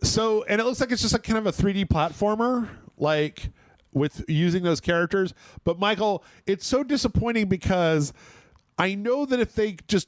So, and it looks like it's just like kind of a 3D platformer, like with using those characters. But Michael, it's so disappointing because I know that if they just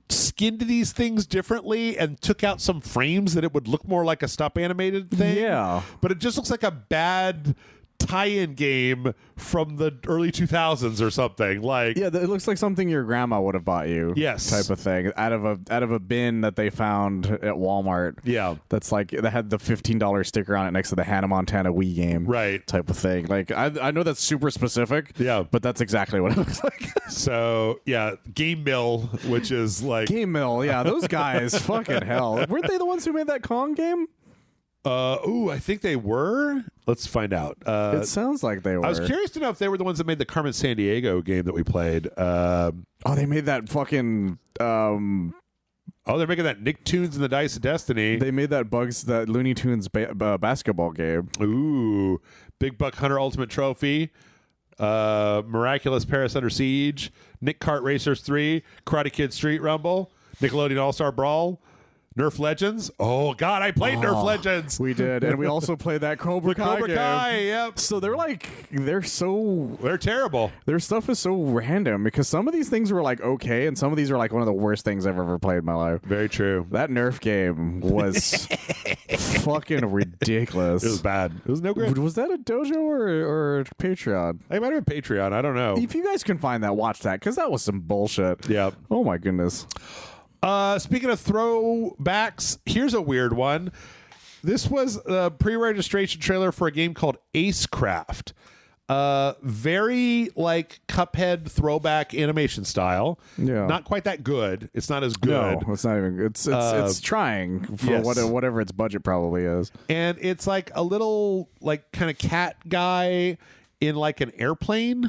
skinned these things differently and took out some frames, that it would look more like a stop animated thing. Yeah. But it just looks like a bad tie-in game from the early 2000s or something. Like, yeah, it looks like something your grandma would have bought you. Yes, type of thing out of a bin that they found at Walmart. Yeah, that's like that had the $15 sticker on it next to the Hannah Montana Wii game. Right, type of thing. Like I know that's super specific. Yeah, but that's exactly what it looks like. So yeah, Game Mill, which is like Game Mill. Yeah, those guys. Fucking hell, weren't they the ones who made that Kong game? I think they were. Let's find out. It sounds like they were. I was curious to know if they were the ones that made the Carmen Sandiego game that we played. They made that fucking. They're making that Nicktoons and the Dice of Destiny. They made that Looney Tunes basketball game. Ooh, Big Buck Hunter Ultimate Trophy. Miraculous Paris Under Siege. Nick Kart Racers 3. Karate Kid Street Rumble. Nickelodeon All-Star Brawl, Nerf Legends. Oh God, I played Nerf Legends. We did, and we also played that Cobra Kai Cobra game. Kai, yep. So they're terrible. Their stuff is so random because some of these things were like okay, and some of these are like one of the worst things I've ever played in my life. Very true. That Nerf game was fucking ridiculous. It was bad. It was no good. Was that a dojo or Patreon? It might have been Patreon. I don't know. If you guys can find that, watch that because that was some bullshit. Yeah. Oh my goodness. Speaking of throwbacks, here's a weird one. This was a pre-registration trailer for a game called Acecraft. Very like Cuphead throwback animation style. Yeah. Not quite that good. It's not as good. No, it's not even. It's trying for whatever its budget probably is. And it's like a little like kind of cat guy in like an airplane.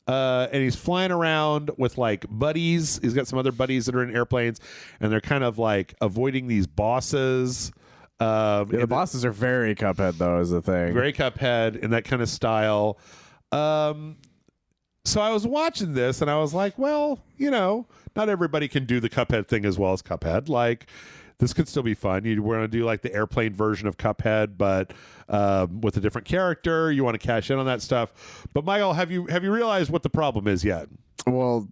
And he's flying around with like buddies. He's got some other buddies that are in airplanes, and they're kind of like avoiding these bosses. The bosses are very Cuphead, though, is the thing. Very Cuphead in that kind of style. So I was watching this, and I was like, well, not everybody can do the Cuphead thing as well as Cuphead. Like, this could still be fun. You want to do like the airplane version of Cuphead, but with a different character. You want to cash in on that stuff. But Michael, have you realized what the problem is yet? Well,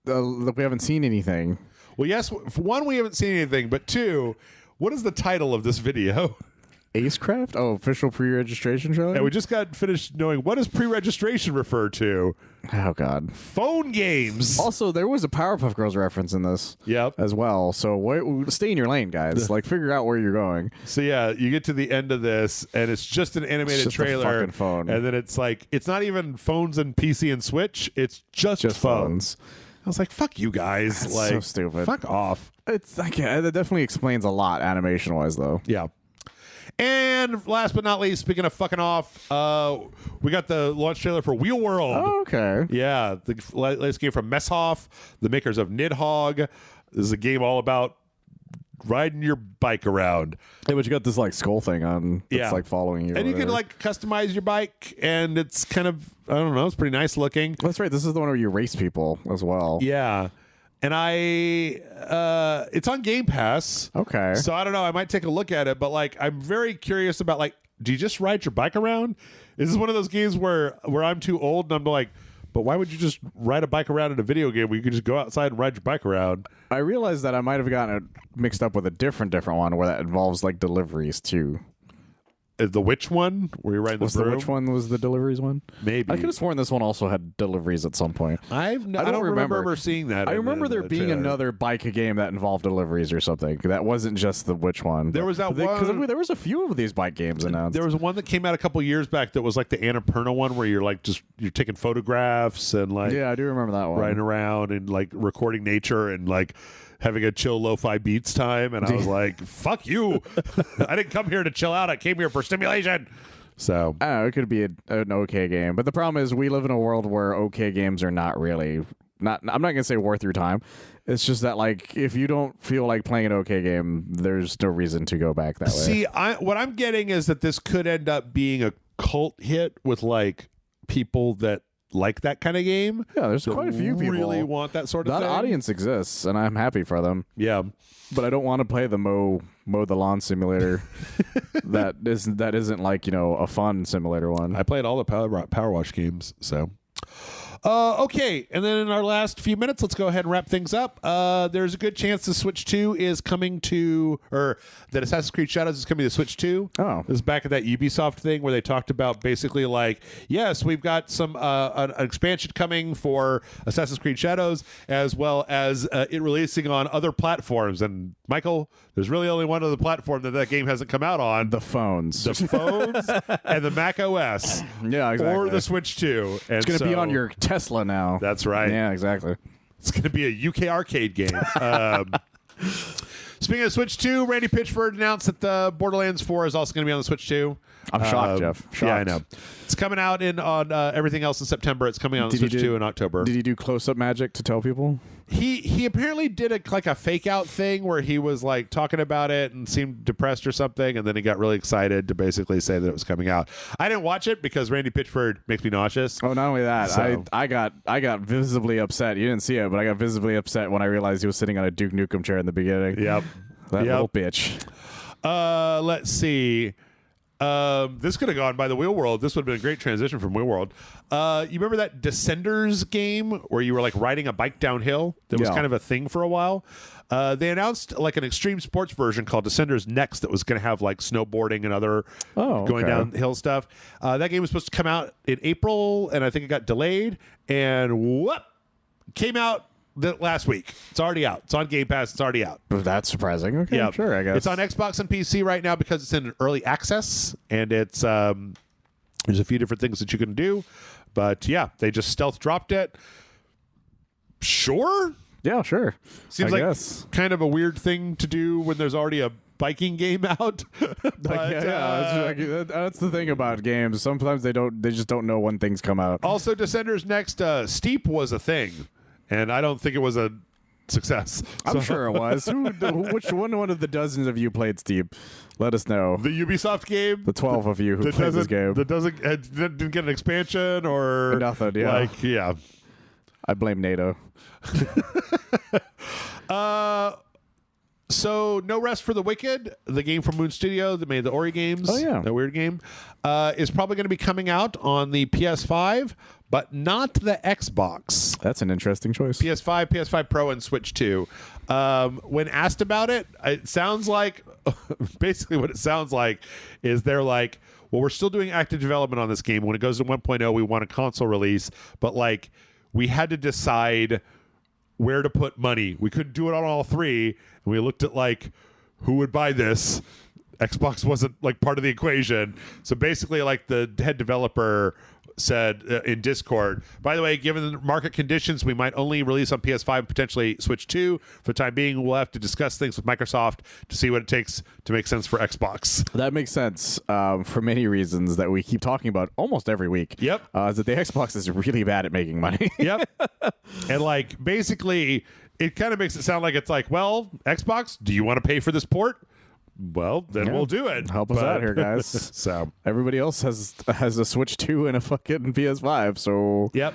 we haven't seen anything. Well, yes. For one, we haven't seen anything. But two, what is the title of this video? Acecraft? Oh, official pre-registration trailer? And we just got finished knowing what does pre-registration refer to? Oh, God. Phone games. Also, there was a Powerpuff Girls reference in this as well. So stay in your lane, guys. Like, figure out where you're going. So, yeah, you get to the end of this, and it's just an animated trailer. A fucking phone. And then it's like, it's not even phones and PC and Switch. It's just phones. I was like, fuck you guys. That's like, so stupid. Fuck off. It's like, that definitely explains a lot animation-wise, though. Yeah. And last but not least, speaking of fucking off, we got the launch trailer for Wheel World. Oh, okay. Yeah, the latest game from Messhoff, the makers of Nidhogg. This is a game all about riding your bike around. Yeah, but you got this like skull thing on. It's like following you. And you can like customize your bike, and it's kind of, I don't know, it's pretty nice looking. That's right. This is the one where you race people as well. Yeah. And it's on Game Pass. Okay. So I don't know. I might take a look at it, but like, I'm very curious about like, do you just ride your bike around? Is this one of those games where I'm too old and I'm like, but why would you just ride a bike around in a video game where you could just go outside and ride your bike around? I realized that I might have gotten it mixed up with a different one where that involves like deliveries too. The Witch one? Where you're riding the broom? The Witch one was the deliveries one? Maybe. I could have sworn this one also had deliveries at some point. I don't remember ever seeing that. I remember there being another bike game that involved deliveries or something. That wasn't just the Witch one. There was that one. Because there was a few of these bike games announced. There was one that came out a couple years back that was like the Annapurna one where you're like you're taking photographs and like. Yeah, I do remember that one. Riding around and like recording nature and like having a chill lo-fi beats time, and I was like, fuck you. I didn't come here to chill out. I came here for stimulation. So I don't know, it could be an okay game. But the problem is we live in a world where okay games are not really I'm not gonna say worth your time. It's just that like if you don't feel like playing an okay game, there's no reason to go back that way. See, what I'm getting is that this could end up being a cult hit with like people that like that kind of game. Yeah, there's quite a few people really want that sort of thing. That audience exists, and I'm happy for them. Yeah, but I don't want to play the mow the lawn simulator. that isn't like a fun simulator one. I played all the Power Wash games, so. Okay, and then in our last few minutes, let's go ahead and wrap things up. There's a good chance the Switch 2 is coming to, or that Assassin's Creed Shadows is coming to Switch 2. Oh. This is back at that Ubisoft thing where they talked about basically like, yes, we've got some an expansion coming for Assassin's Creed Shadows, as well as it releasing on other platforms. And Michael, there's really only one other platform that game hasn't come out on. The phones. The phones and the Mac OS. Yeah, exactly. Or the Switch 2. And it's going to be on your Tesla now. That's right. Yeah, exactly. It's going to be a UK arcade game. Speaking of Switch 2, Randy Pitchford announced that the Borderlands 4 is also going to be on the Switch 2. I'm shocked, Jeff. Shocked. Yeah, I know. It's coming out on everything else in September. It's coming out on Switch 2 in October. Did he do close-up magic to tell people? He apparently did a fake out thing where he was like talking about it and seemed depressed or something, and then he got really excited to basically say that it was coming out. I didn't watch it because Randy Pitchford makes me nauseous. Oh, not only that, so. I got visibly upset. You didn't see it, but I got visibly upset when I realized he was sitting on a Duke Nukem chair in the beginning. Yep, that little bitch. Let's see. This could have gone by the Wheel World. This would have been a great transition from Wheel World. You remember that Descenders game where you were like riding a bike downhill? That was kind of a thing for a while. They announced like an extreme sports version called Descenders Next that was going to have like snowboarding and other going downhill stuff. That game was supposed to come out in April, and I think it got delayed. And whoop, came out last week. It's already out. It's on Game Pass. It's already out. That's surprising. Okay, yeah, sure. I guess it's on Xbox and PC right now because it's in early access, and it's there's a few different things that you can do. But yeah, they just stealth dropped it. Sure. Yeah, sure. Seems like kind of a weird thing to do when there's already a biking game out. But, that's the thing about games. Sometimes they just don't know when things come out. Also, Descenders Next, Steep was a thing. And I don't think it was a success. I'm sure it was. Which one of the dozens of you played Steep? Let us know. The Ubisoft game? The 12 of you who played this game. That didn't get an expansion or... Nothing, yeah. Yeah. I blame NATO. So, No Rest for the Wicked, the game from Moon Studio that made the Ori games, that weird game, is probably going to be coming out on the PS5, but not the Xbox. That's an interesting choice. PS5, PS5 Pro, and Switch 2. When asked about it, it sounds like, basically what it sounds like is they're like, well, we're still doing active development on this game. When it goes to 1.0, we want a console release, but like, we had to decide where to put money. We couldn't do it on all three. And we looked at like who would buy this. Xbox wasn't like part of the equation. So basically like the head developer said in Discord, by the way, given the market conditions, we might only release on PS5 and potentially Switch 2. For the time being, we'll have to discuss things with Microsoft to see what it takes to make sense for Xbox. That makes sense for many reasons that we keep talking about almost every week. Yep. Is that the Xbox is really bad at making money. Yep. And like basically it kind of makes it sound like it's like, well, Xbox, do you want to pay for this port? Well, then we'll do it. Help us out here, guys. So everybody else has a Switch 2 and a fucking PS5. So yep.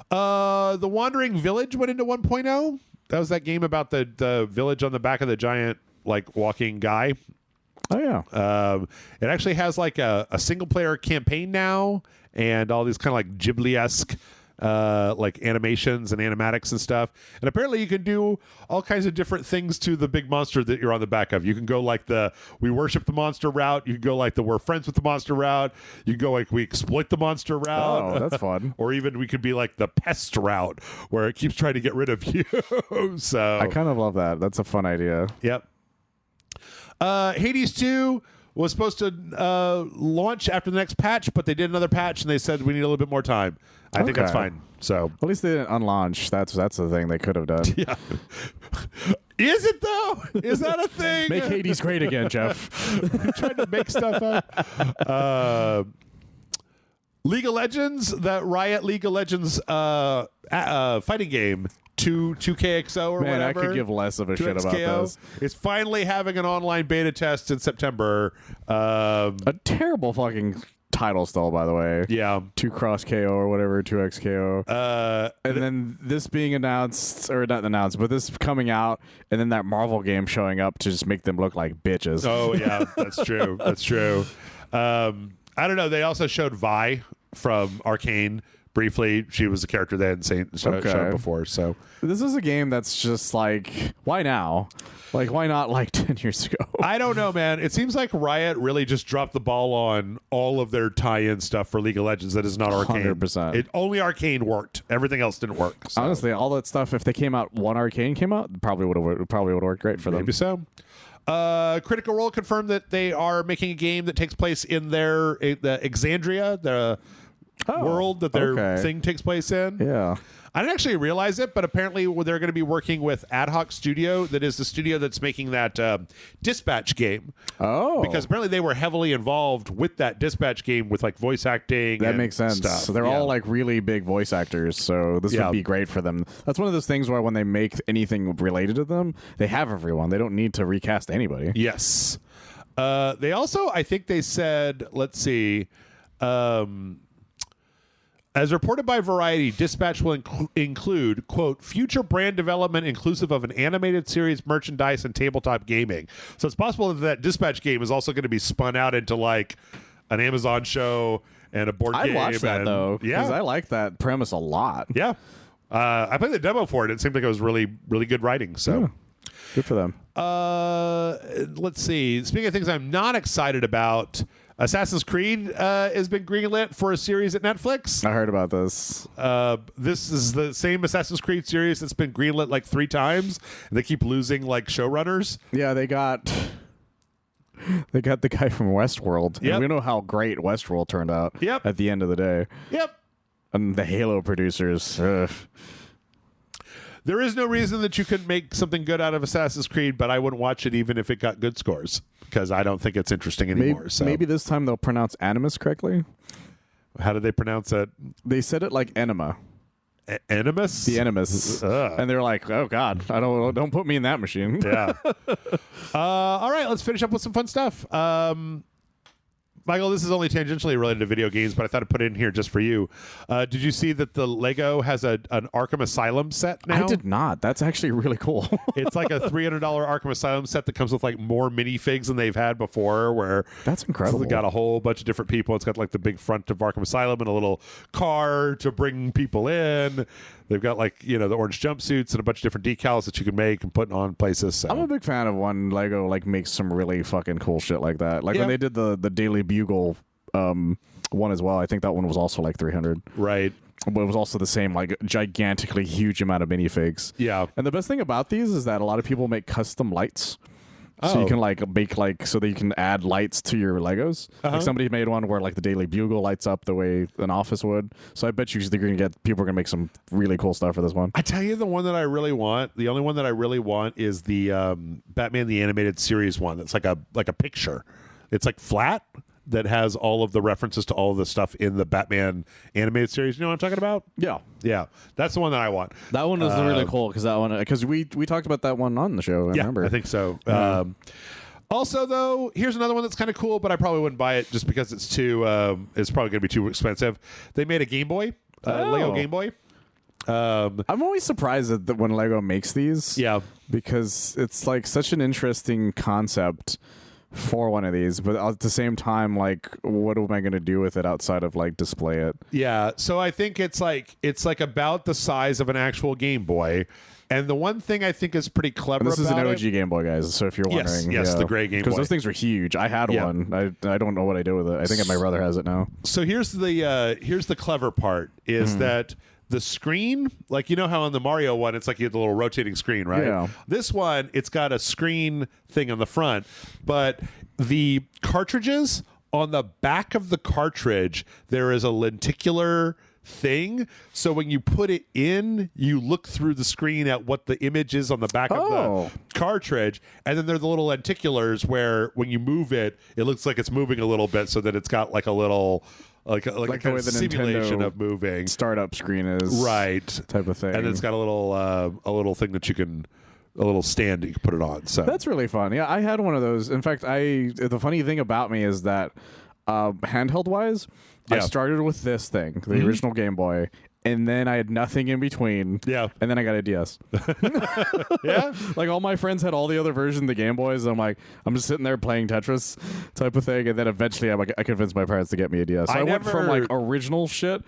The Wandering Village went into 1.0. That was that game about the village on the back of the giant like walking guy. Oh yeah. It actually has like a single player campaign now, and all these kind of like Ghibli-esque like animations and animatics and stuff. And apparently you can do all kinds of different things to the big monster that you're on the back of. You can go like the we worship the monster route. You can go like the we're friends with the monster route. You can go like we exploit the monster route. Oh, that's fun. Or even we could be like the pest route where it keeps trying to get rid of you. So I kind of love that. That's a fun idea. Yep. Hades 2 was supposed to launch after the next patch, but they did another patch and they said we need a little bit more time. I think that's fine. So at least they didn't unlaunch. That's the thing they could have done. Yeah. Is it though? Is that a thing? Make Hades great again, Jeff. Trying to make stuff up. League of Legends, that Riot League of Legends fighting game. 2KXO or whatever. Man, I could give less of a shit about this. It's finally having an online beta test in September. A terrible fucking title still, by the way. Yeah. 2XKO or whatever, 2XKO. And then this being announced, or not announced, but this coming out, and then that Marvel game showing up to just make them look like bitches. Oh, yeah, that's true. That's true. I don't know. They also showed Vi from Arcane. Briefly, she was a character they hadn't shown up before. So this is a game that's just like, why now? Like, why not like 10 years ago? I don't know, man. It seems like Riot really just dropped the ball on all of their tie-in stuff for League of Legends that is not Arcane. 100%. Only Arcane worked. Everything else didn't work. So. Honestly, all that stuff, if they came out, one Arcane came out, probably would have worked great for them. Maybe so. Critical Role confirmed that they are making a game that takes place in the Exandria, the world that their thing takes place in. Yeah. I didn't actually realize it, but apparently they're going to be working with Ad Hoc Studio. That is the studio that's making that Dispatch game. Oh. Because apparently they were heavily involved with that Dispatch game with like voice acting. That makes sense. Stuff. So they're all like really big voice actors. So this would be great for them. That's one of those things where when they make anything related to them, they have everyone. They don't need to recast anybody. Yes. They also, I think they said, let's see, as reported by Variety, Dispatch will include, quote, future brand development inclusive of an animated series, merchandise, and tabletop gaming. So it's possible that Dispatch game is also going to be spun out into like an Amazon show and a board game. I'd watch that, though, because I like that premise a lot. Yeah. I played the demo for it. It seemed like it was really, really good writing. So. Yeah. Good for them. Let's see. Speaking of things I'm not excited about, Assassin's Creed has been greenlit for a series at Netflix. I heard about this. This is the same Assassin's Creed series that's been greenlit like 3 times. And they keep losing like showrunners. Yeah, they got the guy from Westworld. Yep. And we know how great Westworld turned out at the end of the day. Yep. And the Halo producers. Ugh. There is no reason that you couldn't make something good out of Assassin's Creed, but I wouldn't watch it even if it got good scores because I don't think it's interesting anymore. Maybe this time they'll pronounce Animus correctly. How did they pronounce it? They said it like enema. Animus? The Animus. And they're like, oh God, don't put me in that machine. Yeah. All right, let's finish up with some fun stuff. Michael, this is only tangentially related to video games, but I thought I'd put it in here just for you. Did you see that the Lego has an Arkham Asylum set now? I did not. That's actually really cool. It's like a $300 Arkham Asylum set that comes with like more minifigs than they've had before. Where that's incredible. It's got a whole bunch of different people. It's got like the big front of Arkham Asylum and a little car to bring people in. They've got like, the orange jumpsuits and a bunch of different decals that you can make and put on places. So. I'm a big fan of when Lego like makes some really fucking cool shit like that. Like when they did the Daily Bugle one as well. I think that one was also like 300. Right. But it was also the same like gigantically huge amount of minifigs. Yeah. And the best thing about these is that a lot of people make custom lights. So you can like make like so that you can add lights to your Legos. Like somebody made one where like the Daily Bugle lights up the way an office would. So I bet you they're gonna get people are gonna make some really cool stuff for this one. I tell you, the one that I really want, the only one that I really want is the Batman the Animated Series one. That's like a picture. It's like flat that has all of the references to all of the stuff in the Batman animated series. You know what I'm talking about? Yeah. That's the one that I want. That one was really cool because we talked about that one on the show. I remember. I think so. Also, though, here's another one that's kind of cool, but I probably wouldn't buy it just because it's it's probably going to be too expensive. They made a Game Boy, Lego Game Boy. I'm always surprised that when Lego makes these. Yeah. Because it's like such an interesting concept for one of these, but at the same time, like, what am I going to do with it outside of like display it? Yeah, so I think it's like about the size of an actual Game Boy, and the one thing I think is pretty clever. And this is an OG it, Game Boy, guys. So if you're wondering, yes, the gray Game Boy, because those things were huge. I had one. I don't know what I did with it. I think my brother has it now. So here's the clever part is that. The screen, like how on the Mario one, it's like you have the little rotating screen, right? Yeah. This one, it's got a screen thing on the front, but the cartridges on the back of the cartridge, there is a lenticular thing. So when you put it in, you look through the screen at what the image is on the back of the cartridge, and then there's the little lenticulars where when you move it, it looks like it's moving a little bit, so that it's got like a little. Like a kind of simulation of moving startup screen is type of thing, and it's got a little thing that you can a little stand that you can put it on. So that's really fun. Yeah, I had one of those. In fact, the funny thing about me is that handheld wise, I started with this thing, the original Game Boy. And then I had nothing in between. Yeah. And then I got a DS. Yeah. Like all my friends had all the other versions of the Game Boys. And I'm like, I'm just sitting there playing Tetris type of thing. And then eventually I convinced my parents to get me a DS. So I went from like original shit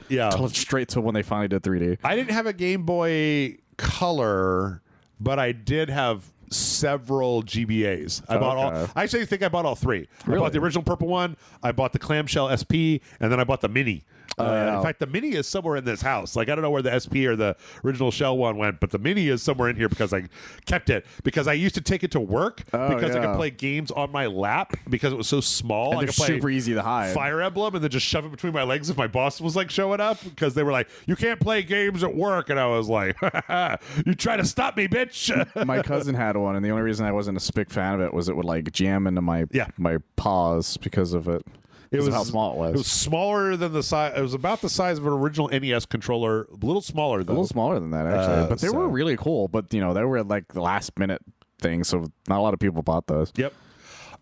straight to when they finally did 3D. I didn't have a Game Boy Color, but I did have several GBAs. I actually think I bought all 3. Really? I bought the original purple one, I bought the clamshell SP, and then I bought the mini. In fact, the Mini is somewhere in this house. Like, I don't know where the SP or the original shell one went, but the Mini is somewhere in here because I kept it. Because I used to take it to work because I could play games on my lap because it was so small. And I could play super easy to hide. Fire Emblem and then just shove it between my legs if my boss was like showing up, because they were like, you can't play games at work. And I was like, you try to stop me, bitch. My cousin had one, and the only reason I wasn't a big fan of it was it would like jam into my paws because of it. It was how small it was. It was smaller than the size. It was about the size of an original NES controller. A little smaller, though. A little smaller than that, actually. But they were really cool. But, you know, they were like the last minute thing, so not a lot of people bought those. Yep.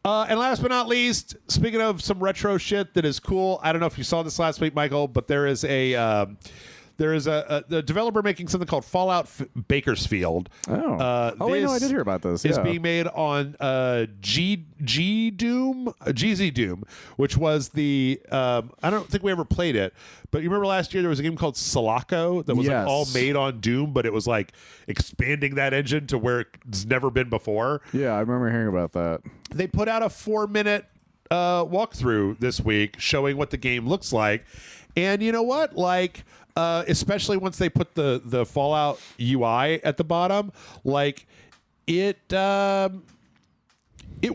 And last but not least, speaking of some retro shit that is cool, I don't know if you saw this last week, Michael, but there is a developer making something called Fallout Bakersfield. Wait, no, I did hear about this. It's being made on GZ Doom, which was the I don't think we ever played it, but you remember last year there was a game called Sulaco that was like all made on Doom, but it was like expanding that engine to where it's never been before. Yeah, I remember hearing about that. They put out a 4-minute walkthrough this week showing what the game looks like, and you know what, like. Especially once they put the Fallout UI at the bottom, like it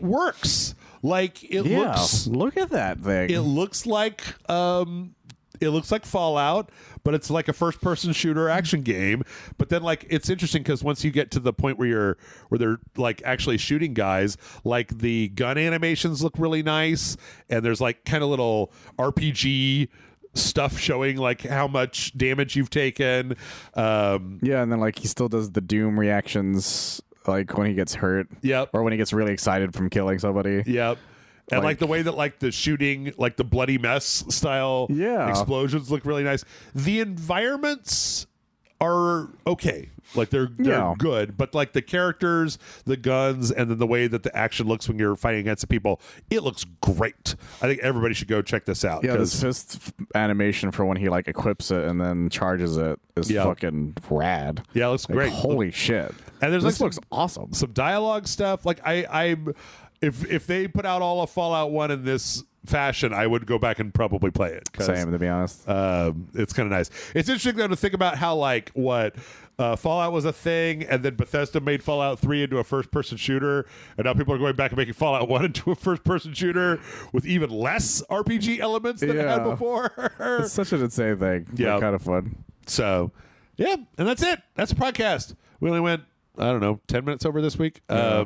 works. Like it looks. Look at that thing. It looks like Fallout, but it's like a first-person shooter action game. But then, like, it's interesting because once you get to the point where they're like actually shooting guys, like the gun animations look really nice, and there's like kind of little RPG stuff showing like how much damage you've taken. And then like he still does the Doom reactions like when he gets hurt. Yep. Or when he gets really excited from killing somebody. Yep. And like the way that like the shooting, like the bloody mess style explosions look really nice. The environments are okay. Like they're good, but like the characters, the guns, and then the way that the action looks when you're fighting against the people, it looks great. I think everybody should go check this out. Yeah, this fist animation for when he like equips it and then charges it is fucking rad. Yeah, it looks like, great. Holy shit! And there's this looks awesome. Some dialogue stuff. Like if they put out all of Fallout 1 in this fashion, I would go back and probably play it. Same, to be honest. It's kind of nice. It's interesting though to think about how like what Fallout was a thing, and then Bethesda made Fallout 3 into a first-person shooter, and now people are going back and making Fallout 1 into a first-person shooter with even less RPG elements than it had before. It's such an insane thing. Yeah, kind of fun. So, yeah, and that's it. That's a podcast. We only went, I don't know, 10 minutes over this week. Yeah.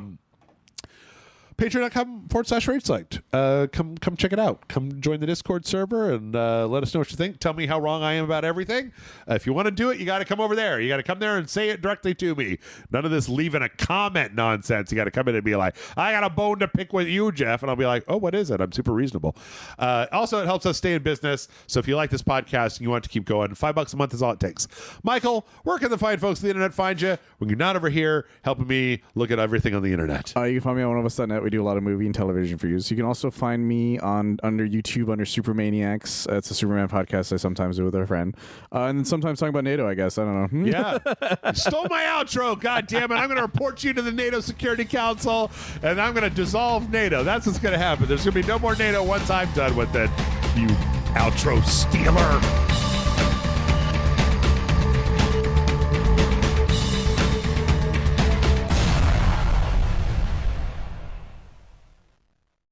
Patreon.com/RageSelect. Come check it out. Come join the Discord server and let us know what you think. Tell me how wrong I am about everything. If you want to do it, you got to come over there. You got to come there and say it directly to me. None of this leaving a comment nonsense. You got to come in and be like, I got a bone to pick with you, Jeff. And I'll be like, oh, what is it? I'm super reasonable. Also, it helps us stay in business. So if you like this podcast and you want to keep going, $5 a month is all it takes. Michael, where can the fine folks of the internet find you when you're not over here helping me look at everything on the internet? You can find me on oneofus.net. We do a lot of movie and television reviews. You can also find me under YouTube under Supermaniacs. It's a Superman podcast I sometimes do with a friend. And then sometimes talking about NATO, I guess. I don't know. Yeah. Stole my outro. God damn it. I'm going to report you to the NATO Security Council, and I'm going to dissolve NATO. That's what's going to happen. There's going to be no more NATO once I'm done with it, you outro stealer.